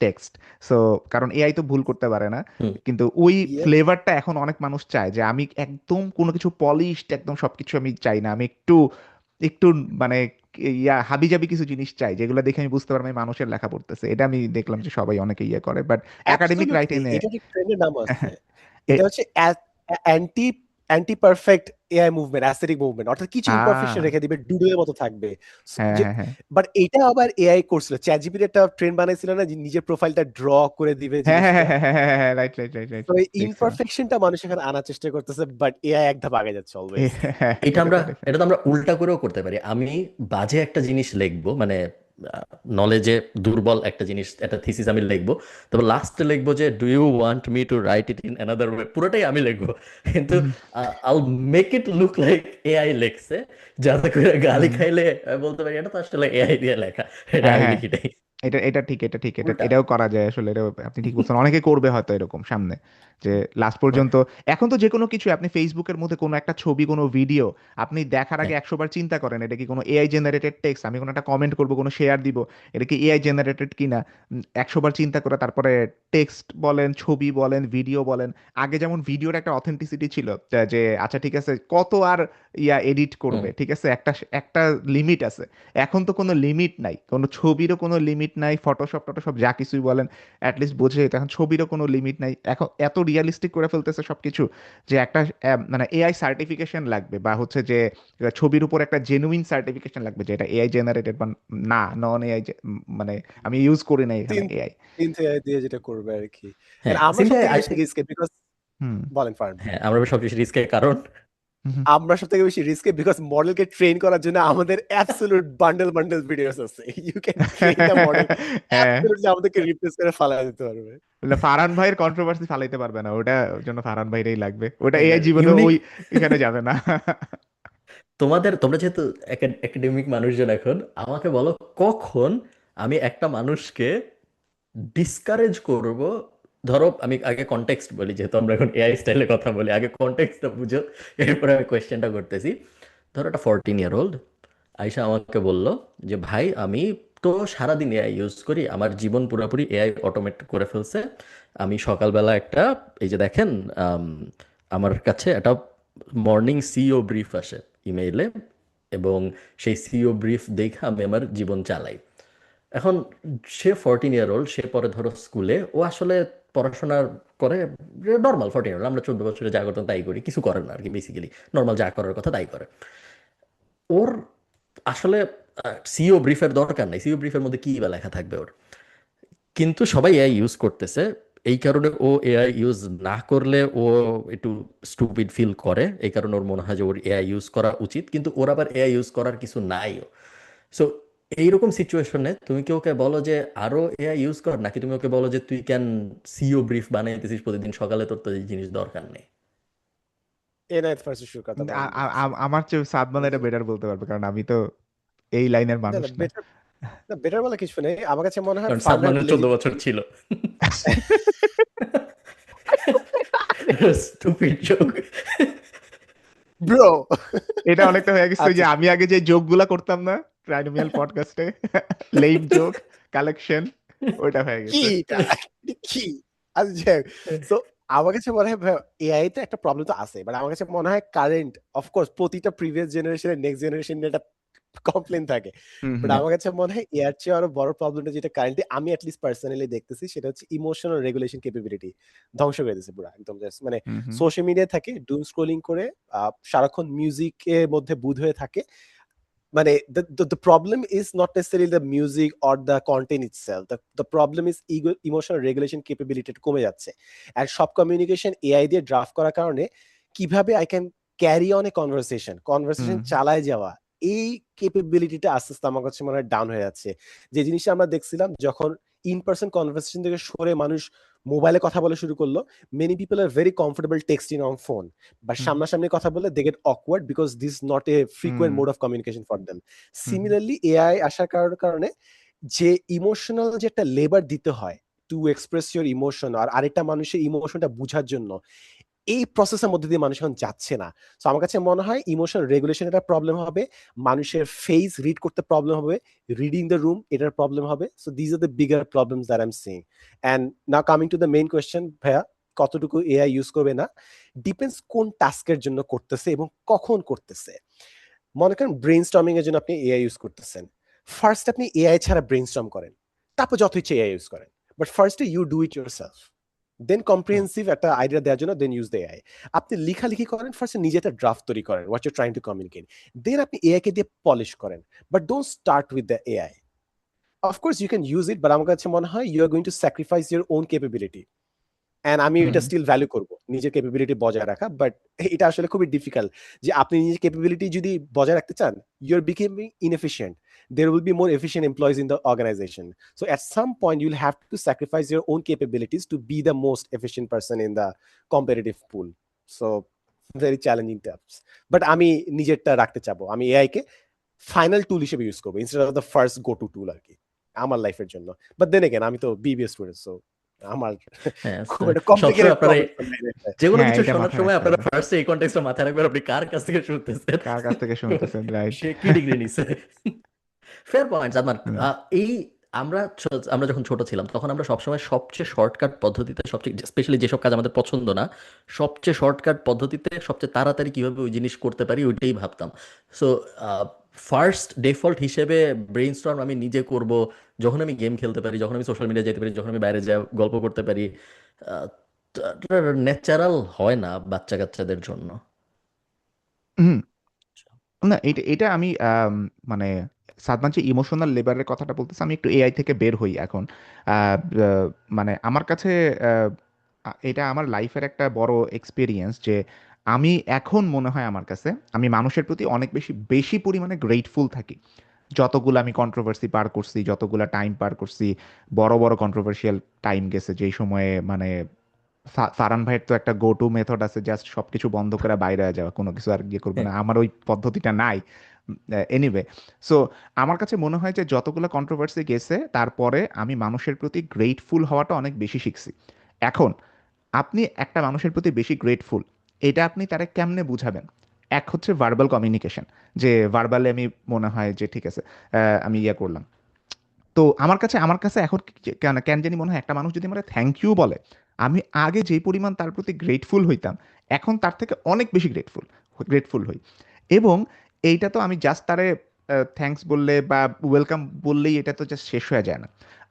টেক্সট। সো কারণ এআই তো ভুল করতে পারে না, হুম কিন্তু ওই Yep. ফ্লেভারটা এখন অনেক মানুষ চায় যে আমি একদম কোনো কিছু পলিশড একদম সবকিছু আমি চাই না, আমি একটু একটু মানে হাবিজাবি কিছু জিনিস চাই যেগুলো দেখে আমি বুঝতে পারবো এই মানুষের লেখা পড়তেছে। এটা আমি দেখলাম যে সবাই অনেকে ইয়ে করে, বাট একাডেমিক অ্যাবসলিউটলি রাইটিং এ এটা ঠিক ট্রেন্ডের নাম আছে। এটা হচ্ছে anti anti perfect AI movement, aesthetic movement, অর্থাৎ কিছু ইমপারফেকশন রেখে দিবে, ডুডলের মতো থাকবে। হ্যাঁ হ্যাঁ হ্যাঁ বাট এটা আবার এআই করছিল, চ্যাটজিপিটি একটা ট্রেন্ড বানাইছিল না যে নিজের প্রোফাইলটা ড্র করে দিবে হ্যাঁ হ্যাঁ জিনিসটা। হ্যাঁ হ্যাঁ হ্যাঁ রাইট রাইট রাইট রাইট তো এই দেখছিলাম। ইমপারফেকশনটা মানুষ এখানে আনার চেষ্টা করতেছে, বাট এআই এক ধাপ আগে যাচ্ছে অলওয়েজ। হ্যাঁ, এটা এটা আমরা তো definitely। এটা তো আমরা উল্টা করেও করতে পারি। আমি বাজে একটা জিনিস লিখবো, মানে নলেজে দুর্বল একটা জিনিস, একটা থিসিস আমি লিখবো, তবে লাস্টে লিখবো যে do you want me to write it in another way, পুরোটাই আমি লিখবো, কিন্তু hmm, I make it look like AI লেখছে, যাতে করে গালি হুম। খাইলে আমি বলতে পারি এটা তো আসলে এআই দিয়ে লেখা, এটা হ্যাঁ আমি হ্যাঁ লিখি নাই। এটা ঠিক, এটা ঠিক, উল্টা। এটাও করা যায় আসলে, এটাও আপনি ঠিক বলছেন, অনেকে করবে হয়তো এরকম সামনে, যে লাস্ট পর্যন্ত। এখন তো যে কোনো কিছু আপনি ফেসবুকের মধ্যে কোনো একটা ছবি, কোনো ভিডিও আপনি দেখার আগে হ্যাঁ, 100 বার চিন্তা করেন এটা কি কোনো এআই জেনারেটেড টেক্সট, আমি কোনো একটা কমেন্ট করবো, কোনো শেয়ার দিব, এটা কি এআই জেনারেটেড কিনা। 100 বার চিন্তা করে তারপরে টেক্সট বলেন, ছবি বলেন, ভিডিও বলেন। আগে যেমন ভিডিওর একটা অথেন্টিসিটি ছিল, যে আচ্ছা ঠিক আছে কত আর এডিট হুম, করবে, ঠিক আছে, একটা একটা লিমিট আছে। এখন তো কোনো লিমিট নাই, কোনো ছবিরও কোনো লিমিট নাই, ফটোশপ টটোশপ যা কিছুই বলেন অ্যাটলিস্ট বোঝে যেত। এখন ছবিরও কোনো লিমিট নাই, এখন এত রিয়েলিস্টিক করে ফেলতেছে সবকিছু, যে একটা মানে এআই সার্টিফিকেশন লাগবে, বা হচ্ছে যে ছবির উপর একটা জেনুইন সার্টিফিকেশন লাগবে যে এটা এআই জেনারেটেড বা না, নন এআই, মানে আমি ইউজ করি না এখানে তিন এআই। তিন এআই দিয়ে যেটা করবে আর কি। হ্যাঁ, আমরা সব সিনথিয়া থেকে আই বেশি থিঙ্ক। রিস্কে, বিকজ হুম বলেন ফার্ন। হ্যাঁ, আমরা সবচেয়ে রিস্কের কারণ হুম আমরা সব থেকে বেশি রিস্কে বিকজ মডেলকে ট্রেন করার জন্য আমাদের অ্যাবসলিউট বান্ডেল বান্ডেল ভিডিওস আছে। You can train a model, হ্যাঁ, অ্যাবসলিউটলি আমাদেরকে রিপ্লেস করে ফালায় দিতে পারবে। বলে ফারহান ভাইয়ের কন্ট্রোভার্সি ফালাইতে পারবে না, ওটা ওর জন্য ফারহান ভাইরাই লাগবে, ওটা এআই না, জীবনে ইউনিক। ওই এখানে যাবে না। তোমরা যেহেতু একাডেমিক মানুষজন, এখন আমাকে বলো কখন আমি একটা মানুষকে ডিসকারেজ করব। ধরো আমি আগে কনটেক্সট বলি, যেহেতু আমরা এখন এআই স্টাইলে কথা বলি, আগে কনটেক্সটটা বুঝো, এরপরে আমি কোয়েশ্চেনটা করতেছি। ধরো একটা 14 ইয়ার ওল্ড আয়শা আমাকে বলল যে ভাই আমি তো সারাদিন এআই ইউজ করি, আমার জীবন পুরোপুরি এআই অটোমেট করে ফেলছে। আমি সকালবেলা একটা, এই যে দেখেন, আম, আমার কাছে একটা মর্নিং সিইও ব্রিফ আসে ইমেইলে, এবং সেই সিইও ব্রিফ দেখে আমি আমার জীবন চালাই। এখন সে 14 ইয়ার ওল্ড, সে পরে ধরো স্কুলে, ও আসলে পড়াশোনা করে, নর্মাল 14 ইয়ার, আমরা 14 বছরে যা করতাম তাই করি, কিছু করে না আর কি, বেসিক্যালি নর্মাল যা করার কথা তাই করে। ওর আসলে সিইও ব্রিফের দরকার নাই, সিইও ব্রিফের মধ্যে কি বা লেখা থাকবে ওর, কিন্তু সবাই এআই ইউজ করতেছে, এই কারণে ও এআই ইউজ না করলে ও একটু স্টুপিড ফিল করে, এই কারণে ওর মনে হয় যে ওর এআই ইউজ করা উচিত, কিন্তু ওর আবার এআই ইউজ করার কিছু নাইও। সো এইরকম সিচুয়েশনে তুমি কি ওকে বলো যে আরো এআই ইউজ কর, নাকি তুমি ওকে বলো যে তুই কেন সিইও ব্রিফ বানাইতেছিস প্রতিদিন সকালে, তোর তো এই জিনিস দরকার নেই? এনায়েত ফার্সি সুর কথা বলেন দেখি। আমার চেয়ে সাদমান এটা বেটার বলতে পারবে, কারণ আমি তো এই লাইনের না মানুষ না না। বেটার, না বেটার বলে কিছু নেই, আমার কাছে মনে হয় কারণ ফার্নার সাদমানের লেজি। 14 বছর ছিল। Stupid joke. ব্রো। এটা অনেকটা হয়ে গেছে যে আচ্ছা আমি আগে যে জোক গুলা করতাম না ট্রাইনোমিয়াল পডকাস্টে, লেম জোক কালেকশন, ওইটা হয়ে কি গেছে। এটা, কি আচ্ছা। সো আমার কাছে মনে হয় এআই তে একটা প্রবলেম তো আছে, বাট আমার কাছে মনে হয় কারেন্ট, অফকোর্স প্রতিটা প্রিভিয়াস জেনারেশনের নেক্সট জেনারেশন এটা কমপ্লেন থাকে, হুম বাট হুম আমার কাছে মনে হয় এর চেয়ে আরো বড় প্রবলেমটা যেটা কারেন্টলি আমি অ্যাটলিস্ট পার্সোনালি দেখতেছি, সেটা হচ্ছে ইমোশনাল রেগুলেশন ক্যাপাবিলিটি ধ্বংস করে দিয়েছে পুরো একদম। জাস্ট মানে হুম হুম সোশ্যাল মিডিয়ায় থাকে, ডুম স্ক্রোলিং করে, সারাক্ষণ মিউজিকের মধ্যে বুঁদ হয়ে থাকে। মানে the problem is not necessarily the music or the content itself. The problem is emotional regulation capability কমে যাচ্ছে, আর সব কমিউনিকেশন এআই দিয়ে ড্রাফট করার কারণে কিভাবে I can carry on a conversation hmm চালায় যাওয়া, এই ক্যাপাবিলিটিটা আস্তে আস্তে আমার কাছে মনে হয় ডাউন হয়ে যাচ্ছে। যে জিনিসটা আমরা দেখছিলাম যখন ইন পার্সন কনভারসেশন থেকে সরে মানুষ মোবাইলে কথা বলা শুরু করলো, many people are very comfortable texting on phone, বা হুম সামনাসামনি কথা বলে they get awkward because this not a hmm frequent mode of communication for them. Hmm similarly AI আসার কারণে যে ইমোশনাল যে একটা লেবার দিতে হয় টু এক্সপ্রেস ইউর ইমোশন, আর আরেকটা মানুষের ইমোশনটা বোঝার জন্য, এই প্রসেসের মধ্যে দিয়ে মানুষ এখন যাচ্ছে না। সো আমার কাছে মনে হয় ইমোশনাল রেগুলেশন একটা প্রবলেম হবে, মানুষের ফেস রিড করতে প্রবলেম হবে, রিডিং দ্য রুম এটার প্রবলেম হবে। So these are the bigger problems that I am seeing. And now coming to the main question, ভাইয়া কতটুকু এআই ইউজ করবে না, ডিপেন্ডস কোন টাস্কের জন্য করতেছে এবং কখন করতেছে। মনে করেন ব্রেইনস্টর্মিং এর জন্য আপনি এআই ইউজ করতেছেন, ফার্স্ট আপনি এআই ছাড়া ব্রেইনস্টর্ম করেন, তারপর যত ইচ্ছে এআই ইউজ করেন, বাট ফার্স্টে you do it yourself, then comprehensive একটা আইডিয়া দেওয়ার জন্য দেন ইউজ দ্য এআই। আপনি লেখালেখি করেন, ফার্স্টে নিজে একটা ড্রাফট তৈরি করেন, what you trying to communicate, then আপনি এআই কে দিয়ে পলিশ করেন, but don't start with the AI. Of course you can use it, but আমার কাছে মনে হয় you are going to sacrifice your own capability, and আমি এটা স্টিল ভ্যালু করব, নিজের ক্যাপাবিলিটি বজায় রাখা। বাট এটা আসলে খুবই ডিফিকাল্ট যে আপনি নিজের ক্যাপাবিলিটি যদি বজায় রাখতে চান, you are becoming inefficient, there will be more efficient employees in the organization. So at some point you'll have to sacrifice your own capabilities to be the most efficient person in the competitive pool. So very challenging tips, but আমি নিজেরটা রাখতে চাবো, আমি AI কে final টুল হিসেবে use করবো instead of the first go to tool আর কি আমার লাইফের জন্য। বাট দেন এগেন আমি তো বিবিএ স্টুডেন্ট, সো আমার হ্যাঁ খুব তো একটা সবসময় কমপ্লিকেটেড আপনারা প্রবলেম নাই এটা। যে কোনো হ্যাঁ, কিছু এটা শোনার মাথায় সময় রাখতে আপনারা হবে। ফার্স্টে এই কনটেক্সটটা মাথায় রাখবেন, আপনি কার কাছ থেকে শুনতেছেন, কার কাছ থেকে শুনতেছেন, রাইট? সে কি ডিগ্রি নিছে। Fair point Sadman. এই আমরা যখন ছোট ছিলাম তখন আমরা সবসময় সবচেয়ে শর্টকাট পদ্ধতিতে, সবচেয়ে স্পেশালি যেসব কাজ আমাদের পছন্দ না, সবচেয়ে শর্টকাট পদ্ধতিতে সবচেয়ে তাড়াতাড়ি কিভাবে ওই জিনিস করতে পারি ওইটাই ভাবতাম। সো ফার্স্ট ডিফল্ট হিসেবে ব্রেইনস্টর্ম আমি নিজে করব যখন আমি গেম খেলতে পারি, যখন আমি সোশ্যাল মিডিয়া যেতে পারি, যখন আমি বাইরে যা গল্প করতে পারি। ন্যাচারাল হয় না বাচ্চা কাচ্চাদের জন্য। হুম। না, এটা এটা আমি মানে সাদমান যে ইমোশনাল লেবারের কথাটা বলতেছে, আমি একটু এআই থেকে বের হই এখন। মানে আমার কাছে এটা আমার লাইফের একটা বড় এক্সপিরিয়েন্স যে আমি এখন মনে হয় আমার কাছে আমি মানুষের প্রতি অনেক বেশি বেশি পরিমাণে গ্রেটফুল থাকি। যতগুলো আমি কন্ট্রোভার্সি পার করছি, যতগুলো টাইম পার করছি, বড় বড় কন্ট্রোভার্সিয়াল টাইম গেছে যেই সময়ে মানে ফারহান ভাইয়ের তো একটা গো টু মেথড আছে, জাস্ট সবকিছু বন্ধ করে বাইরে যাওয়া, কোনো কিছু আর ইয়ে করবো না। আমার ওই পদ্ধতিটা নাই। এনিওয়ে, সো আমার কাছে মনে হয় যে যতগুলো কন্ট্রোভার্সি গেছে তারপরে আমি মানুষের প্রতি গ্রেটফুল হওয়াটা অনেক বেশি শিখছি। এখন আপনি একটা মানুষের প্রতি বেশি গ্রেটফুল, এটা আপনি তারা কেমনে বুঝাবেন? এক হচ্ছে ভার্বাল কমিউনিকেশন, যে ভার্বালে আমি মনে হয় যে ঠিক আছে, আমি ইয়ে করলাম। তো আমার কাছে এখন কেন কেন জানি মনে হয় একটা মানুষ যদি আমার থ্যাংক ইউ বলে, আমি আগে যেই পরিমাণ তার প্রতি গ্রেটফুল হইতাম, এখন তার থেকে অনেক বেশি গ্রেটফুল গ্রেটফুল হই। এবং এইটা তো আমি জাস্ট তারে থ্যাঙ্কস বললে বা ওয়েলকাম বললেই এটা তো জাস্ট শেষ হয়ে যায় না।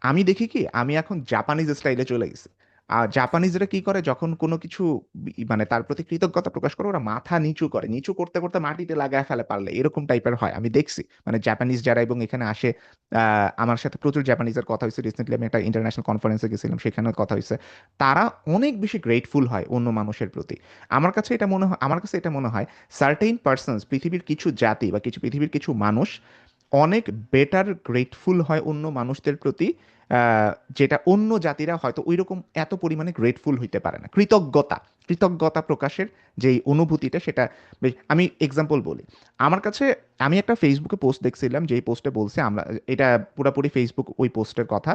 আমি দেখি কি, আমি এখন জাপানিজ স্টাইলে চলে গেছি। আর জাপানিজরা কি করে, যখন কোনো কিছু মানে তার প্রতি কৃতজ্ঞতা প্রকাশ করে, ওরা মাথা নিচু করে, নিচু করতে করতে মাটিতে লাগায় ফেলে পারলে, এরকম টাইপের হয় আমি দেখছি। মানে জাপানিজ যারা এবং এখানে আসে, আমার সাথে প্রচুর জাপানিজের কথা হয়েছে। রিসেন্টলি আমি একটা ইন্টারন্যাশনাল কনফারেন্সে গেছিলাম, সেখানেও কথা হয়েছে। তারা অনেক বেশি গ্রেটফুল হয় অন্য মানুষের প্রতি। আমার কাছে এটা মনে হয় সার্টেইন পার্সনস, পৃথিবীর কিছু জাতি বা পৃথিবীর কিছু মানুষ অনেক বেটার গ্রেটফুল হয় অন্য মানুষদের প্রতি, যেটা অন্য জাতিরা হয়তো ওই রকম এত পরিমাণে গ্রেটফুল হইতে পারে না। কৃতজ্ঞতা প্রকাশের যেই অনুভূতিটা, সেটা আমি এক্সাম্পল বলি। আমার কাছে, আমি একটা ফেসবুকে পোস্ট দেখছিলাম, যেই পোস্টে বলছে, আমরা এটা পুরাপুরি ফেসবুক ওই পোস্টের কথা,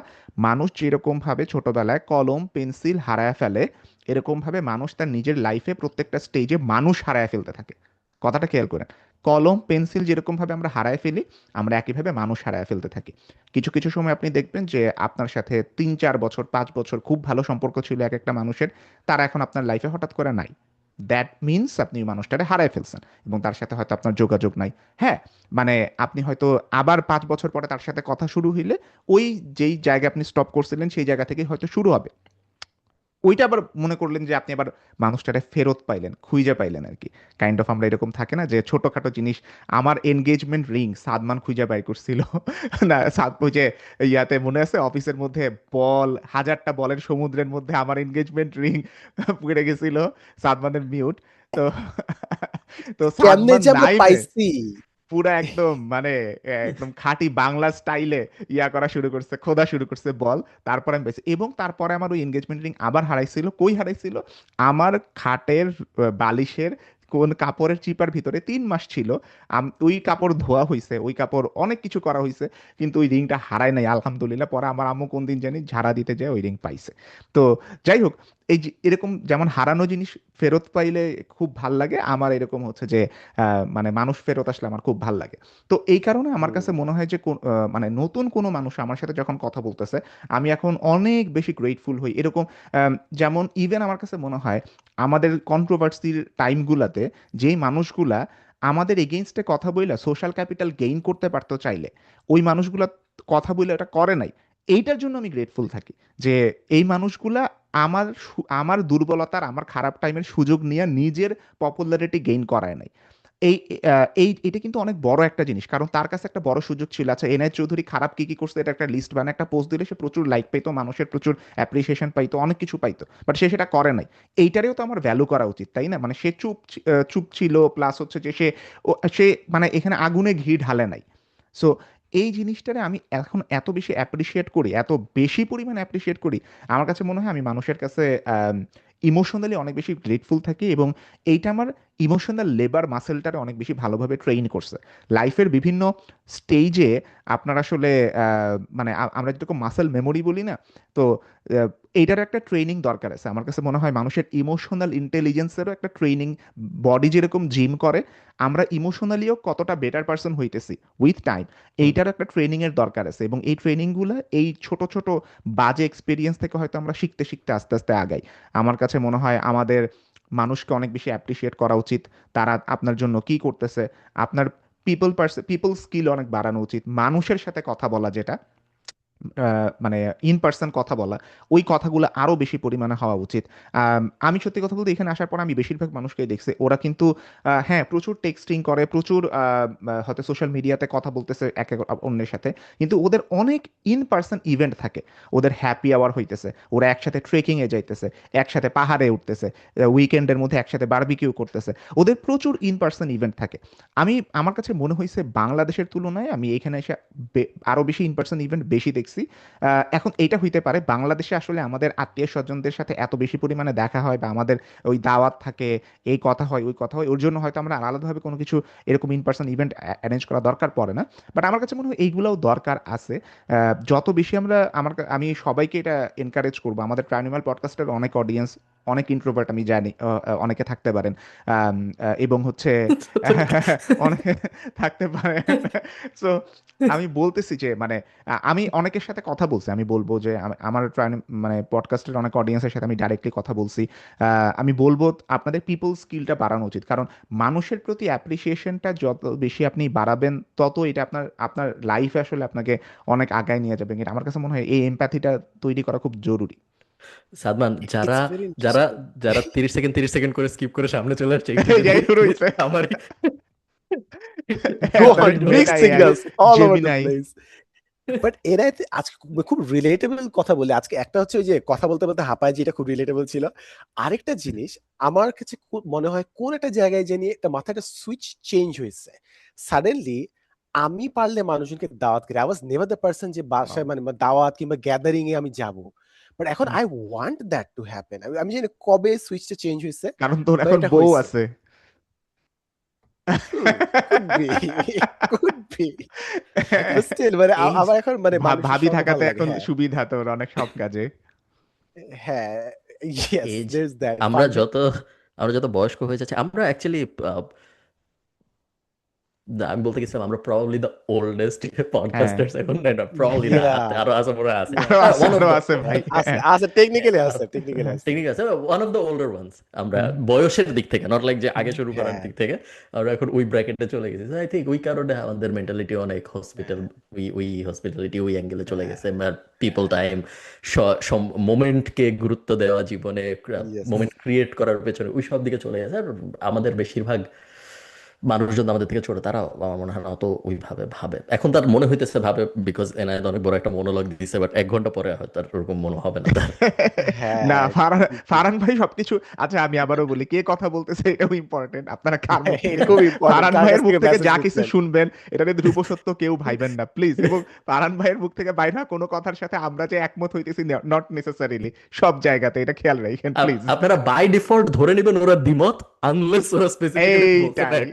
মানুষ যেরকম ভাবে ছোটবেলায় কলম পেন্সিল হারায় ফেলে, এরকম ভাবে মানুষ তার নিজের লাইফে প্রত্যেকটা স্টেজে মানুষ হারায় ফেলতে থাকে। কথাটা খেয়াল করেন, কলম পেন্সিল যেরকম ভাবে আমরা হারায় ফেলি, আমরা একইভাবে মানুষ হারায় ফেলতে থাকি। কিছু কিছু সময় আপনি দেখবেন যে আপনার সাথে 3-4 বছর 5 বছর খুব ভালো সম্পর্ক ছিল এক একটা মানুষের, তারা এখন আপনার লাইফে হঠাৎ করে নাই। দ্যাট মিনস আপনি ওই মানুষটারে হারায় ফেলছেন এবং তার সাথে হয়তো আপনার যোগাযোগ নাই। হ্যাঁ, মানে আপনি হয়তো আবার 5 বছর পরে তার সাথে কথা শুরু হইলে ওই যেই জায়গায় আপনি স্টপ করছিলেন সেই জায়গা থেকে হয়তো শুরু হবে। ওইটা আবার মনে করলেন যে আপনি আবার মানুষটারে ফেরত পাইলেন, খুঁজে পাইলেন আর কি। কাইন্ড অফ আমরা এরকম থাকে না যে ছোটখাটো জিনিস, আমার এনগেজমেন্ট রিং সাদমান খুঁজে বাই করছিল। না ওই যে ইয়াতে মনে আছে, অফিসের মধ্যে বল, হাজারটা বলের সমুদ্রের মধ্যে আমার এনগেজমেন্ট রিং পড়ে গেছিল, সাদমানের মিউট। তো তো কেমনে সাদমান যে আমরা নাইমে পাইছি। পুরা একদম মানে একদম খাঁটি বাংলা স্টাইলে ইয়া করা শুরু করছে, খোদা শুরু করছে বল। তারপরে আমি পেয়েছি, এবং তারপরে আমার ওই এনগেজমেন্ট রিং আবার হারাইছিল। কই হারাইছিল? আমার খাটের বালিশের কোন কাপড়ের চিপার ভিতরে 3 মাস ছিল। ওই কাপড় ধোয়া হয়েছে, ওই কাপড় অনেক কিছু করা হয়েছে, কিন্তু ওই রিংটা হারায় নাই আলহামদুলিল্লাহ। পরে আমার আম্মু কোন দিন জানি ঝাড়া দিতে যায়, ওই রিং পাইছে। তো যাই হোক, এই যে এরকম যেমন হারানো জিনিস ফেরত পাইলে খুব ভাল লাগে, আমার এরকম হচ্ছে যে মানে মানুষ ফেরত আসলে আমার খুব ভাল লাগে। তো এই কারণে আমার কাছে মনে হয় যে মানে নতুন কোনো মানুষ আমার সাথে যখন কথা বলতেছে, আমি এখন অনেক বেশি গ্রেটফুল হই এরকম। যেমন ইভেন আমার কাছে মনে হয় আমাদের কন্ট্রোভার্সির টাইমগুলাতে যেই মানুষগুলা আমাদের এগেইনস্টে কথা বইলা সোশ্যাল ক্যাপিটাল গেইন করতে পারতো চাইলে, ওই মানুষগুলা কথা বইলে এটা করে নাই। এইটার জন্য আমি গ্রেটফুল থাকি যে এই মানুষগুলা আমার দুর্বলতার, আমার খারাপ টাইমের সুযোগ নিয়ে নিজের পপুলারিটি গেইন করায় নাই। এই এটা কিন্তু অনেক বড় একটা জিনিস, কারণ তার কাছে একটা বড় সুযোগ ছিল। আচ্ছা, এনআই চৌধুরী খারাপ কি কি করছে এটা একটা লিস্ট বানায় একটা পোস্ট দিলে সে প্রচুর লাইক পাইতো, মানুষের প্রচুর অ্যাপ্রিসিয়েশন পাইতো, অনেক কিছু পাইতো, বাট সে সেটা করে নাই। এইটারেও তো আমার ভ্যালু করা উচিত, তাই না? মানে সে চুপ ছিল, প্লাস হচ্ছে যে সে মানে এখানে আগুনে ঘি ঢালে নাই। সো এই জিনিসটারে আমি এখন এত বেশি অ্যাপ্রিসিয়েট করি, এত বেশি পরিমাণে অ্যাপ্রিসিয়েট করি। আমার কাছে মনে হয় আমি মানুষের কাছে ইমোশনালি অনেক বেশি গ্রেটফুল থাকি, এবং এইটা আমার ইমোশনাল লেবার মাসেলটারে অনেক বেশি ভালোভাবে ট্রেন করছে লাইফের বিভিন্ন স্টেজে। আপনার আসলে মানে আমরা যেরকম মাসেল মেমোরি বলি না, তো আহ, এইটার একটা ট্রেনিং দরকার আছে। আমার কাছে মনে হয় মানুষের ইমোশনাল ইন্টেলিজেন্সেরও একটা ট্রেনিং, বডি যেরকম জিম করে, আমরা ইমোশনালিও কতটা বেটার পার্সন হইতেছি উইথ টাইম, হুম। এইটার একটা ট্রেনিং এর দরকার আছে। এবং এই ট্রেনিংগুলো এই ছোট ছোট বাজে এক্সপিরিয়েন্স থেকে হয়তো আমরা শিখতে শিখতে আস্তে আস্তে আগাই। আমার কাছে মনে হয় আমাদের মানুষকে অনেক বেশি অ্যাপ্রিসিয়েট করা উচিত, তারা আপনার জন্য কি করতেছে। আপনার পিপল স্কিল অনেক বাড়ানো উচিত। মানুষের সাথে কথা বলা, যেটা মানে ইন পার্সন কথা বলা, ওই কথাগুলো আরো বেশি পরিমাণে হওয়া উচিত। আমি সত্যি কথা বলতে এখানে আসার পর আমি বেশিরভাগ মানুষকে দেখছি, ওরা কিন্তু হ্যাঁ প্রচুর টেক্সটিং করে, প্রচুর হয়তো সোশ্যাল মিডিয়াতে কথা বলতেছে একে অন্যের সাথে, কিন্তু ওদের অনেক ইন পার্সন ইভেন্ট থাকে। ওদের হ্যাপি আওয়ার হইতেছে, ওরা একসাথে ট্রেকিং এ যাইতেছে, একসাথে পাহাড়ে উঠতেছে, উইকেন্ডের মধ্যে একসাথে বারবিকিউ করতেছে, ওদের প্রচুর ইন পার্সন ইভেন্ট থাকে। আমার কাছে মনে হয়েছে বাংলাদেশের তুলনায় আমি এখানে এসে আরো বেশি ইন পার্সন ইভেন্ট বেশি দেখছি। এখন এইটা হইতে পারে বাংলাদেশে আসলে আমাদের আত্মীয় স্বজনদের সাথে এত বেশি পরিমাণে দেখা হয়, বা আমাদের ওই দাওয়াত থাকে, এই কথা হয় ওই কথা হয়, ওর জন্য হয়তো আমরা আলাদাভাবে কোনো কিছু এরকম ইন পার্সন ইভেন্ট অ্যারেঞ্জ করা দরকার পড়ে না। বাট আমার কাছে মনে হয় এইগুলোও দরকার আছে। যত বেশি আমি সবাইকে এটা এনকারেজ করবো। আমাদের ট্রাইনিমাল পডকাস্টের অনেক অডিয়েন্স অনেক ইন্ট্রোভার্ট আমি জানি, অনেকে থাকতে পারেন, এবং হচ্ছে অনেকে থাকতে পারেন। সো আমি বলতেছি যে মানে আমি অনেকের সাথে কথা বলছি, আমি বলবো যে আমার মানে পডকাস্টের অনেক অডিয়েন্সের সাথে আমি ডাইরেক্টলি কথা বলছি। আমি বলবো আপনাদের পিপল স্কিলটা বাড়ানো উচিত, কারণ মানুষের প্রতি অ্যাপ্রিসিয়েশনটা যত বেশি আপনি বাড়াবেন, তত এটা আপনার আপনার লাইফে আসলে আপনাকে অনেক আগায় নিয়ে যাবে। এটা আমার কাছে মনে হয় এই এমপ্যাথিটা তৈরি করা খুব জরুরি। সাদমান, যারা It's very যারা interesting. যারা 30 সেকেন্ড করে স্কিপ করে সামনে চলে আসছে একটু যদি যাই শুরু হয়েছে আমারই Go আপনার on, একটু mixed AI, signals all over the Gemini. place. But এরা আজকে খুব রিলেটেবল কথা বলে আজকে। একটা হচ্ছে ওই যে কথা বলতে বলতে হাঁপায়, যেটা খুব রিলেটেবল ছিল। আরেকটা জিনিস আমার কাছে মনে হয় কোন একটা জায়গায় জানি একটা মাথায় একটা সুইচ চেঞ্জ হয়েছে সাডেনলি। আমি পারলে মানুষজনকে দাওয়াত করি, I was never the person যে বাসায় মানে দাওয়াত কিংবা গ্যাদারিং এ আমি যাব। বাট এখন I want that to happen. আমি জানি না কবে সুইচটা চেঞ্জ হয়েছে, কারণ তোর বাট এখন এটা বউ হয়েছে। আছে। Could be, could be, but still মানে এই আমার এখন মানে মানুষের ভাবি সঙ্গ থাকাতে ভালো লাগে। এখন হ্যাঁ সুবিধা তোর অনেক সব কাজে। হ্যাঁ, ইয়েস, এজ, দেয়ারস দ্যাট আমরা ফান্ডে। যত আমরা যত বয়স্ক হয়ে যাচ্ছে, আমরা অ্যাকচুয়ালি, আমি বলতে গেছিলাম আমরা প্রবাবলি দ্য ওল্ডেস্ট হ্যাঁ, পডকাস্টার্স এখন, না প্রবাবলি না, ইয়া, আরো আছে, মনে আছে, ইয়া, আরো আছে, ওয়ান অফ আরো দ্য, আছে ভাই। আছে আছে, টেকনিক্যালি আছে, টেকনিক্যালি আছে। টেকনিক আছে, one of the older ones আমরা, হুম, বয়সের দিক থেকে, নট লাইক যে হুম, আগে শুরু করার হ্যাঁ দিক থেকে। আমরা এখন ওই ব্র্যাকেটে চলে গেছি। আই থিঙ্ক ওই কারণে আমাদের মেন্টালিটি অনেক হসপিটাল, ওই হসপিটালিটি ওই অ্যাঙ্গেলে চলে হ্যাঁ, গেছে। পিপল টাইম, মোমেন্টকে গুরুত্ব দেওয়া, জীবনে ইয়েস। মোমেন্ট ক্রিয়েট করার পেছনে ওই সব দিকে চলে গেছে। আর আমাদের বেশিরভাগ মানুষজন আমাদের থেকে ছোট, তারা আমার মনে হয় না অত ওইভাবে ভাবে। এখন তার মনে হইতেছে ভাবে, বিকজ এনায়েত অনেক বড় একটা মনোলগ দিছে, বাট 1 ঘন্টা পরে হয়তো আর ওরকম মনে হবে না তার। না, হ্যাঁ, ফারহান ভাই সবকিছু। আচ্ছা, আমি আবারও বলি কে কথা বলতেছে এটাও ইম্পর্টেন্ট। আপনারা কার মুখ থেকে এটা খুব ইম্পর্টেন্ট, ফারহান কার কাছ ভাইয়ের মুখ থেকে থেকে মেসেজ যা কিছু দিচ্ছেন। শুনবেন, এটা নিয়ে ধ্রুব সত্য কেউ ভাইবেন না প্লিজ। এবং ফারহান ভাইয়ের মুখ থেকে বাইরে হওয়া কোনো কথার সাথে আমরা যে একমত হইতেছি, নট নেসেসারিলি সব জায়গাতে, এটা খেয়াল রাখেন প্লিজ। আপনারা বাই ডিফল্ট ধরে নেবেন ওরা দ্বিমত, আনলেস ওরা স্পেসিফিক্যালি বলছে না। এইটাই,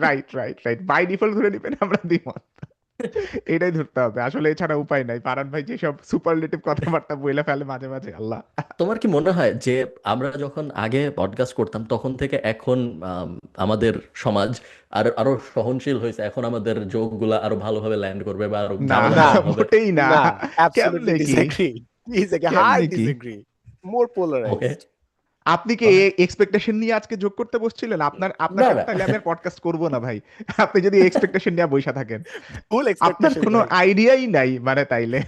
right right right, by default ধরে নিবেন আমরা দ্বিমত। এটাই ধরতে হবে আসলে, এছাড়া উপায় নাই। ফারহান ভাই যেসব সুপারলেটিভ কথাবার্তা বইলা ফেলে মাঝে মাঝে, আল্লাহ। তোমার কি মনে হয় যে আমরা যখন আগে পডকাস্ট করতাম তখন থেকে এখন আমাদের সমাজ আরো আরো সহনশীল হয়েছে, এখন আমাদের জোকগুলা আরো ভালোভাবে ল্যান্ড করবে বা আরো না, ঝামেলা না, কম হবে? মোটেই না। না, অ্যাবসলিউটলি কেমনে কি, ডিসএগ্রি, ডিসএগ্রি, হাই কেমনে কি? ডিসএগ্রি, মোর ওকে, পোলারাইজড। আপনি কি এক্সপেকটেশন নিয়ে আজকে যোগ করতে বসছিলেন? আপনার আপনার না সাথে না তাহলে আমি আর পডকাস্ট করবো না ভাই। আপনি যদি এক্সপেকটেশন নিয়ে বসে থাকেন, ফুল আপনার এক্সপেকটেশন কোনো ভাই। আইডিয়াই নাই মানে তাইলে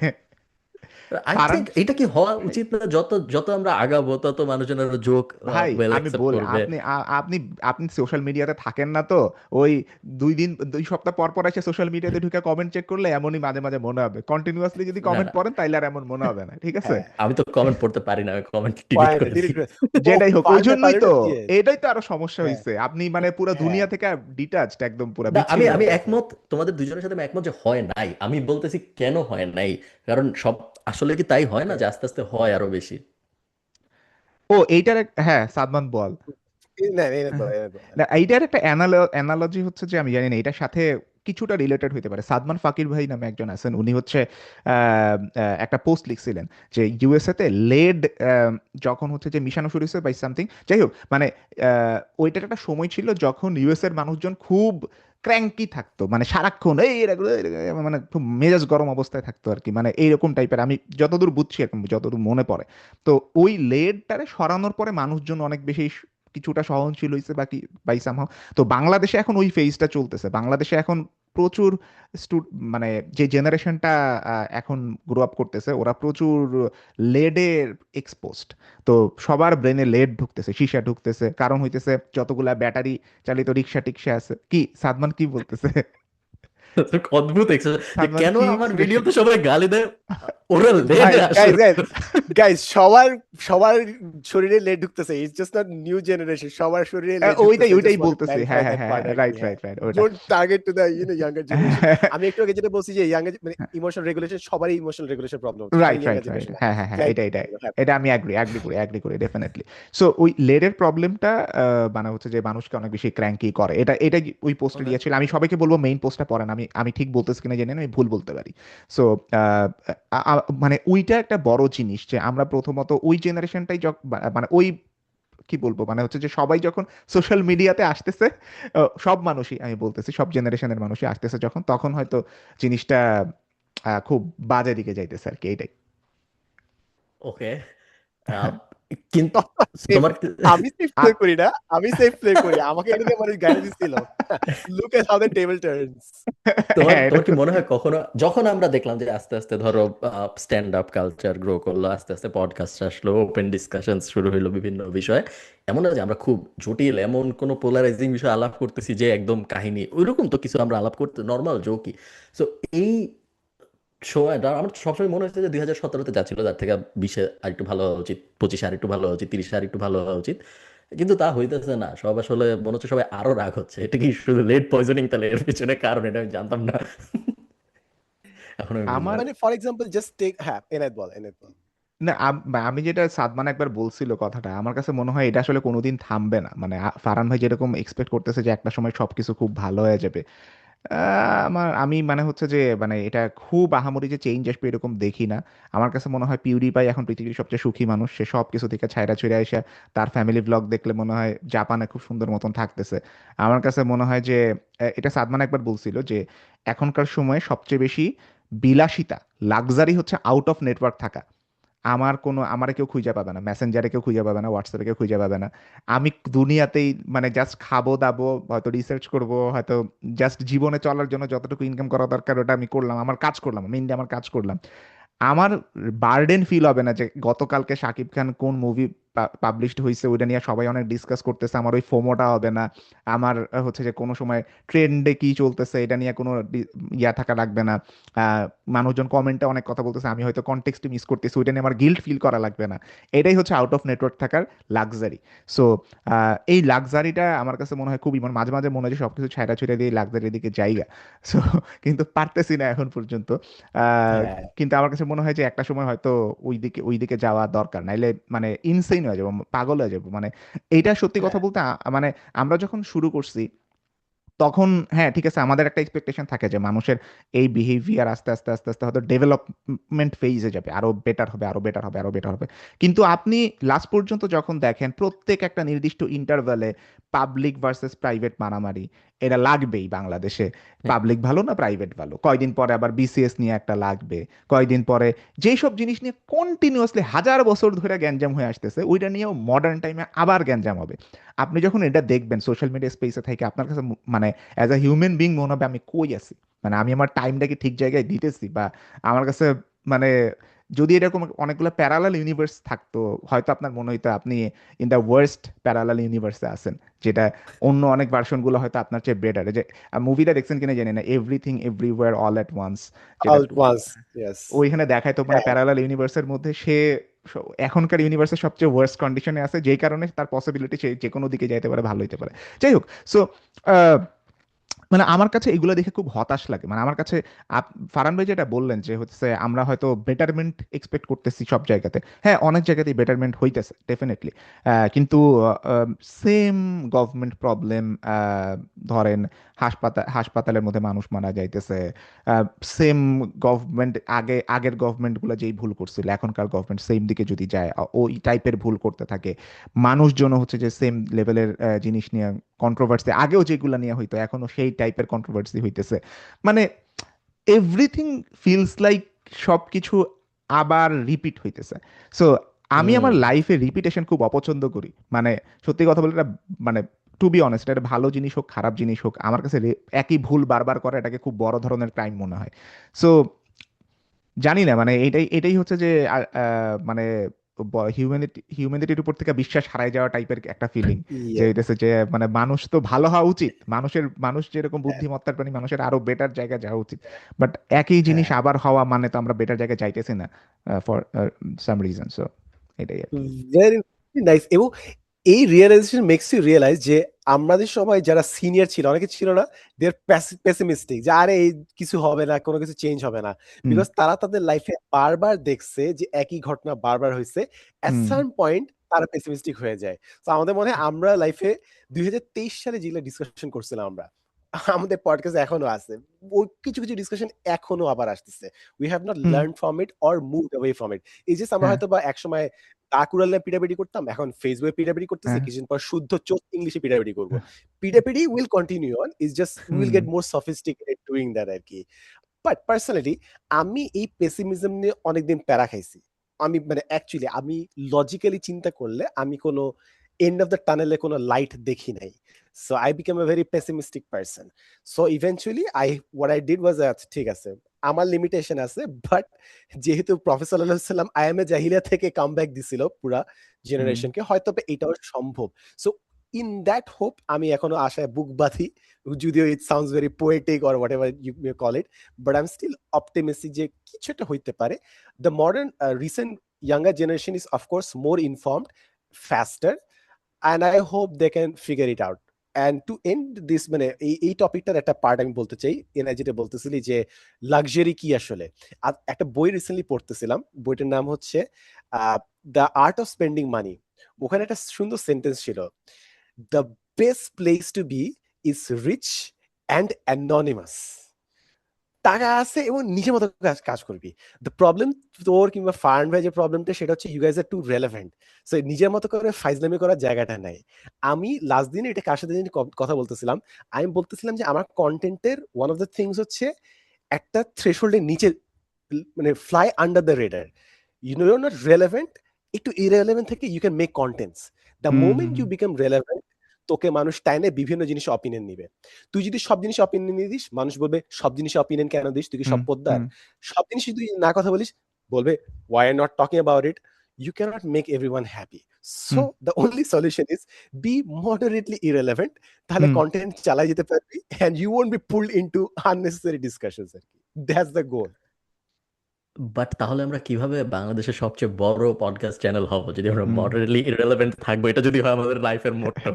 আই ফারান থিঙ্ক এটা কি হওয়া উচিত না? যত যত আমরা আগাবো তত মানুষজন আরো জোক ভাই ওয়েল আমি অ্যাকসেপ্ট বল করবে। আপনি আপনি সোশ্যাল মিডিয়াতে থাকেন না তো, ওই 2 সপ্তাহ পর পর এসে সোশ্যাল মিডিয়াতে ঢুকে কমেন্ট চেক করলে এমনই মাঝে মাঝে মনে হবে। কন্টিনিউয়াসলি যদি না কমেন্ট না, পড়েন তাইলে আর এমন মনে হবে না, ঠিক আছে? হ্যাঁ, আমি তো কমেন্ট পড়তে পারি না, আমি কমেন্ট ডিলিট পয়েন্ট করে ডিলিট দিই। করে। ও যেটাই হোক, ওই পারবে জন্যই পারবে তো, ইয়েস। এটাই তো আরো সমস্যা হ্যাঁ হয়েছে। আপনি মানে পুরো হ্যাঁ দুনিয়া থেকে ডিটাচড, একদম পুরো না, আমি বিচ্ছিন্ন আমি হয়ে গেছে। একমত, তোমাদের দুজনের সাথে আমি একমত যে হয় নাই। আমি বলতেছি কেন হয় নাই, কারণ সব আসলে কি তাই হয় না যে আস্তে আস্তে হয় আরো বেশি? ও এইটার হ্যাঁ সাদমান বল। না এনে বল এনে বল। না এইটার একটা অ্যানালজি হচ্ছে যে, আমি জানি না এটার সাথে কিছুটা রিলেটেড হতে পারে। সাদমান ফাকির ভাই নামে একজন আছেন, উনি হচ্ছে একটা পোস্ট লিখছিলেন যে ইউএসএ তে লেড যখন হচ্ছে যে মিশানো শুরু হয়েছে বাই সামথিং, যাই হোক মানে ওইটার একটা সময় ছিল যখন ইউএস এর মানুষজন খুব ক্র্যাঙ্কি থাকতো, মানে সারাক্ষণ মানে খুব মেজাজ গরম অবস্থায় থাকতো আর কি, মানে এইরকম টাইপের, আমি যতদূর বুঝছি এরকম, যতদূর মনে পড়ে। তো ওই লেডটারে সরানোর পরে মানুষজন অনেক বেশি কিছুটা সহনশীল হয়েছে বাকি বাই সামহাও। তো বাংলাদেশে এখন ওই ফেজটা চলতেছে। বাংলাদেশে এখন প্রচুর মানে যে জেনারেশনটা এখন গ্রো আপ করতেছে, ওরা প্রচুর লেডের এক্সপোজড। তো সবার ব্রেনে লেড ঢুকতেছে, সীসা ঢুকতেছে, কারণ হইতেছে যতগুলা ব্যাটারি চালিত রিক্সা টিক্সা আছে। কি সাদমান কি বলতেছে? অদ্ভুত এক্সারসাইজ যে সাদমান কেন কি আমার এক্সপ্রেশন? ভিডিওতে সবাই গালি দেয়, ওরা ভাই লেডে গাইস আসলে। গাইস গাইস সবার সবার শরীরে লেড ঢুকতেছে। It's just not new generation, সবার শরীরে লেড ওইটাই ঢুকতেছে। আই ওইটাই জাস্ট ওয়ান্ট টু বলতেছি, ক্ল্যারিফাই হ্যাঁ হ্যাঁ দ্যাট হ্যাঁ, পার্ট আর কি। রাইট হ্যাঁ, রাইট রাইট, ওটা don't target to the younger generation. আমি একটু আগে যেটা বলছি যে মানে ইমোশনাল রেগুলেশন, সবারই ইমোশনাল রেগুলেশন প্রবলেম হচ্ছে, সেটা right younger right right, generation না। হ্যাঁ হ্যাঁ হ্যাঁ, এটা এটা হ্যাঁ এটা আমি অ্যাগ্রি করি ডেফিনেটলি। সো ওই লেডের প্রবলেমটা মানে হচ্ছে যে মানুষকে অনেক বেশি ক্র্যাঙ্কি করে, এটা ওই পোস্টে ওকে, দিয়েছিল। আমি সবাইকে বলবো মেইন পোস্টটা পড়েন, আমি আমি ঠিক বলতেছি কিনা জানি না, আমি ভুল বলতে পারি। সো মানে ওইটা একটা বড় জিনিস যে আমরা প্রথমত ওই জেনারেশনটাই মানে ওই কি বলবো, মানে হচ্ছে যে সবাই যখন সোশ্যাল মিডিয়াতে আসতেছে, সব মানুষই, আমি বলতেছি সব জেনারেশনের মানুষই আসতেছে যখন, তখন হয়তো জিনিসটা খুব বাজে দিকে যাইতেছে আর কি, এইটাই। ওকে। কিন্তু সেফ। তোমার আমি সেফ প্লে আর করি না, আমি সেফ প্লে করি। আমাকে এটা দিয়ে মানুষ গালি দিছিল। Look at how the table turns. তোমার হ্যাঁ এটা তোমার কি মনে সত্যি। হয় কখনো, যখন আমরা দেখলাম যে আস্তে আস্তে ধরো স্ট্যান্ড আপ কালচার গ্রো করলো, আস্তে আস্তে পডকাস্ট আসলো, ওপেন ডিসকাশন শুরু হলো বিভিন্ন বিষয়ে, এমন না যে আমরা খুব জটিল এমন কোনো পোলারাইজিং বিষয় আলাপ করতেছি যে একদম কাহিনী ওইরকম তো কিছু আমরা আলাপ করতে নর্মাল জোকই। সো এই সময়টা আমার তো সবসময় মনে হচ্ছে যে 2017-তে যা ছিল তার থেকে 20-এ আরেকটু ভালো হওয়া উচিত, 25-এ আরেকটু ভালো হওয়া উচিত, 30-এ আরেকটু ভালো হওয়া উচিত। কিন্তু তা হইতেছে না, সব আসলে মনে হচ্ছে সবাই আরো রাগ হচ্ছে। এটা কি শুধু লেট পয়জনিং? তাহলে এর পিছনে কারণ এটা আমি জানতাম না, এখন আমি আমার বুঝলাম। মানে ফর এক্সাম্পল জাস্ট টেক, হ্যাঁ এনায়েত বল এনায়েত বল। না আমি যেটা সাদমান একবার বলছিল কথাটা, আমার কাছে মনে হয় এটা আসলে কোনোদিন থামবে না। মানে ফারহান ভাই যেরকম এক্সপেক্ট করতেছে যে একটা সময় সবকিছু খুব ভালো হয়ে যাবে, আমি মানে হচ্ছে যে মানে এটা খুব আহামরি যে চেঞ্জ আসবে এরকম দেখি না। আমার কাছে মনে হয় পিউডিপাই এখন পৃথিবীর সবচেয়ে সুখী মানুষ। সে সব কিছু থেকে ছাইড়া ছুঁড়ে এসে তার ফ্যামিলি ব্লগ দেখলে মনে হয় জাপানে খুব সুন্দর মতন থাকতেছে। আমার কাছে মনে হয় যে এটা সাদমান একবার বলছিল যে এখনকার সময়ে সবচেয়ে বেশি বিলাসিতা, লাক্সারি হচ্ছে আউট অফ নেটওয়ার্ক থাকা। আমারে কেউ খুঁজে পাবে না, মেসেঞ্জারে কেউ খুঁজে পাবে না, হোয়াটসঅ্যাপে কেউ খুঁজে পাবে না। আমি দুনিয়াতেই মানে জাস্ট খাবো দাবো, হয়তো রিসার্চ করব, হয়তো জাস্ট জীবনে চলার জন্য যতটুকু ইনকাম করা দরকার ওটা আমি করলাম, আমার কাজ করলাম, মেইনলি আমার কাজ করলাম। আমার বার্ডেন ফিল হবে না যে গতকালকে শাকিব খান কোন মুভি পাবলিশড হয়েছে ওইটা নিয়ে সবাই অনেক ডিসকাস করতেছে, আমার ওই ফোমোটা হবে না। আমার হচ্ছে যে কোনো সময় ট্রেন্ডে কি চলতেছে এটা নিয়ে কোনো ইয়া থাকা লাগবে না। আহ, মানুষজন কমেন্টে অনেক কথা বলতেছে, আমি হয়তো কনটেক্সট মিস করতেছি, ওইটা নিয়ে আমার গিল্ট ফিল করা লাগবে না। এটাই হচ্ছে আউট অফ নেটওয়ার্ক থাকার লাক্সারি। সো এই লাক্সারিটা আমার কাছে মনে হয় খুবই, মানে মাঝে মাঝে মনে হয় যে সবকিছু ছাইড়া ছুঁড়ে দিয়ে লাক্সারির দিকে জায়গা। সো কিন্তু পারতেছি না এখন পর্যন্ত। আহ, হ্যাঁ কিন্তু আমার কাছে মনে হয় যে একটা সময় হয়তো ওই দিকে যাওয়া দরকার, নাইলে মানে ইনসেইন হয়ে যাবো, পাগল হয়ে যাবো। মানে এইটা সত্যি কথা হ্যাঁ বলতে মানে আমরা যখন শুরু করছি তখন হ্যাঁ ঠিক আছে, আমাদের একটা এক্সপেকটেশন থাকে যে মানুষের এই বিহেভিয়ার আস্তে আস্তে আস্তে আস্তে হয়তো ডেভেলপমেন্ট ফেজে যাবে, আরো বেটার হবে, আরো বেটার হবে, আরো বেটার হবে। কিন্তু আপনি লাস্ট পর্যন্ত যখন দেখেন প্রত্যেক একটা নির্দিষ্ট ইন্টারভ্যালে পাবলিক ভার্সেস প্রাইভেট মারামারি এটা লাগবেই বাংলাদেশে। হ্যাঁ পাবলিক ভালো না প্রাইভেট ভালো, কয়দিন পরে আবার বিসিএস নিয়ে একটা লাগবে, কয়দিন পরে যেই সব জিনিস নিয়ে কন্টিনিউয়াসলি হাজার বছর ধরে গ্যাঞ্জাম হয়ে আসতেছে ওইটা নিয়েও মডার্ন টাইমে আবার গ্যাঞ্জাম হবে। আপনি যখন এটা দেখবেন সোশ্যাল মিডিয়া স্পেসে থেকে আপনার কাছে মানে অ্যাজ আ হিউম্যান বিং মনে হবে আমি কই আছি, মানে আমি আমার টাইমটাকে ঠিক জায়গায় দিতেছি, বা আমার কাছে মানে যদি এরকম অনেকগুলো প্যারালাল ইউনিভার্স থাকতো হয়তো আপনার মনে হইতো আপনি ইন দ্য ওয়ার্স্ট প্যারালাল ইউনিভার্সে আছেন, যেটা অন্য অনেক ভার্সনগুলো হয়তো আপনার চেয়ে বেটার। যে মুভিটা দেখছেন কিনা জানি না, everything everywhere all at once, যেটা all at once, yes. ওইখানে দেখায় তো মানে প্যারালাল ইউনিভার্সের মধ্যে সে এখনকার ইউনিভার্সের সবচেয়ে ওয়ার্স্ট কন্ডিশনে আছে, যেই কারণে তার পসিবিলিটি সে যে কোনো দিকে যাইতে পারে, ভালো হইতে পারে। যাই হোক, সো মানে আমার কাছে এগুলো দেখে খুব হতাশ লাগে। মানে আমার কাছে ফারহান ভাই যেটা বললেন যে হচ্ছে আমরা হয়তো বেটারমেন্ট এক্সপেক্ট করতেছি সব জায়গাতে, হ্যাঁ অনেক জায়গাতেই বেটারমেন্ট হইতেছে ডেফিনেটলি, কিন্তু সেম গভর্নমেন্ট প্রবলেম, ধরেন হাসপাতালের মধ্যে মানুষ মারা যাইতেছে, সেম গভর্নমেন্ট আগের গভর্নমেন্টগুলো যেই ভুল করছিল এখনকার গভর্নমেন্ট সেম দিকে যদি যায় ওই টাইপের ভুল করতে থাকে, মানুষজন হচ্ছে যে সেম লেভেলের জিনিস নিয়ে কন্ট্রোভার্সি, আগেও যেগুলো নিয়ে হইতো এখনো সেই টাইপের কন্ট্রোভার্সি হইতেছে, মানে এভরিথিং ফিলস লাইক সবকিছু আবার রিপিট হইতেছে। সো আমি আমার হুম লাইফে রিপিটেশন খুব অপছন্দ করি, মানে সত্যি কথা বলতে এটা মানে টু বি অনেস্ট এটা ভালো জিনিস হোক খারাপ জিনিস হোক আমার কাছে একই ভুল বারবার করা এটাকে খুব বড় ধরনের ক্রাইম মনে হয়। সো জানি না, মানে এটাই এটাই হচ্ছে যে মানে হিউম্যানিটির উপর থেকে বিশ্বাস হারাই যাওয়া টাইপের একটা ফিলিং, যে Yeah. হইতেছে যে মানে মানুষ তো ভালো হওয়া উচিত, মানুষ যেরকম বুদ্ধিমত্তার প্রাণী মানুষের আরো বেটার জায়গায় যাওয়া উচিত, বাট একই জিনিস হ্যাঁ, আবার হওয়া মানে তো আমরা বেটার জায়গায় যাইতেছি না ফর সাম রিজন। সো এটাই আর কি। Very nice. এবং এই রিয়েলাইজেশন মেক্স ইউ রিয়েলাইজ যে আমাদের সময় যারা সিনিয়র ছিল অনেকে ছিল না, দেয়ার পেসিমিস্টিক যে আরে এই কিছু হবে না, কোনো কিছু চেঞ্জ হবে না, হুম বিকজ তারা তাদের লাইফে বারবার দেখছে যে একই ঘটনা বারবার হয়েছে। অ্যাট হুম সার্টেন পয়েন্ট তারা পেসিমিস্টিক হয়ে যায়। তো আমাদের মনে হয় আমরা লাইফে 2023 সালে যেগুলো ডিসকাশন করছিলাম আমরা, আমাদের পডকাস্ট এখনো আছে, ওই কিছু কিছু ডিসকাশন এখনো আবার আসতেছে। We have not hmm learn from it or moved away from it. এই যে আমরা হ্যাঁ হয়তো বা একসময় কাকুরালে পিটাপিটি করতাম, এখন ফেসবুকে পিটাপিটি করতেছি, হ্যাঁ কিছুদিন পর শুদ্ধ চোখ ইংলিশে পিটাপিটি করবো। পিটাপিটি will continue on, is just will hmm get more sophisticated doing that আর কি। বাট পার্সোনালি আমি এই পেসিমিজম নিয়ে অনেকদিন প্যারা খাইছি। আমি মানে অ্যাকচুয়ালি আমি লজিক্যালি চিন্তা করলে আমি কোনো এন্ড অফ দ্য টানেলে কোনো লাইট দেখি নাই। So I become a very pessimistic person. So eventually what I did was ঠিক আছে, আমার লিমিটেশন আছে, বাট যেহেতু প্রফেসর সাল্লাল্লাহু সাল্লাম আই এম এ জাহিলিয়া থেকে কামব্যাক দিছিল পুরা হুম জেনারেশনকে, হয়তো বা এটাও সম্ভব। সো ইন দ্যাট হোপ আমি এখনো আশায় বুক বাঁধি, যদিও it sounds very poetic or whatever you may call it, but I'm still optimistic যে কিছু একটা হইতে পারে। The modern recent younger generation is of course more informed, faster, and I hope they can figure it out. And to end this, মানে এই টপিকটার একটা part আমি বলতে চাই, এরা যেটা বলতেছিলি যে লাক্সারি কি আসলে। একটা বই রিসেন্টলি পড়তেছিলাম, বইটার নাম হচ্ছে the art of spending money. ওখানে একটা সুন্দর সেন্টেন্স ছিল, the best place to be is rich and anonymous. টাকা আছে এবং নিজের মতো কাজ করবি। দ্য প্রবলেম তোর কিংবা ফার্ন ভাই যে প্রবলেমটা সেটা হচ্ছে you guys are too relevant. So নিজের মতো করে ফাইজলামি করার জায়গাটা নাই। আমি লাস্ট দিনে এটা কার সাথে জানি কথা বলতেছিলাম, আমি বলতেছিলাম যে আমার কন্টেন্টের ওয়ান অফ দ্য থিংস হচ্ছে একটা থ্রেশহোল্ডের নিচে মানে fly under the radar. You're not relevant, একটু ইরেলেভেন্ট থেকে you can make contents. The hmm moment hmm you become relevant, তোকে মানুষ টাইনে বিভিন্ন জিনিসে অপিনিয়ন নিবে। তুই যদি সব জিনিসে অপিনিয়ন নিয়ে দিস, মানুষ বলবে সব জিনিসে অপিনিয়ন কেন দিস, তুই কি হুম সব পোদ্দার? হুম সব জিনিসে তুই না কথা বলিস, বলবে why are not talking about it. You can't make everyone happy. So hmm the only solution is be moderately irrelevant. তাহলে হুম কন্টেন্ট চালাই যেতে পারবি and you won't be pulled into unnecessary discussions আর কি। That's the goal. বাট তাহলে আমরা কিভাবে বাংলাদেশের সবচেয়ে বড় পডকাস্ট চ্যানেল হব যদি আমরা হুম মডারেটলি ইররেলেভেন্ট থাকবো, এটা যদি হয় আমাদের লাইফের মোটটো,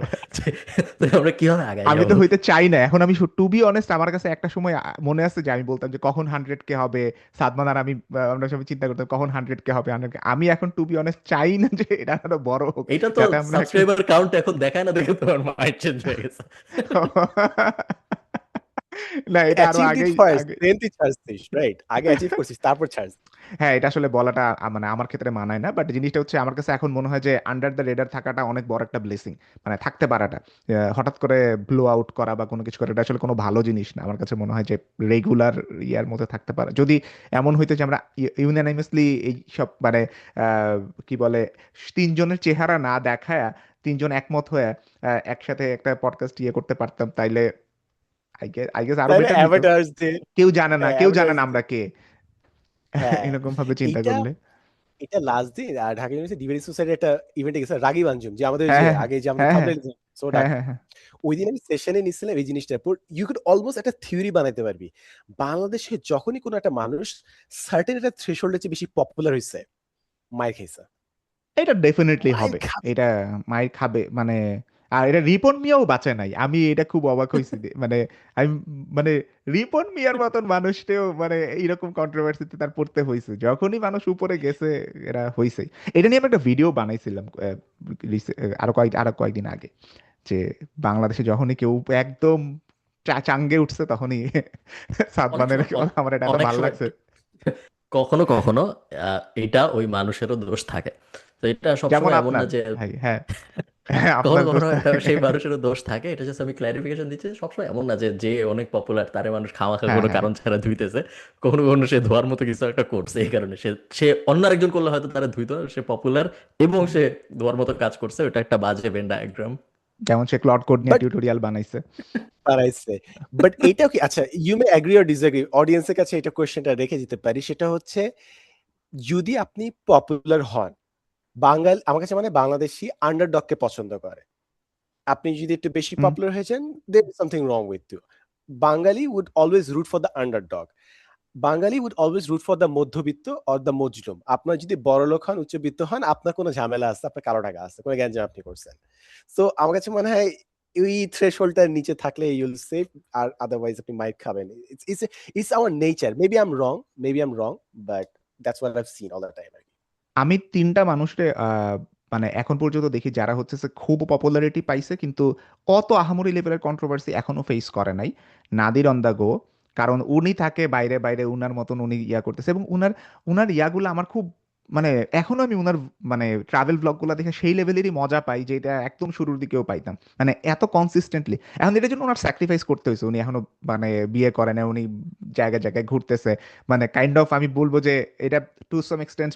আমরা কিভাবে আগাই আমি তো যাবো? হইতে চাই না এখন। আমি টু বি অনেস্ট আমার কাছে একটা সময় মনে আছে যে আমি বলতাম যে কখন 100K হবে, সাদমান আর আমি আমরা সবাই চিন্তা করতাম কখন 100K হবে 100K। আমি এখন টু বি অনেস্ট চাই না যে এটা আরো বড় হোক, এটা তো যাতে আমরা একটা সাবস্ক্রাইবার কাউন্ট এখন দেখায় না, দেখে তোমার মাইন্ড চেঞ্জ হয়ে গেছে। না এটা আরো অ্যাচিভড ইট আগেই ফার্স্ট আগে দেন তুই ছাড়ছিস, রাইট? আগে অ্যাচিভ করছিস তারপর ছাড়ছিস। হ্যাঁ এটা আসলে বলাটা মানে আমার ক্ষেত্রে মানায় না, বাট জিনিসটা হচ্ছে আমার কাছে এখন মনে হয় যে আন্ডার দ্য রেডার থাকাটা অনেক বড় একটা ব্লেসিং, মানে থাকতে পারাটা। হঠাৎ করে ব্লো আউট করা বা কোনো কিছু করা এটা আসলে কোনো ভালো জিনিস না। আমার কাছে মনে হয় যে রেগুলার ইয়ার মধ্যে থাকতে পারা, যদি এমন হইতো যে আমরা ইউনানিমাসলি এই সব মানে আহ, কি বলে তিনজনের চেহারা না দেখায় তিনজন একমত হয়ে একসাথে একটা পডকাস্ট ইয়ে করতে পারতাম, তাইলে আই গেস আরো তাহলে বেটার হইতো। অ্যাভাটার্স যে, কেউ জানে না, হ্যাঁ কেউ জানে অ্যাভাটার্স না যে, আমরা কে। হ্যাঁ এরকম ভাবে চিন্তা এইটা করলে। এটা লাস্ট দিন আর ঢাকা ইউনিভার্সিটি ডিবেটিং সোসাইটির একটা ইভেন্টে গেছে, রাগিব আঞ্জুম যে আমাদের হ্যাঁ যে হ্যাঁ আগে যে আমরা হ্যাঁ থাম্বনেল সো হ্যাঁ ডাকা, হ্যাঁ হ্যাঁ। ওই দিন আমি সেশনে নিছিলাম এই জিনিসটার পর। ইউ কুড অলমোস্ট একটা থিওরি বানাইতে পারবি, বাংলাদেশে যখনই কোনো একটা মানুষ সার্টেন একটা থ্রেশহোল্ডের চেয়ে বেশি পপুলার হয়েছে, মাইর খাইছে, এটা ডেফিনেটলি মাইর হবে। খাবে। এটা মায়ের খাবে মানে। আর এটা রিপন মিয়াও বাঁচে নাই, আমি এটা খুব অবাক হয়েছি মানে আমি মানে রিপন মিয়ার মতন মানুষটাও মানে এইরকম কন্ট্রোভার্সিতে তার পড়তে হয়েছে, যখনই মানুষ উপরে গেছে এরা হয়েছে। এটা নিয়ে আমি একটা ভিডিও বানাইছিলাম আরো কয়েকদিন আগে, যে বাংলাদেশে যখনই কেউ একদম চাঙ্গে উঠছে তখনই অনেক সাদমানের সময় আমার এটা এত অনেক ভালো সময় লাগছে। কখনো কখনো এটা ওই মানুষেরও দোষ থাকে। তো এটা যেমন সবসময় এমন না আপনার যে ভাই, হ্যাঁ হ্যাঁ কখনো আপনার কখনো দোস্ত। এটা সেই মানুষেরও দোষ থাকে। এটা জাস্ট আমি ক্ল্যারিফিকেশন দিচ্ছি, সবসময় এমন না যে যে অনেক পপুলার তারে মানুষ খামাখা হ্যাঁ কোনো হ্যাঁ কারণ ছাড়া ধুইতেছে। কখনো কখনো সে ধোয়ার মতো কিছু একটা করছে, এই কারণে সে সে অন্য আরেকজন করলে হয়তো তারা ধুইতো, সে পপুলার এবং সে ধোয়ার মতো কাজ করছে, ওটা একটা বাজে ভেন ডায়াগ্রাম। যেমন সে ক্লড কোড নিয়ে বাট টিউটোরিয়াল বানাইছে। বানাইছে, বাট এইটাও কি, আচ্ছা you may agree or disagree, অডিয়েন্সের কাছে এটা কোয়েশ্চেনটা রেখে দিতে পারি। সেটা হচ্ছে, যদি আপনি পপুলার হন, আমার কাছে মানে বাংলাদেশি আন্ডারডগকে পছন্দ করে। আপনি যদি একটু বেশি হুম। পপুলার হয়েছেন, there is something wrong with you. Bangali would always root for the underdog. Bangali would always root for the মধ্যবিত্ত or the মজলুম। আপনার যদি বড়লোক হন, উচ্চবিত্ত হন, আপনার কোনো ঝামেলা আছে, আপনার কালো টাকা আছে, কোনো গ্যাঞ্জাম আপনি করছেন। সো আমার কাছে মনে হয় ওই থ্রেশহোল্ডটার নিচে থাকলে ইউল সেফ, আর আদারওয়াইজ আপনি মাইর খাবেন। It's our nature. Maybe I am wrong, but that's what I've seen all the time. আমি তিনটা মানুষকে মানে এখন পর্যন্ত দেখি যারা হচ্ছে যে খুব পপুলারিটি পাইছে কিন্তু অত আহামরি লেভেলের কন্ট্রোভার্সি এখনো ফেস করে নাই। নাদির অন দা গো, কারণ উনি থাকে বাইরে বাইরে উনার মতন উনি ইয়া করতেছে, এবং উনার উনার ইয়াগুলো আমার খুব মানে এখনো আমি উনার মানে ট্রাভেল ব্লগগুলো দেখে সেই লেভেলেরই মজা পাই যেটা একদম শুরুর দিকেও পাইতাম, মানে এত কনসিস্টেন্টলি। এখন এটার জন্য ওনার স্যাক্রিফাইস করতে হয়েছে, উনি এখনো মানে বিয়ে করে না, উনি জায়গায় জায়গায় ঘুরতেছে, মানে কাইন্ড অফ আমি বলবো যে এটা টু সাম এক্সটেন্ট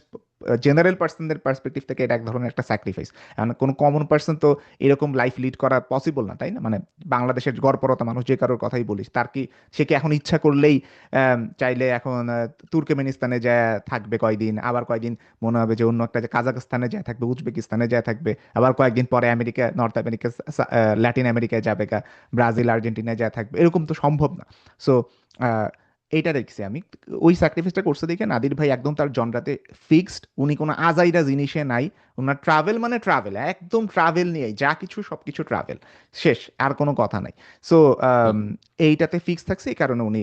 জেনারেল পার্সনদের পার্সপেক্টিভ থেকে এটা এক ধরনের একটা স্যাক্রিফাইস। কারণ কোনো কমন পার্সন তো এরকম লাইফ লিড করা পসিবল না, তাই না? মানে বাংলাদেশের গড়পড়তা মানুষ যে কারোর কথাই বলিস, তার কি সে কি এখন ইচ্ছা করলেই চাইলে এখন তুর্কমেনিস্তানে যায় থাকবে কয়দিন, আবার কয়দিন মনে হবে যে অন্য একটা যে কাজাকস্তানে যায় থাকবে, উজবেকিস্তানে যায় থাকবে, আবার কয়েকদিন পরে আমেরিকা, নর্থ আমেরিকা, ল্যাটিন আমেরিকায় যাবে, ব্রাজিল আর্জেন্টিনায় যায় থাকবে, এরকম তো সম্ভব না। সো এইটা দেখছি আমি, ওই স্যাক্রিফাইসটা করছে দেখে নাদির ভাই একদম তার জনরাতে ফিক্সড, উনি কোনো আজাইরা জিনিসে নাই। ওনার ট্রাভেল মানে ট্রাভেল, একদম ট্রাভেল নিয়েই যা কিছু সবকিছু ট্রাভেল, শেষ, আর কোনো কথা নাই। সো হুম। এইটাতে ফিক্স থাকছে, এই কারণে উনি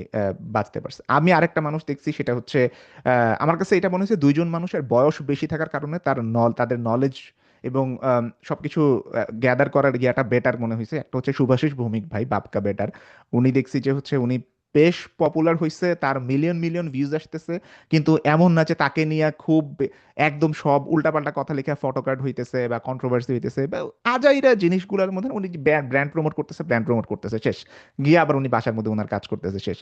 বাঁচতে পারছে। আমি আরেকটা মানুষ দেখছি, সেটা হচ্ছে আমার কাছে এটা মনে হচ্ছে দুইজন মানুষের বয়স বেশি থাকার কারণে তাদের নলেজ এবং সবকিছু গ্যাদার করার ইয়াটা বেটার মনে হয়েছে। একটা হচ্ছে শুভাশিস ভৌমিক ভাই, বাপকা বেটার। উনি দেখছি যে হচ্ছে উনি বেশ পপুলার হয়েছে, তার মিলিয়ন মিলিয়ন ভিউজ আসতেছে, কিন্তু এমন না যে তাকে নিয়ে খুব একদম সব উল্টাপাল্টা কথা লিখে ফটোকার্ড হইতেছে বা কন্ট্রোভার্সি হইতেছে বা আজাইরা জিনিসগুলোর মধ্যে উনি ব্র্যান্ড প্রমোট করতেছে শেষ, গিয়ে আবার উনি বাসার মধ্যে ওনার কাজ করতেছে শেষ।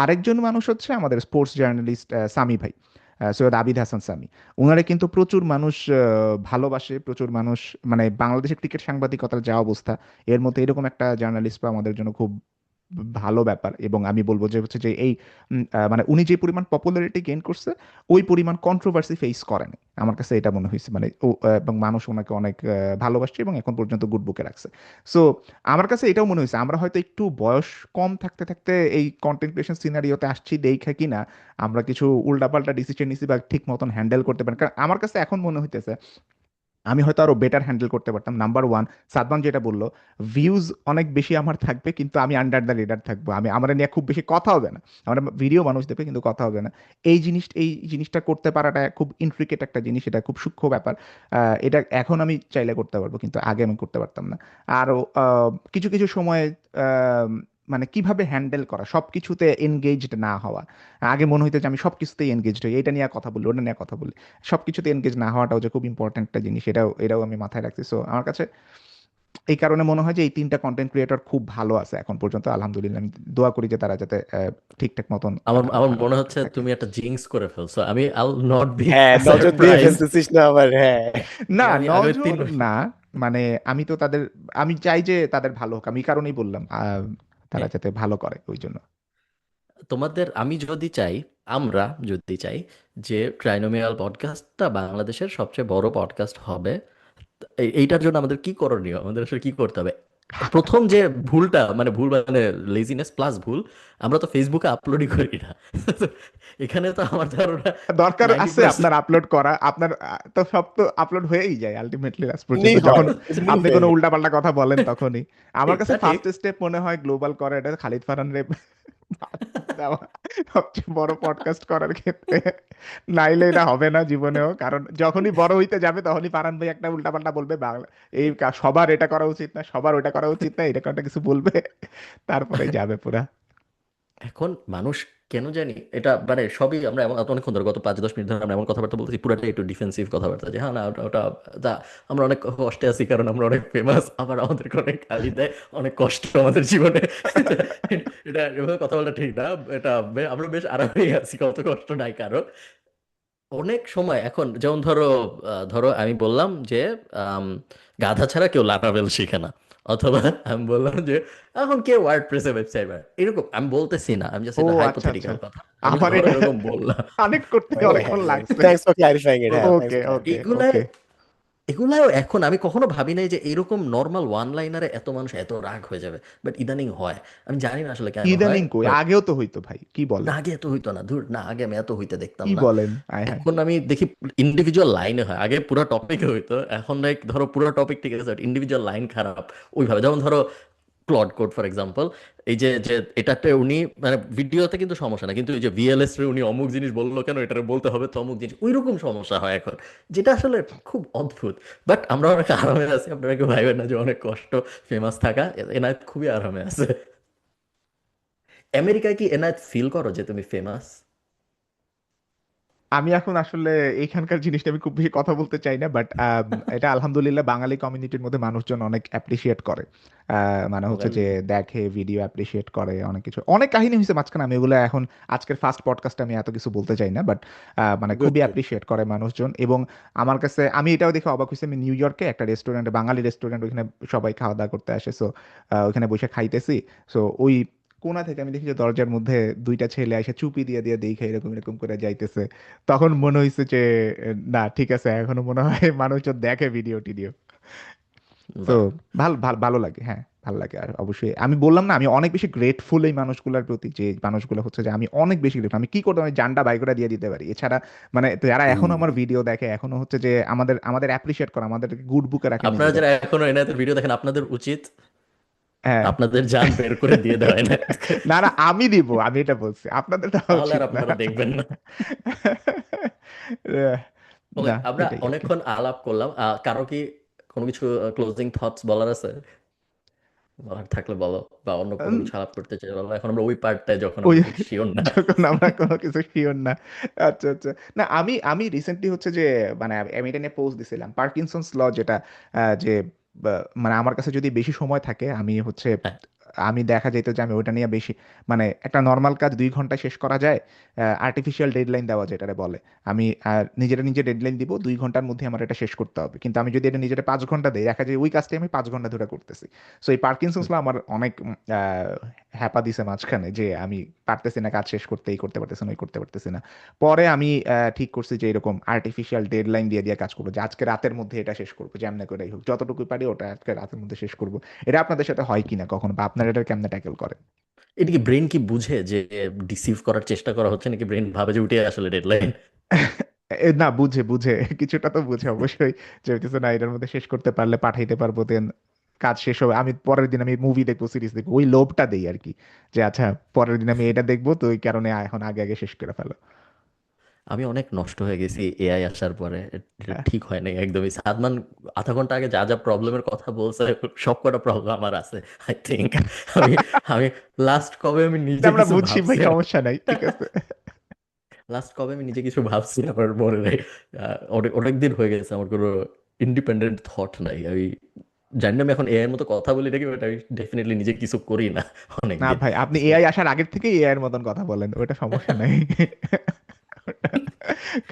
আরেকজন মানুষ হচ্ছে আমাদের স্পোর্টস জার্নালিস্ট সামি ভাই, সৈয়দ আবিদ হাসান সামি। ওনারে কিন্তু প্রচুর মানুষ ভালোবাসে, প্রচুর মানুষ, মানে বাংলাদেশের ক্রিকেট সাংবাদিকতার যা অবস্থা, এর মধ্যে এরকম একটা জার্নালিস্ট পাওয়া আমাদের জন্য খুব ভালো ব্যাপার। এবং আমি বলবো যে হচ্ছে যে এই মানে উনি যে পরিমাণ পপুলারিটি গেইন করছে ওই পরিমাণ কন্ট্রোভার্সি ফেস করেনি, আমার কাছে এটা মনে হয়েছে। মানে এবং মানুষ ওনাকে অনেক ভালোবাসছে এবং এখন পর্যন্ত গুড বুকে রাখছে। সো আমার কাছে এটাও মনে হয়েছে আমরা হয়তো একটু বয়স কম থাকতে থাকতে এই কন্টেন্ট ক্রিয়েশন সিনারিওতে আসছি দেখা কিনা আমরা কিছু উল্টাপাল্টা ডিসিশন নিছি বা ঠিক মতন হ্যান্ডেল করতে পারি। কারণ আমার কাছে এখন মনে হইতেছে আমি হয়তো আরো বেটার হ্যান্ডেল করতে পারতাম। নাম্বার ওয়ান, সাদমান যেটা বললো, ভিউজ অনেক বেশি আমার থাকবে কিন্তু আমি আন্ডার দ্য রেডার থাকবো, আমি আমার নিয়ে খুব বেশি কথা হবে না, আমার ভিডিও মানুষ দেখবে কিন্তু কথা হবে না। এই জিনিসটা করতে পারাটা খুব ইন্ট্রিকেট একটা জিনিস, এটা খুব সূক্ষ্ম ব্যাপার। এটা এখন আমি চাইলে করতে পারবো কিন্তু আগে আমি করতে পারতাম না। আরও কিছু কিছু সময় মানে কিভাবে হ্যান্ডেল করা, সবকিছুতে এনগেজড না হওয়া। আগে মনে হইতো যে আমি সবকিছুতেই এনগেজড হই, এটা নিয়ে কথা বলি, ওটা নিয়ে কথা বলি, সবকিছুতে এনগেজ না হওয়াটাও যে খুব ইম্পর্ট্যান্ট একটা জিনিস, এটাও আমি মাথায় রাখছি। সো আমার কাছে এই কারণে মনে হয় যে এই 3টা কন্টেন্ট ক্রিয়েটর খুব ভালো আছে এখন পর্যন্ত, আলহামদুলিল্লাহ। আমি দোয়া করি যে তারা যাতে ঠিকঠাক মতন আমার আমার আরো মনে থাকতে হচ্ছে থাকে। তুমি একটা জিংস করে ফেলছো। আমি আই উইল নট বি হ্যাঁ, নজর দিয়ে সারপ্রাইজড। ফেলতেছিস না আবার, হ্যাঁ। না, আমি আগামী নজর না, মানে আমি তো তাদের, আমি চাই যে তাদের ভালো হোক, আমি এই কারণেই বললাম তারা যাতে ভালো করে ওই জন্য। তোমাদের আমি যদি চাই, আমরা যদি চাই যে ট্রাইনোমিয়াল পডকাস্টটা বাংলাদেশের সবচেয়ে বড় পডকাস্ট হবে, এইটার জন্য আমাদের কি করণীয়, আমাদের আসলে কি করতে হবে? প্রথম যে ভুলটা, মানে ভুল মানে লেজিনেস প্লাস ভুল, আমরা তো ফেসবুকে আপলোডই করি না। এখানে তো আমার ধারণা দরকার নাইনটি আছে পার্সেন্ট আপনার আপলোড করা, আপনার তো সব তো আপলোড হয়েই যায় আলটিমেটলি লাস্ট পর্যন্ত, এমনিই যখন হয়, এমনিই আপনি হয়ে কোনো যায়। উল্টাপাল্টা কথা বলেন তখনই। আমার কাছে তা ঠিক। ফার্স্ট স্টেপ মনে হয় গ্লোবাল করা, এটা খালিদ ফারহান রে বাদ দেওয়া সবচেয়ে বড় পডকাস্ট করার ক্ষেত্রে। নাইলে এটা হবে না জীবনেও, কারণ যখনই বড় হইতে যাবে তখনই ফারহান ভাই একটা উল্টাপাল্টা বলবে, বাংলা এই সবার এটা করা উচিত না, সবার ওটা করা উচিত না, এটা একটা কিছু বলবে, তারপরে যাবে পুরা। এখন মানুষ কেন জানি এটা, মানে সবই আমরা এমন অনেকক্ষণ ধরে গত 5-10 মিনিট ধরে আমরা এমন কথাবার্তা বলতেছি, পুরাটাই একটু ডিফেন্সিভ কথাবার্তা, যে হ্যাঁ না ওটা ওটা তা আমরা অনেক কষ্টে আছি কারণ আমরা অনেক ফেমাস, আবার আমাদেরকে অনেক গালি দেয়, অনেক কষ্ট আমাদের জীবনে। এটা এভাবে কথা বলা ঠিক না। এটা আমরা বেশ আরামেই আছি, কত কষ্ট নাই কারো। অনেক সময় এখন যেমন ধরো, ধরো আমি বললাম যে আম, গাধা ছাড়া কেউ লারাভেল শিখে না, অথবা আমি বললাম যে এখন কে ওয়ার্ড প্রেসে ওয়েবসাইট বানায়, এরকম আমি বলতেছি না, আমি জাস্ট ও এটা আচ্ছা আচ্ছা, হাইপোথেটিক্যাল কথা। আমি আমার ধরো এটা এরকম বললাম। কানেক্ট করতে হ্যাঁ, অনেকক্ষণ হ্যাঁ। লাগছে। থ্যাঙ্কস ফর ক্লারিফাইং ইট। তো হ্যাঁ, থ্যাঙ্কস ওকে ফর ওকে ক্লারিফাইং। এগুলায় ওকে। এগুলাও এখন আমি কখনো ভাবি নাই যে এরকম নর্মাল ওয়ান লাইনারে এত মানুষ এত রাগ হয়ে যাবে, বাট ইদানিং হয়। আমি জানি না আসলে কেন হয়, ইদানিং কই, বাট আগেও তো হইতো ভাই, কি না বলেন? আগে এত হইতো না, ধুর না, আগে আমি এত হইতে দেখতাম কি না। বলেন, আয় হায়। এখন আমি দেখি ইন্ডিভিজুয়াল লাইনে হয়, আগে পুরো টপিকে হইতো, এখন লাইক ধরো পুরো টপিক ঠিক আছে, ইন্ডিভিজুয়াল লাইন খারাপ। ওইভাবে যেমন ধরো ক্লড কোড ফর এক্সাম্পল, এই যে যে এটাতে উনি মানে ভিডিওতে কিন্তু সমস্যা না, কিন্তু এই যে ভিএলএস রে উনি অমুক জিনিস বললো কেন, এটারে বলতে হবে তো অমুক জিনিস, ওইরকম সমস্যা হয় এখন, যেটা আসলে খুব অদ্ভুত। বাট আমরা অনেক আরামে আছি, আপনারা কেউ ভাইবেন না যে অনেক কষ্ট ফেমাস থাকা। এনায়েত খুবই আরামে আছে। আমেরিকায় কি এনায়েত ফিল করো যে তুমি ফেমাস? আমি এখন আসলে এইখানকার জিনিসটা আমি খুব বেশি কথা বলতে চাই না, বাট এটা আলহামদুলিল্লাহ বাঙালি কমিউনিটির মধ্যে মানুষজন অনেক অ্যাপ্রিসিয়েট করে। মানে হচ্ছে যে দেখে, ভিডিও অ্যাপ্রিসিয়েট করে, অনেক কিছু, অনেক কাহিনী হয়েছে মাঝখানে, আমি এগুলো এখন আজকের ফার্স্ট পডকাস্টে আমি এত কিছু বলতে চাই না, বাট মানে গুড, খুবই গুড। অ্যাপ্রিসিয়েট করে মানুষজন। এবং আমার কাছে, আমি এটাও দেখে অবাক হয়েছি, আমি নিউ ইয়র্কে একটা রেস্টুরেন্টে, বাঙালি রেস্টুরেন্ট, ওইখানে সবাই খাওয়া দাওয়া করতে আসে, সো ওইখানে বসে খাইতেছি। সো ওই কোণা থেকে আমি দেখি যে দরজার মধ্যে 2টা ছেলে এসে চুপি দিয়ে দিয়ে দেখে এরকম এরকম করে যাইতেছে। তখন মনে হয়েছে যে না ঠিক আছে, এখনো মনে হয় মানুষজন দেখে ভিডিও টিডিও। তো বাহ। ভালো ভালো ভালো লাগে, হ্যাঁ ভালো লাগে। আর অবশ্যই আমি বললাম না, আমি অনেক বেশি গ্রেটফুল এই মানুষগুলোর প্রতি, যে মানুষগুলো হচ্ছে যে আমি অনেক বেশি গ্রেটফুল, আমি কি করতাম, আমি জানটা বাই করে দিয়ে দিতে পারি। এছাড়া মানে যারা এখনো আমার ভিডিও দেখে, এখনো হচ্ছে যে আমাদের আমাদের অ্যাপ্রিসিয়েট করে, আমাদের গুড বুকে রাখে আপনারা নিজেদের। যারা এখনো এনায়েতের ভিডিও দেখেন, আপনাদের উচিত হ্যাঁ। আপনাদের জান বের করে দিয়ে দেওয়া এনায়েতকে। না না, আমি দিব, আমি এটা বলছি, আপনাদের দেওয়া তাহলে আর উচিত না। আপনারা দেখবেন না। আহ, ওকে, না, আমরা এটাই আর কি। অনেকক্ষণ আলাপ করলাম, কারো কি কোনো কিছু ক্লোজিং থটস বলার আছে? বলার থাকলে বলো, বা অন্য কোনো উম, কিছু আলাপ করতে চাই বলো, এখন আমরা ওই পার্টটায় যখন ওই আমরা ঠিক শিওর না। যখন আমরা কোনো কিছু শিওর না। আচ্ছা আচ্ছা, না আমি আমি রিসেন্টলি হচ্ছে যে মানে আমি এটা নিয়ে পোস্ট দিছিলাম, পার্কিনসন্স ল, যেটা যে মানে আমার কাছে যদি বেশি সময় থাকে, আমি হচ্ছে হ্যাঁ, আমি দেখা যেত যে আমি ওইটা নিয়ে বেশি, মানে একটা নর্মাল কাজ 2 ঘন্টায় শেষ করা যায়, আর্টিফিশিয়াল ডেডলাইন দেওয়া যেটারে বলে। আমি নিজেরা নিজে ডেডলাইন দিব, 2 ঘন্টার মধ্যে আমার এটা শেষ করতে হবে, কিন্তু আমি যদি এটা নিজেরা 5 ঘন্টা দিই, দেখা যায় ওই কাজটা আমি 5 ঘন্টা ধরে করতেছি। সো এই পার্কিনসন্স ল আমার অনেক হ্যাপা দিছে মাঝখানে, যে আমি পারতেছি না কাজ শেষ করতে, এই করতে পারতেছি না, ওই করতে পারতেছি না। পরে আমি ঠিক করছি যে এরকম আর্টিফিশিয়াল ডেডলাইন দিয়ে দিয়ে কাজ করবো, যে আজকে রাতের মধ্যে এটা শেষ করবো, যেমনি করেই হোক, যতটুকু পারি ওটা আজকে রাতের মধ্যে শেষ করবো। এটা আপনাদের সাথে হয় কিনা কখনো, বা আপনারা এটা কেমনে ট্যাকেল করেন? এটা কি ব্রেন কি বুঝে যে ডিসিভ করার চেষ্টা করা হচ্ছে, নাকি ব্রেন ভাবে যে উঠে আসলে ডেডলাইন? না, বুঝে বুঝে কিছুটা তো বুঝে অবশ্যই, যে হইতেছে না এটার মধ্যে শেষ করতে পারলে পাঠাইতে পারবো, দেন কাজ শেষ হবে, আমি পরের দিন আমি মুভি দেখবো, সিরিজ দেখবো, ওই লোভটা দেই আর কি, যে আচ্ছা পরের দিন আমি এটা দেখবো, তো ওই কারণে এখন আগে আগে শেষ করে ফেলো। আমি অনেক নষ্ট হয়ে গেছি এআই আসার পরে। এটা ঠিক হয় নাই একদমই। সাদমান আধা ঘন্টা আগে যা যা প্রবলেমের কথা বলছে, সব কটা প্রবলেম আমার আছে আই থিঙ্ক। আমি আমি লাস্ট কবে আমি এটা নিজে আমরা কিছু বুঝছি ভাই, ভাবছি, সমস্যা নাই, ঠিক আছে। লাস্ট কবে আমি নিজে কিছু ভাবছি আমার মনে নেই। অনেক অনেক দিন হয়ে গেছে আমার কোনো ইন্ডিপেন্ডেন্ট থট নাই। আমি জানি না আমি এখন এআই এর মতো কথা বলি নাকি, বাট আমি ডেফিনেটলি নিজে কিছু করি না না অনেকদিন। ভাই, আপনি So, এআই আসার আগের থেকে এআই এর মতন কথা বলেন, ওটা সমস্যা নাই।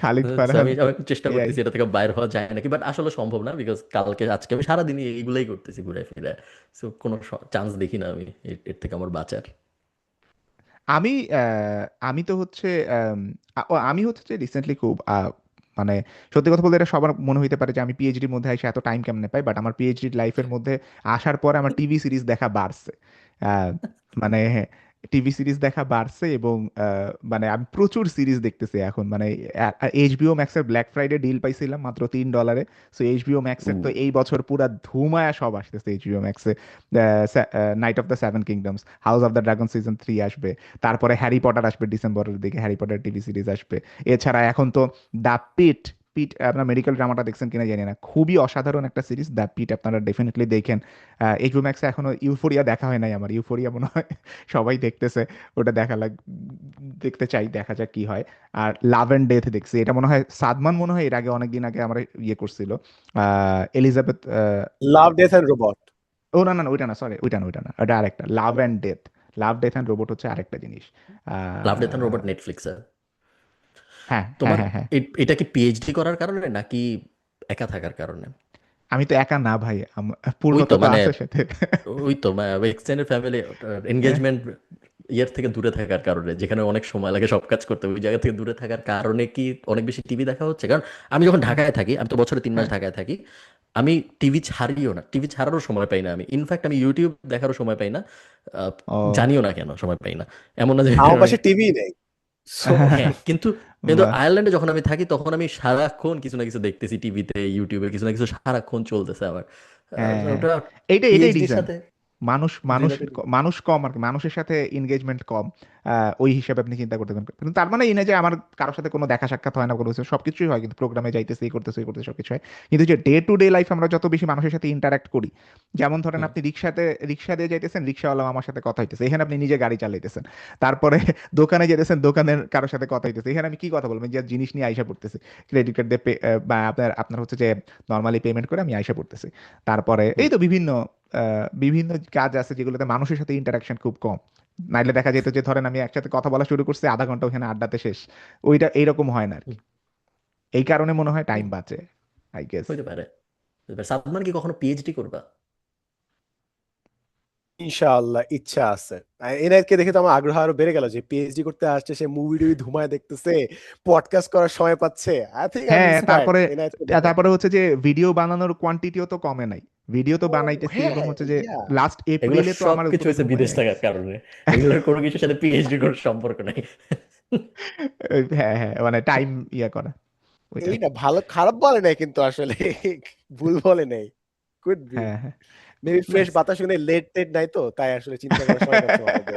খালিদ so ফারহান আমি আমি একটু চেষ্টা এআই। করতেছি এটা থেকে বাইর হওয়া যায় নাকি, বাট আসলে সম্ভব না, বিকজ কালকে আজকে আমি সারাদিনই এইগুলাই করতেছি ঘুরে ফিরে। সো কোনো চান্স দেখি না আমি এর থেকে আমার বাঁচার। আমি আমি তো হচ্ছে আমি হচ্ছে যে রিসেন্টলি খুব মানে সত্যি কথা বলতে এটা সবার মনে হইতে পারে যে আমি পিএইচডির মধ্যে এসে এত টাইম কেমনে পাই, বাট আমার পিএইচডি লাইফের মধ্যে আসার পরে আমার টিভি সিরিজ দেখা বাড়ছে। আহ, মানে টিভি সিরিজ দেখা বাড়ছে এবং মানে আমি প্রচুর সিরিজ দেখতেছি এখন। মানে এইচবিও ম্যাক্সের ব্ল্যাক ফ্রাইডে ডিল পাইছিলাম মাত্র $3। সো এইচবিও ম্যাক্সের তো এই বছর পুরা ধুমায়া সব আসতেছে এইচবিও ম্যাক্সে। Knight of the Seven Kingdoms, House of the Dragon season 3 আসবে। তারপরে হ্যারি পটার আসবে ডিসেম্বরের দিকে, হ্যারি পটার টিভি সিরিজ আসবে। এছাড়া এখন তো দ্য পিট, পিট আপনার মেডিকেল ড্রামাটা দেখছেন কিনা জানি না, খুবই অসাধারণ একটা সিরিজ দ্য পিট, আপনারা ডেফিনেটলি দেখেন। এইচবিও ম্যাক্সে এখনো ইউফোরিয়া দেখা হয় নাই আমার, ইউফোরিয়া মনে হয় সবাই দেখতেছে, ওটা দেখতে চাই, দেখা যাক কি হয়। আর লাভ অ্যান্ড ডেথ দেখছি, এটা মনে হয় সাদমান মনে হয় এর আগে অনেকদিন আগে আমরা ইয়ে করছিল, Elizabeth love death and robot. ও না না না, ওইটা না, সরি, ওইটা না, ওটা আরেকটা, love and death. Love death and robot হচ্ছে আরেকটা জিনিস। লাভ ডেথ এন্ড আহ, রোবট নেটফ্লিক্সে। হ্যাঁ হ্যাঁ তোমার হ্যাঁ হ্যাঁ। এটা কি পিএইচডি করার কারণে নাকি একা থাকার কারণে? আমি তো একা না ভাই, ওই তো পূর্ণতা তো মানে আছে সাথে। ওই তো এক্সটেন্ডেড ফ্যামিলি হ্যাঁ এনগেজমেন্ট ইয়ের থেকে দূরে থাকার কারণে, যেখানে অনেক সময় লাগে সব কাজ করতে, ওই জায়গা থেকে দূরে থাকার কারণে কি অনেক বেশি টিভি দেখা হচ্ছে? কারণ আমি যখন ঢাকায় থাকি, আমি তো বছরে 3 মাস হ্যাঁ। ঢাকায় থাকি, আমি টিভি ছাড়িও না, টিভি ছাড়ারও সময় পাই না। আমি ইনফ্যাক্ট আমি ইউটিউব দেখারও সময় পাই না। আহ, ও জানিও না কেন সময় পাই না। এমন না যে আমার মানে পাশে টিভি নেই, সো হ্যাঁ, কিন্তু কিন্তু বাহ। আয়ারল্যান্ডে যখন আমি থাকি তখন আমি সারাক্ষণ কিছু না কিছু দেখতেছি টিভিতে, ইউটিউবে কিছু না কিছু সারাক্ষণ চলতেছে আমার। হ্যাঁ হ্যাঁ, ওটা এইটাই পিএইচডির রিজন। সাথে মানুষ মানুষ রিলেটেড। মানুষ কম আর কি, মানুষের সাথে এনগেজমেন্ট কম। ওই হিসাবে আপনি চিন্তা করতে পারেন, কিন্তু তার মানে এই না যে আমার কারোর সাথে কোনো দেখা সাক্ষাৎ হয় না, কোনো কিছু, সবকিছুই হয়, কিন্তু প্রোগ্রামে যাইতেছে, এই করতেছে, এই করতেছে, সবকিছু হয়। কিন্তু যে ডে টু ডে লাইফ আমরা যত বেশি মানুষের সাথে ইন্টারাক্ট করি, যেমন ধরেন আপনি রিক্সা দিয়ে যাইতেছেন, রিক্সাওয়ালা আমার সাথে কথা হইতেছে, এখানে আপনি নিজে গাড়ি চালাইতেছেন। তারপরে দোকানে যেতেছেন, দোকানের কারোর সাথে কথা হইতেছে, এখানে আমি কি কথা বলবো, যে জিনিস নিয়ে আইসা পড়তেছি, ক্রেডিট কার্ড দিয়ে বা আপনার আপনার হচ্ছে যে নর্মালি পেমেন্ট করে আমি আইসা পড়তেছি। তারপরে এই তো বিভিন্ন বিভিন্ন কাজ আছে যেগুলোতে মানুষের সাথে ইন্টারাকশন খুব কম। নাইলে দেখা যেত যে ধরেন আমি একসাথে কথা বলা শুরু করছি, আধা ঘন্টা ওখানে আড্ডাতে শেষ। ওইটা এইরকম হয় না আর কি। এই কারণে মনে হয় টাইম বাঁচে, আই গেস। হইতে পারে। সাদমান কি কখনো পিএইচডি করবা? ইনশাআল্লাহ ইচ্ছা আছে। এনায়েতকে দেখে তো আমার আগ্রহ আরো বেড়ে গেল যে পিএইচডি করতে আসছে, সে মুভি টুভি ধুমায় দেখতেছে, পডকাস্ট করার সময় পাচ্ছে। আই থিংক আই এম হ্যাঁ, ইন্সপায়ার্ড তারপরে এনায়েতকে দেখে। তারপরে হচ্ছে যে ভিডিও বানানোর কোয়ান্টিটিও তো কমে নাই, ভিডিও তো ও বানাইতেছি, এবং হ্যাঁ, হচ্ছে যে ইয়া। লাস্ট এগুলো এপ্রিলে তো সব আমার কিছু পুরো হয়েছে ধুমায় বিদেশ থাকার গেছে। কারণে। এগুলোর কোনো কিছুর সাথে পিএইচডি কোনো সম্পর্ক নাই। হ্যাঁ হ্যাঁ, মানে টাইম ইয়া করা, ওইটাই। এই না, ভালো খারাপ বলে নাই কিন্তু আসলে, ভুল বলে নাই। Could be. হ্যাঁ হ্যাঁ, মেবি ফ্রেশ নাইস। বাতাস শুনে লেট টেট নাই তো, তাই আসলে চিন্তা করার সময় পাচ্ছে আমাদের।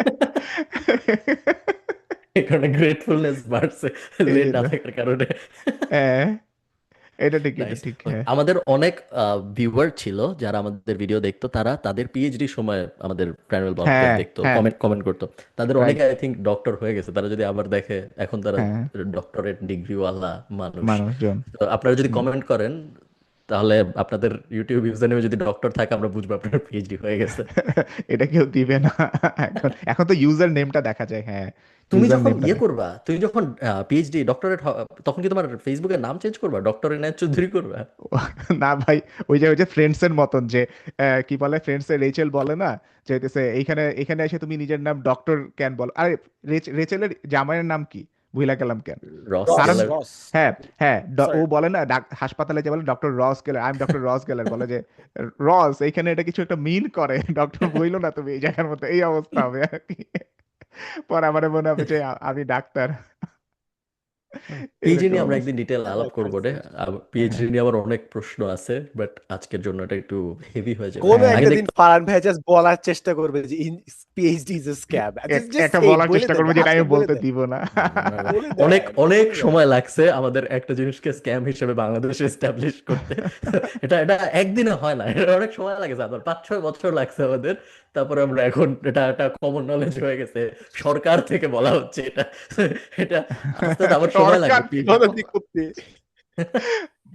এই কারণে গ্রেটফুলনেস বাড়ছে এই লেট না জন্য থাকার কারণে। হ্যাঁ, এটা ঠিক, এটা নাইস। ঠিক, হ্যাঁ। আমাদের অনেক ভিউয়ার ছিল যারা আমাদের ভিডিও দেখতো, তারা তাদের পিএইচডি সময় আমাদের প্যানেল পডকাস্ট হ্যাঁ দেখতো, হ্যাঁ, কমেন্ট কমেন্ট করতো। তাদের রাইট। অনেকে আই থিঙ্ক ডক্টর হয়ে গেছে, তারা যদি আবার দেখে এখন তারা হ্যাঁ, ডক্টরেট ডিগ্রিওয়ালা মানুষ। মানুষজন। তো আপনারা যদি হুম। কমেন্ট করেন, তাহলে আপনাদের ইউটিউব ইউজার নেমে যদি ডক্টর থাকে, আমরা বুঝবো আপনার পিএইচডি হয়ে গেছে। এটা কেউ দিবে না। এখন এখন তো ইউজার নেমটা দেখা যায়, হ্যাঁ, তুমি ইউজার যখন নেমটা ইয়ে দেখা। করবা, তুমি যখন পিএইচডি ডক্টরেট, তখন কি তোমার ফেসবুকের নাম চেঞ্জ করবা, ডক্টর এনায়েত চৌধুরী করবা? না ভাই, ওই যে ফ্রেন্ডস এর মতন যে কি বলে, ফ্রেন্ডস এর রেচেল বলে না, যে হইতেছে এইখানে এখানে এসে তুমি নিজের নাম ডক্টর কেন বল, আরে রেচেলের জামাইয়ের নাম কি, ভুইলা গেলাম কেন। রস কারণ রস গেলার। রস হ্যাঁ হ্যাঁ, ও সরি। বলে না হাসপাতালে যে বলে ডক্টর রস গেলার, আই এম ডক্টর রস গেলার, বলে যে রস এইখানে এটা কিছু একটা মিন করে, ডক্টর বইলো না তুমি এই জায়গার মতো, এই অবস্থা হবে আর কি। পরে আমার মনে হবে যে আমি ডাক্তার। পিএইচডি এরকম নিয়ে আমরা অবস্থা। একদিন ডিটেল আলাপ করবো রে। পিএইচডি হ্যাঁ নিয়ে আমার অনেক প্রশ্ন আছে, বাট আজকের জন্য এটা একটু হেভি হয়ে যাবে। কোনো হ্যাঁ আগে একটা দিন দেখতাম ফারহান ভাই জাস্ট বলার চেষ্টা করবে যে PhD is a scam, just একটা সে বলার বলে চেষ্টা দেন করবো যেটা আজকে আমি বলে বলতে দেন দিব না। বলে অনেক দেন অনেক বলে দেন সময় লাগছে আমাদের একটা জিনিসকে স্ক্যাম হিসেবে বাংলাদেশে এস্টাবলিশ করতে। এটা এটা একদিনে হয় না, এটা অনেক সময় লাগে, আপনার 5-6 বছর লাগছে আমাদের। তারপরে আমরা এখন এটা একটা কমন নলেজ হয়ে গেছে, সরকার থেকে বলা হচ্ছে এটা। এটা আস্তে আস্তে আমার সময় সরকার লাগবে পিএইচডি। গণতি করতে। এটা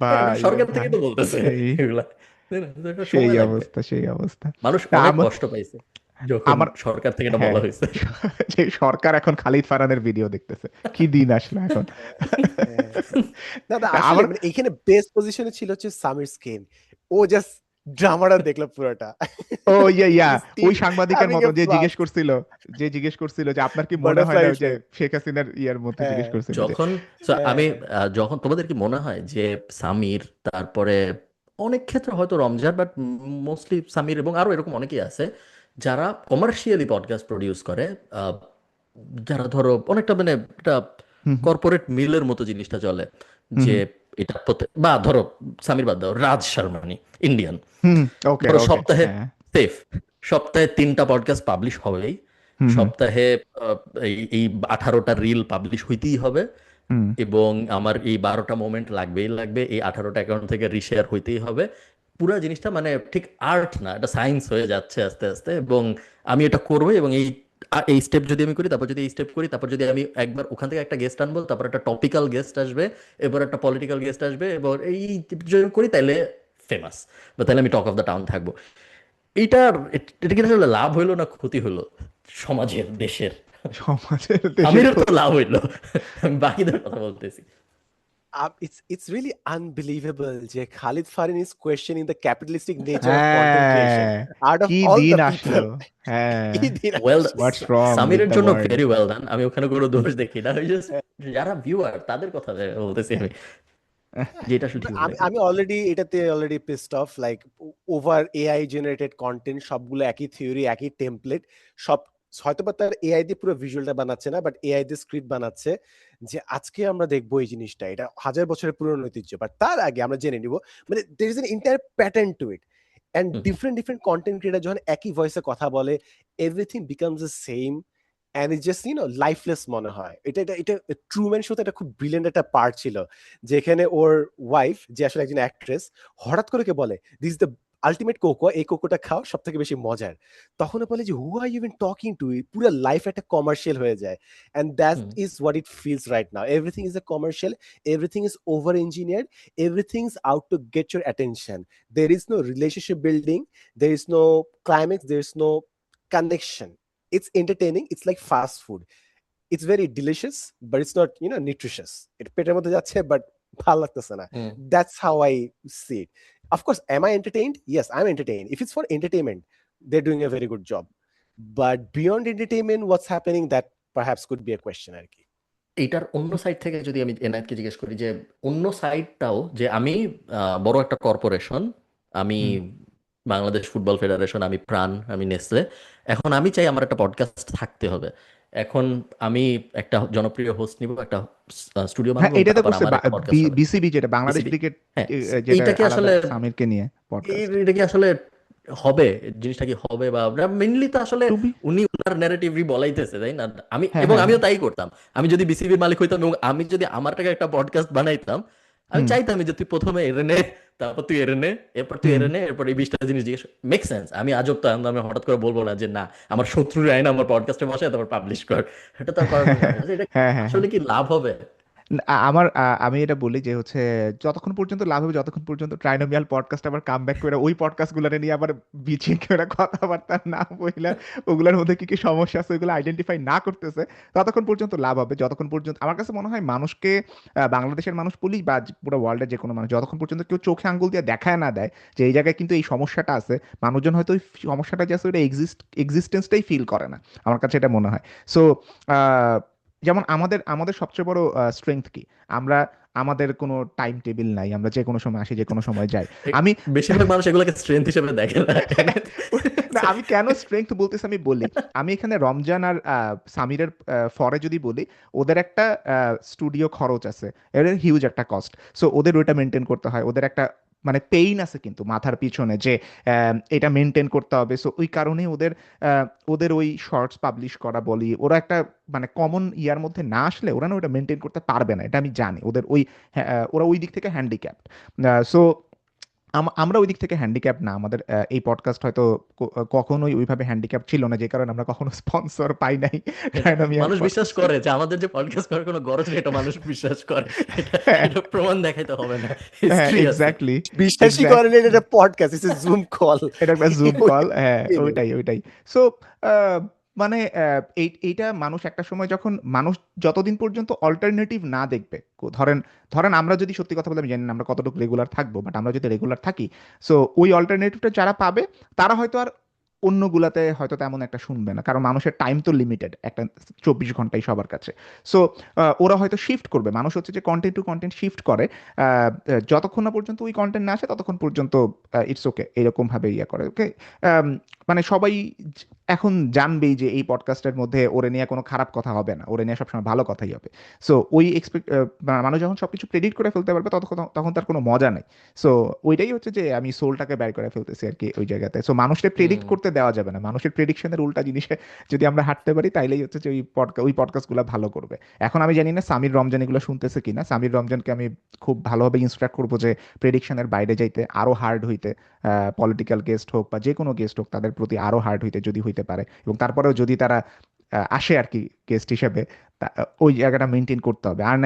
ভাই রে সরকার ভাই, থেকেই তো বলতেছে সেই এগুলা, তাই না? তো এটা সেই সময় লাগবে। অবস্থা, সেই অবস্থা। মানুষ তা অনেক আমার কষ্ট পাইছে যখন আমার সরকার থেকে এটা বলা হ্যাঁ, হয়েছে। যে সরকার এখন খালিদ ফারহানের ভিডিও দেখতেছে, কি দিন আসলো এখন। হ্যাঁ। না না তা আসলে আমার মানে এখানে বেস্ট পজিশনে ছিল হচ্ছে সামির স্কিন, ও জাস্ট ড্রামাটা দেখলো পুরোটা, ও ইয়া ইয়া ওই স্টিল সাংবাদিকের হ্যাভিং মতো এ যে জিজ্ঞেস ব্লাস্ট, করছিল, যে আপনার কি মনে হয় বাটারফ্লাই না ওই যে ইফেক্ট। শেখ হাসিনার ইয়ার মতো হ্যাঁ জিজ্ঞেস করছিল যে যখন হ্যাঁ আমি যখন তোমাদের কি মনে হয় যে সামির, তারপরে অনেক ক্ষেত্রে হয়তো রমজান, বাট মোস্টলি সামির এবং আরো এরকম অনেকেই আছে যারা কমার্শিয়ালি পডকাস্ট প্রডিউস করে, আহ, যারা ধরো অনেকটা মানে এটা হুম কর্পোরেট মিলের মতো জিনিসটা চলে, হুম যে হুম এটা বা ধরো সামির বাদ দাও, রাজ শর্মানি ইন্ডিয়ান, হুম, ওকে ধরো ওকে সপ্তাহে হ্যাঁ সেফ, সপ্তাহে 3টা পডকাস্ট পাবলিশ হবেই, হুম হুম সপ্তাহে এই 18টা রিল পাবলিশ হইতেই হবে, হুম এবং আমার এই 12টা মোমেন্ট লাগবেই লাগবে, এই 18টা অ্যাকাউন্ট থেকে রিশেয়ার হইতেই হবে। পুরো জিনিসটা মানে ঠিক আর্ট না, এটা সায়েন্স হয়ে যাচ্ছে আস্তে আস্তে, এবং আমি এটা করবো, এবং এই স্টেপ যদি আমি করি, তারপর যদি এই স্টেপ করি, তারপর যদি আমি একবার ওখান থেকে একটা গেস্ট আনবো, তারপর একটা টপিক্যাল গেস্ট আসবে, এবার একটা পলিটিক্যাল গেস্ট আসবে, এবার এই যদি করি তাহলে ফেমাস, বা তাহলে আমি টক অফ দ্য টাউন থাকবো। এটা কি আসলে লাভ হইলো না ক্ষতি হলো সমাজের, দেশের? সমাজের দেশের আমিরও তো ক্ষতি। লাভ হইলো, আমি বাকিদের কথা বলতেছি। it's really unbelievable যে Khalid Farin is questioning the capitalistic nature of content creation হ্যাঁ, out of কি all দিন the আসলো। people. হ্যাঁ, কি দিন ওয়েল, আসছে। হোয়াটস রং উইথ সামিরের দ্য জন্য ওয়ার্ল্ড। ভেরি ওয়েল ডান, আমি ওখানে কোনো দোষ দেখি না, ওই জাস্ট যারা ভিউয়ার তাদের কথা বলতেছি আমি, যে এটা আসলে ঠিক আমি হয়নি। আমি অলরেডি এটাতে already pissed of, like over AI generated content সবগুলো একই থিওরি একই টেমপ্লেট, সব হয়তোবা তার এআই দিয়ে পুরো ভিজুয়ালটা বানাচ্ছে না, বাট এআই দিয়ে স্ক্রিপ্ট বানাচ্ছে যে আজকে আমরা দেখবো এই জিনিসটা, এটা 1000 বছরের পুরনো ঐতিহ্য, বাট তার আগে আমরা জেনে নিব মানে there is an entire pattern to it. And hmm, different different content creator যখন একই ভয়েসে কথা বলে, everything becomes the same, and it just lifeless মনে হয়। এটা এটা এটা ট্রুম্যান শোতে একটা খুব ব্রিলিয়েন্ট একটা পার্ট ছিল, যেখানে ওর ওয়াইফ, যে আসলে একজন অ্যাক্ট্রেস, হঠাৎ করে কে বলে দিস দ্য আলটিমেট কোকো, এই কোকোটা খাও সব থেকে বেশি মজার। তখন ও বলে যে who are you even talking to, পুরো লাইফ একটা কমার্শিয়াল হয়ে যায়। And that hmm, is what it feels right now, everything is a commercial, everything is over engineered, everything is out to get your attention, there is no relationship building, there is no climax, there is no connection. It's entertaining, it's like fast food, it's very delicious but it's not nutritious, এটা পেটের মধ্যে যাচ্ছে but ভালো লাগতেছে না। হুম। That's how I see it. Of course, am I entertained? Yes, I'm entertained. If it's for entertainment, they're doing a very good job, but beyond entertainment what's happening, that perhaps could be a question আর কি। এইটার অন্য side থেকে যদি আমি এনায়েতকে জিজ্ঞেস করি, যে অন্য সাইডটাও, যে আমি বড় একটা কর্পোরেশন, আমি হুম বাংলাদেশ ফুটবল ফেডারেশন, আমি প্রাণ, আমি নেসলে, এখন আমি চাই আমার একটা পডকাস্ট থাকতে হবে, এখন আমি একটা জনপ্রিয় হোস্ট নিব, একটা স্টুডিও হ্যাঁ, বানাবো, এবং এটা তো তারপর করছে আমার একটা পডকাস্ট হবে। বিসিবি, যেটা বাংলাদেশ বিসিবি, ক্রিকেট, হ্যাঁ, যেটা এইটা কি আলাদা আসলে সামিরকে নিয়ে পডকাস্ট। এটা কি আসলে হবে, জিনিসটা কি হবে, বা মেইনলি তো আসলে টু বি, উনি ওনার ন্যারেটিভই বলাইতেছে, তাই না? হ্যাঁ এবং হ্যাঁ আমিও হ্যাঁ তাই করতাম, আমি যদি বিসিবির মালিক হইতাম, এবং আমি যদি আমার টাকা একটা পডকাস্ট বানাইতাম, আমি হুম চাইতাম যে তুই প্রথমে এরে নে, তারপর তুই এরে নে, এরপর তুই হুম এরে নে, এরপর এই 20টা জিনিস জিজ্ঞেস, মেক সেন্স। আমি আজব তো আমি হঠাৎ করে বলবো না যে না, আমার শত্রুর আইন আমার পডকাস্টে বসে তারপর পাবলিশ কর, এটা তো আর করার কোনো কারণ নেই। আচ্ছা, এটা হ্যাঁ হ্যাঁ হ্যাঁ। আসলে কি লাভ হবে? আমি এটা বলি যে হচ্ছে যতক্ষণ পর্যন্ত লাভ হবে, যতক্ষণ পর্যন্ত ট্রাইনোমিয়াল পডকাস্ট আবার কাম ব্যাক করে ওই পডকাস্ট গুলো নিয়ে আবার বিচিং করে কথাবার্তা না বইলা, ওগুলোর মধ্যে কি কি সমস্যা আছে ওইগুলো আইডেন্টিফাই না করতেছে, ততক্ষণ পর্যন্ত লাভ হবে। যতক্ষণ পর্যন্ত আমার কাছে মনে হয় মানুষকে, বাংলাদেশের মানুষ বলি বা পুরো ওয়ার্ল্ডের যে কোনো মানুষ, যতক্ষণ পর্যন্ত কেউ চোখে আঙ্গুল দিয়ে দেখায় না দেয় যে এই জায়গায় কিন্তু এই সমস্যাটা আছে, মানুষজন হয়তো ওই সমস্যাটা যে আছে ওইটা এক্সিস্টেন্সটাই ফিল করে না। আমার কাছে এটা মনে হয়। সো যেমন আমাদের আমাদের সবচেয়ে বড় স্ট্রেংথ কি, আমরা, আমাদের কোনো টাইম টেবিল নাই, আমরা যে কোনো সময় আসি, যে কোনো সময় যাই। এ- আমি বেশিরভাগ মানুষ এগুলোকে স্ট্রেংথ হিসেবে দেখে না। না, আমি কেন স্ট্রেংথ বলতেছি আমি বলি। আমি এখানে রমজান আর সামিরের ফরে যদি বলি, ওদের একটা স্টুডিও খরচ আছে, এদের হিউজ একটা কস্ট। সো ওদের ওইটা মেনটেন করতে হয়, ওদের একটা মানে পেইন আছে কিন্তু মাথার পিছনে যে এটা মেনটেন করতে হবে। সো ওই কারণেই ওদের ওদের ওই শর্টস পাবলিশ করা বলি, ওরা একটা মানে কমন ইয়ার মধ্যে না আসলে ওরা না ওটা মেনটেন করতে পারবে না, এটা আমি জানি। ওদের ওই ওরা ওই দিক থেকে হ্যান্ডিক্যাপড। সো আমরা ওই দিক থেকে হ্যান্ডিক্যাপ না। আমাদের এই পডকাস্ট হয়তো কখনোই ওইভাবে হ্যান্ডিক্যাপ ছিল না, যে কারণে আমরা কখনো স্পন্সর পাই নাই ডায়নামিয়ার মানুষ বিশ্বাস পডকাস্টে। করে যে আমাদের যে পডকাস্ট করার কোনো গরজ নেই, এটা মানুষ বিশ্বাস করে। এটা হ্যাঁ, এটা প্রমাণ দেখাইতে হবে না, হ্যাঁ, হিস্ট্রি আছে। এক্স্যাক্টলি, বিশ্বাসই করেন এক্স্যাক্টলি। এটা podcast, it's a zoom call. এটা একটা জুম কল, হ্যাঁ, ওইটাই ওইটাই। সো মানে এইটা মানুষ একটা সময়, যখন মানুষ যতদিন পর্যন্ত অল্টারনেটিভ না দেখবে, ধরেন ধরেন আমরা যদি সত্যি কথা বলে, আমি জানি না আমরা কতটুকু রেগুলার থাকবো, বাট আমরা যদি রেগুলার থাকি, সো ওই অল্টারনেটিভটা যারা পাবে তারা হয়তো আর অন্যগুলাতে হয়তো তেমন একটা শুনবে না, কারণ মানুষের টাইম তো লিমিটেড, একটা 24 ঘন্টাই সবার কাছে। সো ওরা হয়তো শিফট করবে, মানুষ হচ্ছে যে কন্টেন্ট টু কন্টেন্ট শিফট করে। যতক্ষণ না পর্যন্ত ওই কন্টেন্ট না আসে ততক্ষণ পর্যন্ত ইটস ওকে, এরকম ভাবে ইয়ে করে, ওকে। মানে সবাই এখন জানবেই যে এই পডকাস্টের মধ্যে ওরে নিয়ে কোনো খারাপ কথা হবে না, ওরে নিয়ে সবসময় ভালো কথাই হবে। সো ওই এক্সপেক্ট, মানুষ যখন সবকিছু প্রেডিক্ট করে ফেলতে পারবে তখন তখন তার কোনো মজা নেই। সো ওইটাই হচ্ছে যে আমি সোলটাকে বের করে ফেলতেছি আর কি ওই জায়গাতে। সো মানুষকে প্রেডিক্ট হুম। করতে দেওয়া যাবে না, মানুষের প্রেডিকশনের উল্টা জিনিসে যদি আমরা হাঁটতে পারি তাইলেই হচ্ছে যে ওই পডকাস্টগুলো ভালো করবে। এখন আমি জানি না সামির রমজান এগুলো শুনতেছে কিনা। সামির রমজানকে আমি খুব ভালোভাবে ইনস্ট্রাক্ট করবো যে প্রেডিকশনের বাইরে যাইতে, আরো হার্ড হইতে, পলিটিক্যাল গেস্ট হোক বা যে কোনো গেস্ট হোক তাদের প্রতি আরো হার্ড হইতে যদি হইতে পারে, এবং তারপরেও যদি তারা আসে আর কি গেস্ট হিসেবে, ওই জায়গাটা মেনটেন করতে হবে। আর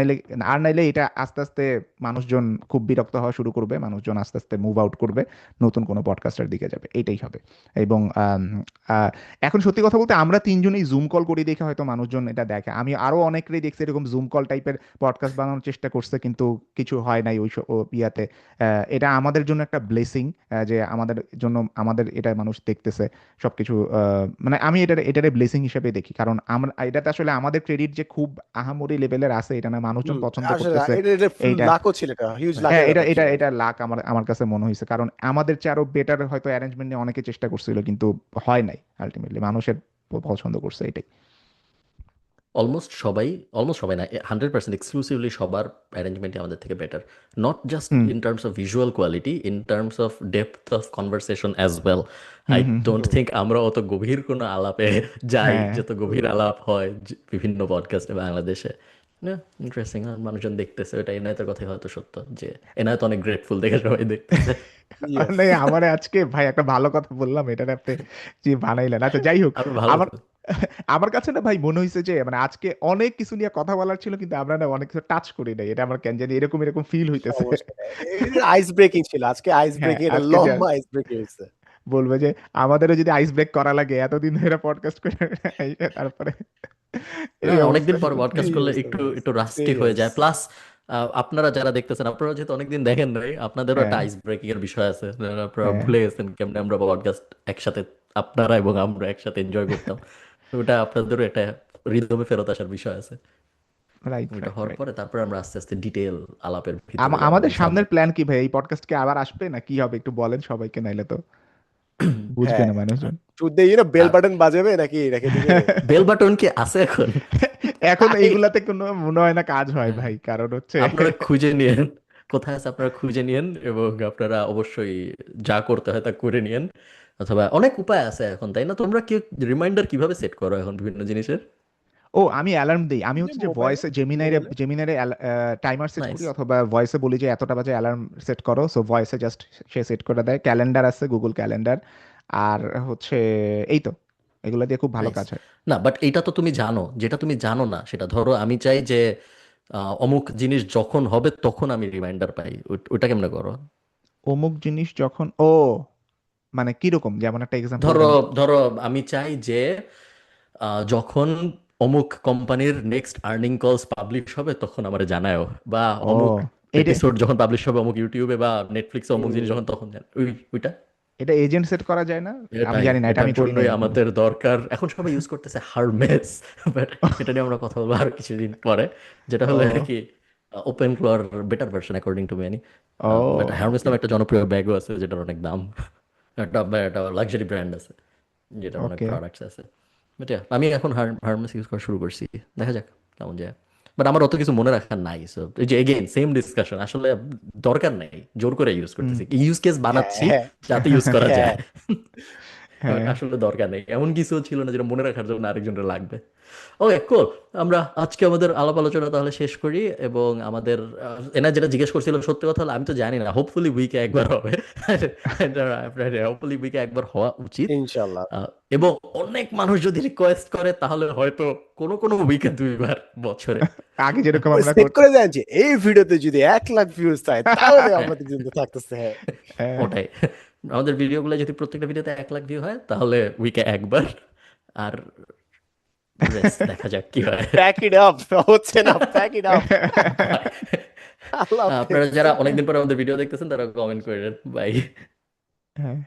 নাইলে এটা আস্তে আস্তে মানুষজন খুব বিরক্ত হওয়া শুরু করবে, মানুষজন আস্তে আস্তে মুভ আউট করবে, নতুন কোনো পডকাস্টের দিকে যাবে, এইটাই হবে। এবং আহ, এখন সত্যি কথা বলতে আমরা তিনজনেই জুম কল করি দেখে হয়তো মানুষজন এটা দেখে। আমি আরো অনেকেরই দেখছি এরকম জুম কল টাইপের পডকাস্ট বানানোর চেষ্টা করছে, কিন্তু কিছু হয় নাই ওই ইয়াতে। এটা আমাদের জন্য একটা ব্লেসিং, যে আমাদের জন্য আমাদের এটা মানুষ দেখতেছে সবকিছু। মানে আমি এটারে ব্লেসিং হিসেবে দেখি, কারণ আমরা এটাতে আসলে আমাদের ক্রেডিট যে খুব আহামরি লেভেলের আছে এটা না, মানুষজন পছন্দ আসলে করতেছে এটা এইটা। লাকও ছিল, এটা হিউজ হ্যাঁ, লাকের এটা ব্যাপার এটা ছিল। এটা লাক আমার আমার কাছে মনে হয়েছে, কারণ আমাদের চেয়ে আরো বেটার হয়তো অ্যারেঞ্জমেন্ট নিয়ে অনেকে চেষ্টা করছিল, কিন্তু হয় নাই। আলটিমেটলি মানুষের পছন্দ করছে এটাই। অলমোস্ট সবাই না, 100% এক্সক্লুসিভলি সবার অ্যারেঞ্জমেন্টই আমাদের থেকে better. Not just hmm, in terms of visual quality, in terms of depth of conversation as well. I hmm, hmm, hmm. Don't think আমরা অত গভীর কোনো আলাপে যাই, হ্যাঁ, যত গভীর আলাপ হয় বিভিন্ন পডকাস্টে বাংলাদেশে। ইন্টারেস্টিং, মানুষজন দেখতেছে, ওটা এনায়েতের কথাই হয়তো সত্য যে এনায়েত অনেক গ্রেটফুল দেখে সবাই দেখতেছে। ইয়েস। মানে আমার আজকে ভাই একটা ভালো কথা বললাম, এটা আপনি যে বানাইলেন। আচ্ছা, যাই হোক, আমি ভালো আমার আমার কাছে না ভাই মনে হয়েছে যে মানে আজকে অনেক কিছু নিয়ে কথা বলার ছিল, কিন্তু আমরা না অনেক কিছু টাচ করি নাই, এটা আমার কেন জানি এরকম এরকম ফিল হইতেছে। সমস্যা আইস ব্রেকিং ছিল আজকে, আইস হ্যাঁ, ব্রেকিং, এটা আজকে যে লম্বা আইস ব্রেকিং হয়েছে। বলবে যে আমাদেরও যদি আইস ব্রেক করা লাগে, এতদিন ধরে পডকাস্ট করে তারপরে এই অবস্থা। অনেকদিন পর পডকাস্ট করলে সিরিয়াসলি একটু ভাই, একটু রাস্টি হয়ে সিরিয়াস। যায়। প্লাস আপনারা যারা দেখতেছেন, আপনারা যেহেতু অনেকদিন দেখেন নাই, আপনাদেরও একটা হ্যাঁ, আইস ব্রেকিং এর বিষয় আছে। আপনারা হ্যাঁ, ভুলে গেছেন কেমনে আমরা পডকাস্ট একসাথে, আপনারা এবং আমরা একসাথে এনজয় করতাম। তো ওটা আপনাদেরও একটা হৃদয়ে ফেরত আসার বিষয় আছে। রাইট, ওইটা রাইট, হওয়ার রাইট। পরে তারপরে আমরা আস্তে আস্তে ডিটেল আলাপের ভিতরে যাবো আমাদের ইনশাআল্লাহ। সামনের প্ল্যান কি ভাই? এই পডকাস্ট কি আবার আসবে না কি হবে একটু বলেন সবাইকে, নাইলে তো বুঝবে হ্যাঁ, না মানুষজন। শুদ্ধ বেল বাটন বাজাবে নাকি রেখে দিবে? বেল বাটন কি আছে এখন? এখন এইগুলাতে কোনো মনে হয় না কাজ হয় হ্যাঁ, ভাই, কারণ হচ্ছে আপনারা খুঁজে নিয়েন কোথায় আছে, আপনারা খুঁজে নিয়েন এবং আপনারা অবশ্যই যা করতে হয় তা করে নিয়েন। অথবা অনেক উপায় আছে এখন, তাই না? তোমরা কি রিমাইন্ডার কিভাবে সেট করো এখন বিভিন্ন জিনিসের? ও আমি অ্যালার্ম দিই। আমি যে হচ্ছে যে মোবাইলে, ভয়েসে জেমিনাইরে মেইলে। জেমিনাইরে টাইমার সেট নাইস। করি, অথবা ভয়েসে বলি যে এতটা বাজে অ্যালার্ম সেট করো, সো ভয়েসে জাস্ট সে সেট করে দেয়। ক্যালেন্ডার আছে, গুগল ক্যালেন্ডার। আর হচ্ছে এই তো, এগুলো দিয়ে খুব ভালো নাইস। কাজ হয়। না, বাট এটা তো তুমি জানো, যেটা তুমি জানো না সেটা, ধরো আমি চাই যে অমুক জিনিস যখন হবে তখন আমি রিমাইন্ডার পাই, ওটা কেমনে করো? অমুক জিনিস যখন, ও মানে কিরকম, যেমন একটা এক্সাম্পল ধরো দেন। ধরো আমি চাই যে যখন অমুক কোম্পানির নেক্সট আর্নিং কলস পাবলিশ হবে তখন আমার জানায়ও, বা ও অমুক এটা এপিসোড যখন পাবলিশ হবে অমুক ইউটিউবে বা নেটফ্লিক্সে, অমুক জিনিস হুম। যখন, তখন ওইটা। এটা এজেন্ট সেট করা যায় না? আমি এটাই, জানি না, এটা এটার আমি করি নাই জন্যই কখনো। আমাদের দরকার। এখন সবাই ইউজ করতেছে হারমেস, বাট এটা নিয়ে আমরা কথা বলবো আর কিছুদিন পরে, যেটা হলো আর ও, কি open floor better version according to me. ও, বাট হারমেস ওকে, নামে একটা ওকে। জনপ্রিয় ব্যাগও আছে যেটার অনেক দাম, একটা লাক্সারি ব্র্যান্ড আছে। যেটার অনেক ওকে প্রোডাক্টস আছে। বাট আমি এখন হার্মেস ইউজ করা শুরু করছি, দেখা যাক কেমন যায়। বাট আমার অত কিছু মনে রাখার নাই, সো এই যে এগেইন সেম ডিসকাশন, আসলে দরকার নাই, জোর করে ইউজ হুম করতেছি, ইউজ কেস হ্যাঁ বানাচ্ছি হ্যাঁ যাতে ইউজ করা হ্যাঁ যায়। বাট হ্যাঁ আসলে দরকার নেই, এমন কিছু ছিল না যেটা মনে রাখার জন্য আরেকজনের লাগবে। ওকে কুল, আমরা আজকে আমাদের আলাপ আলোচনা তাহলে শেষ করি। এবং আমাদের এনা যেটা জিজ্ঞেস করছিল, সত্যি কথা হলো আমি তো জানি না, হোপফুলি উইকে একবার হবে। হোপফুলি উইকে একবার হওয়া উচিত। ইনশাল্লাহ। আহ, এবং অনেক মানুষ যদি রিকোয়েস্ট করে তাহলে হয়তো কোনো কোনো উইকে 2বার বছরে। আগে যেরকম আমরা সেট করতাম। করে দেন যে এই ভিডিওতে যদি 1 লাখ ভিউজ চাই তাহলে আমাদের জিন্দা থাকতেছে। হ্যাঁ হ্যাঁ ওটাই, আমাদের ভিডিওগুলো যদি প্রত্যেকটা ভিডিওতে 1 লাখ ভিউ হয় তাহলে উইকে একবার। আর রেস্ট দেখা যাক কি হয়। প্যাক ইট আপ, হচ্ছে না, প্যাক ইট আপ। আল্লাহ আপনারা হাফেজ। যারা অনেকদিন পরে আমাদের ভিডিও দেখতেছেন তারা কমেন্ট করেন, বাই। হ্যাঁ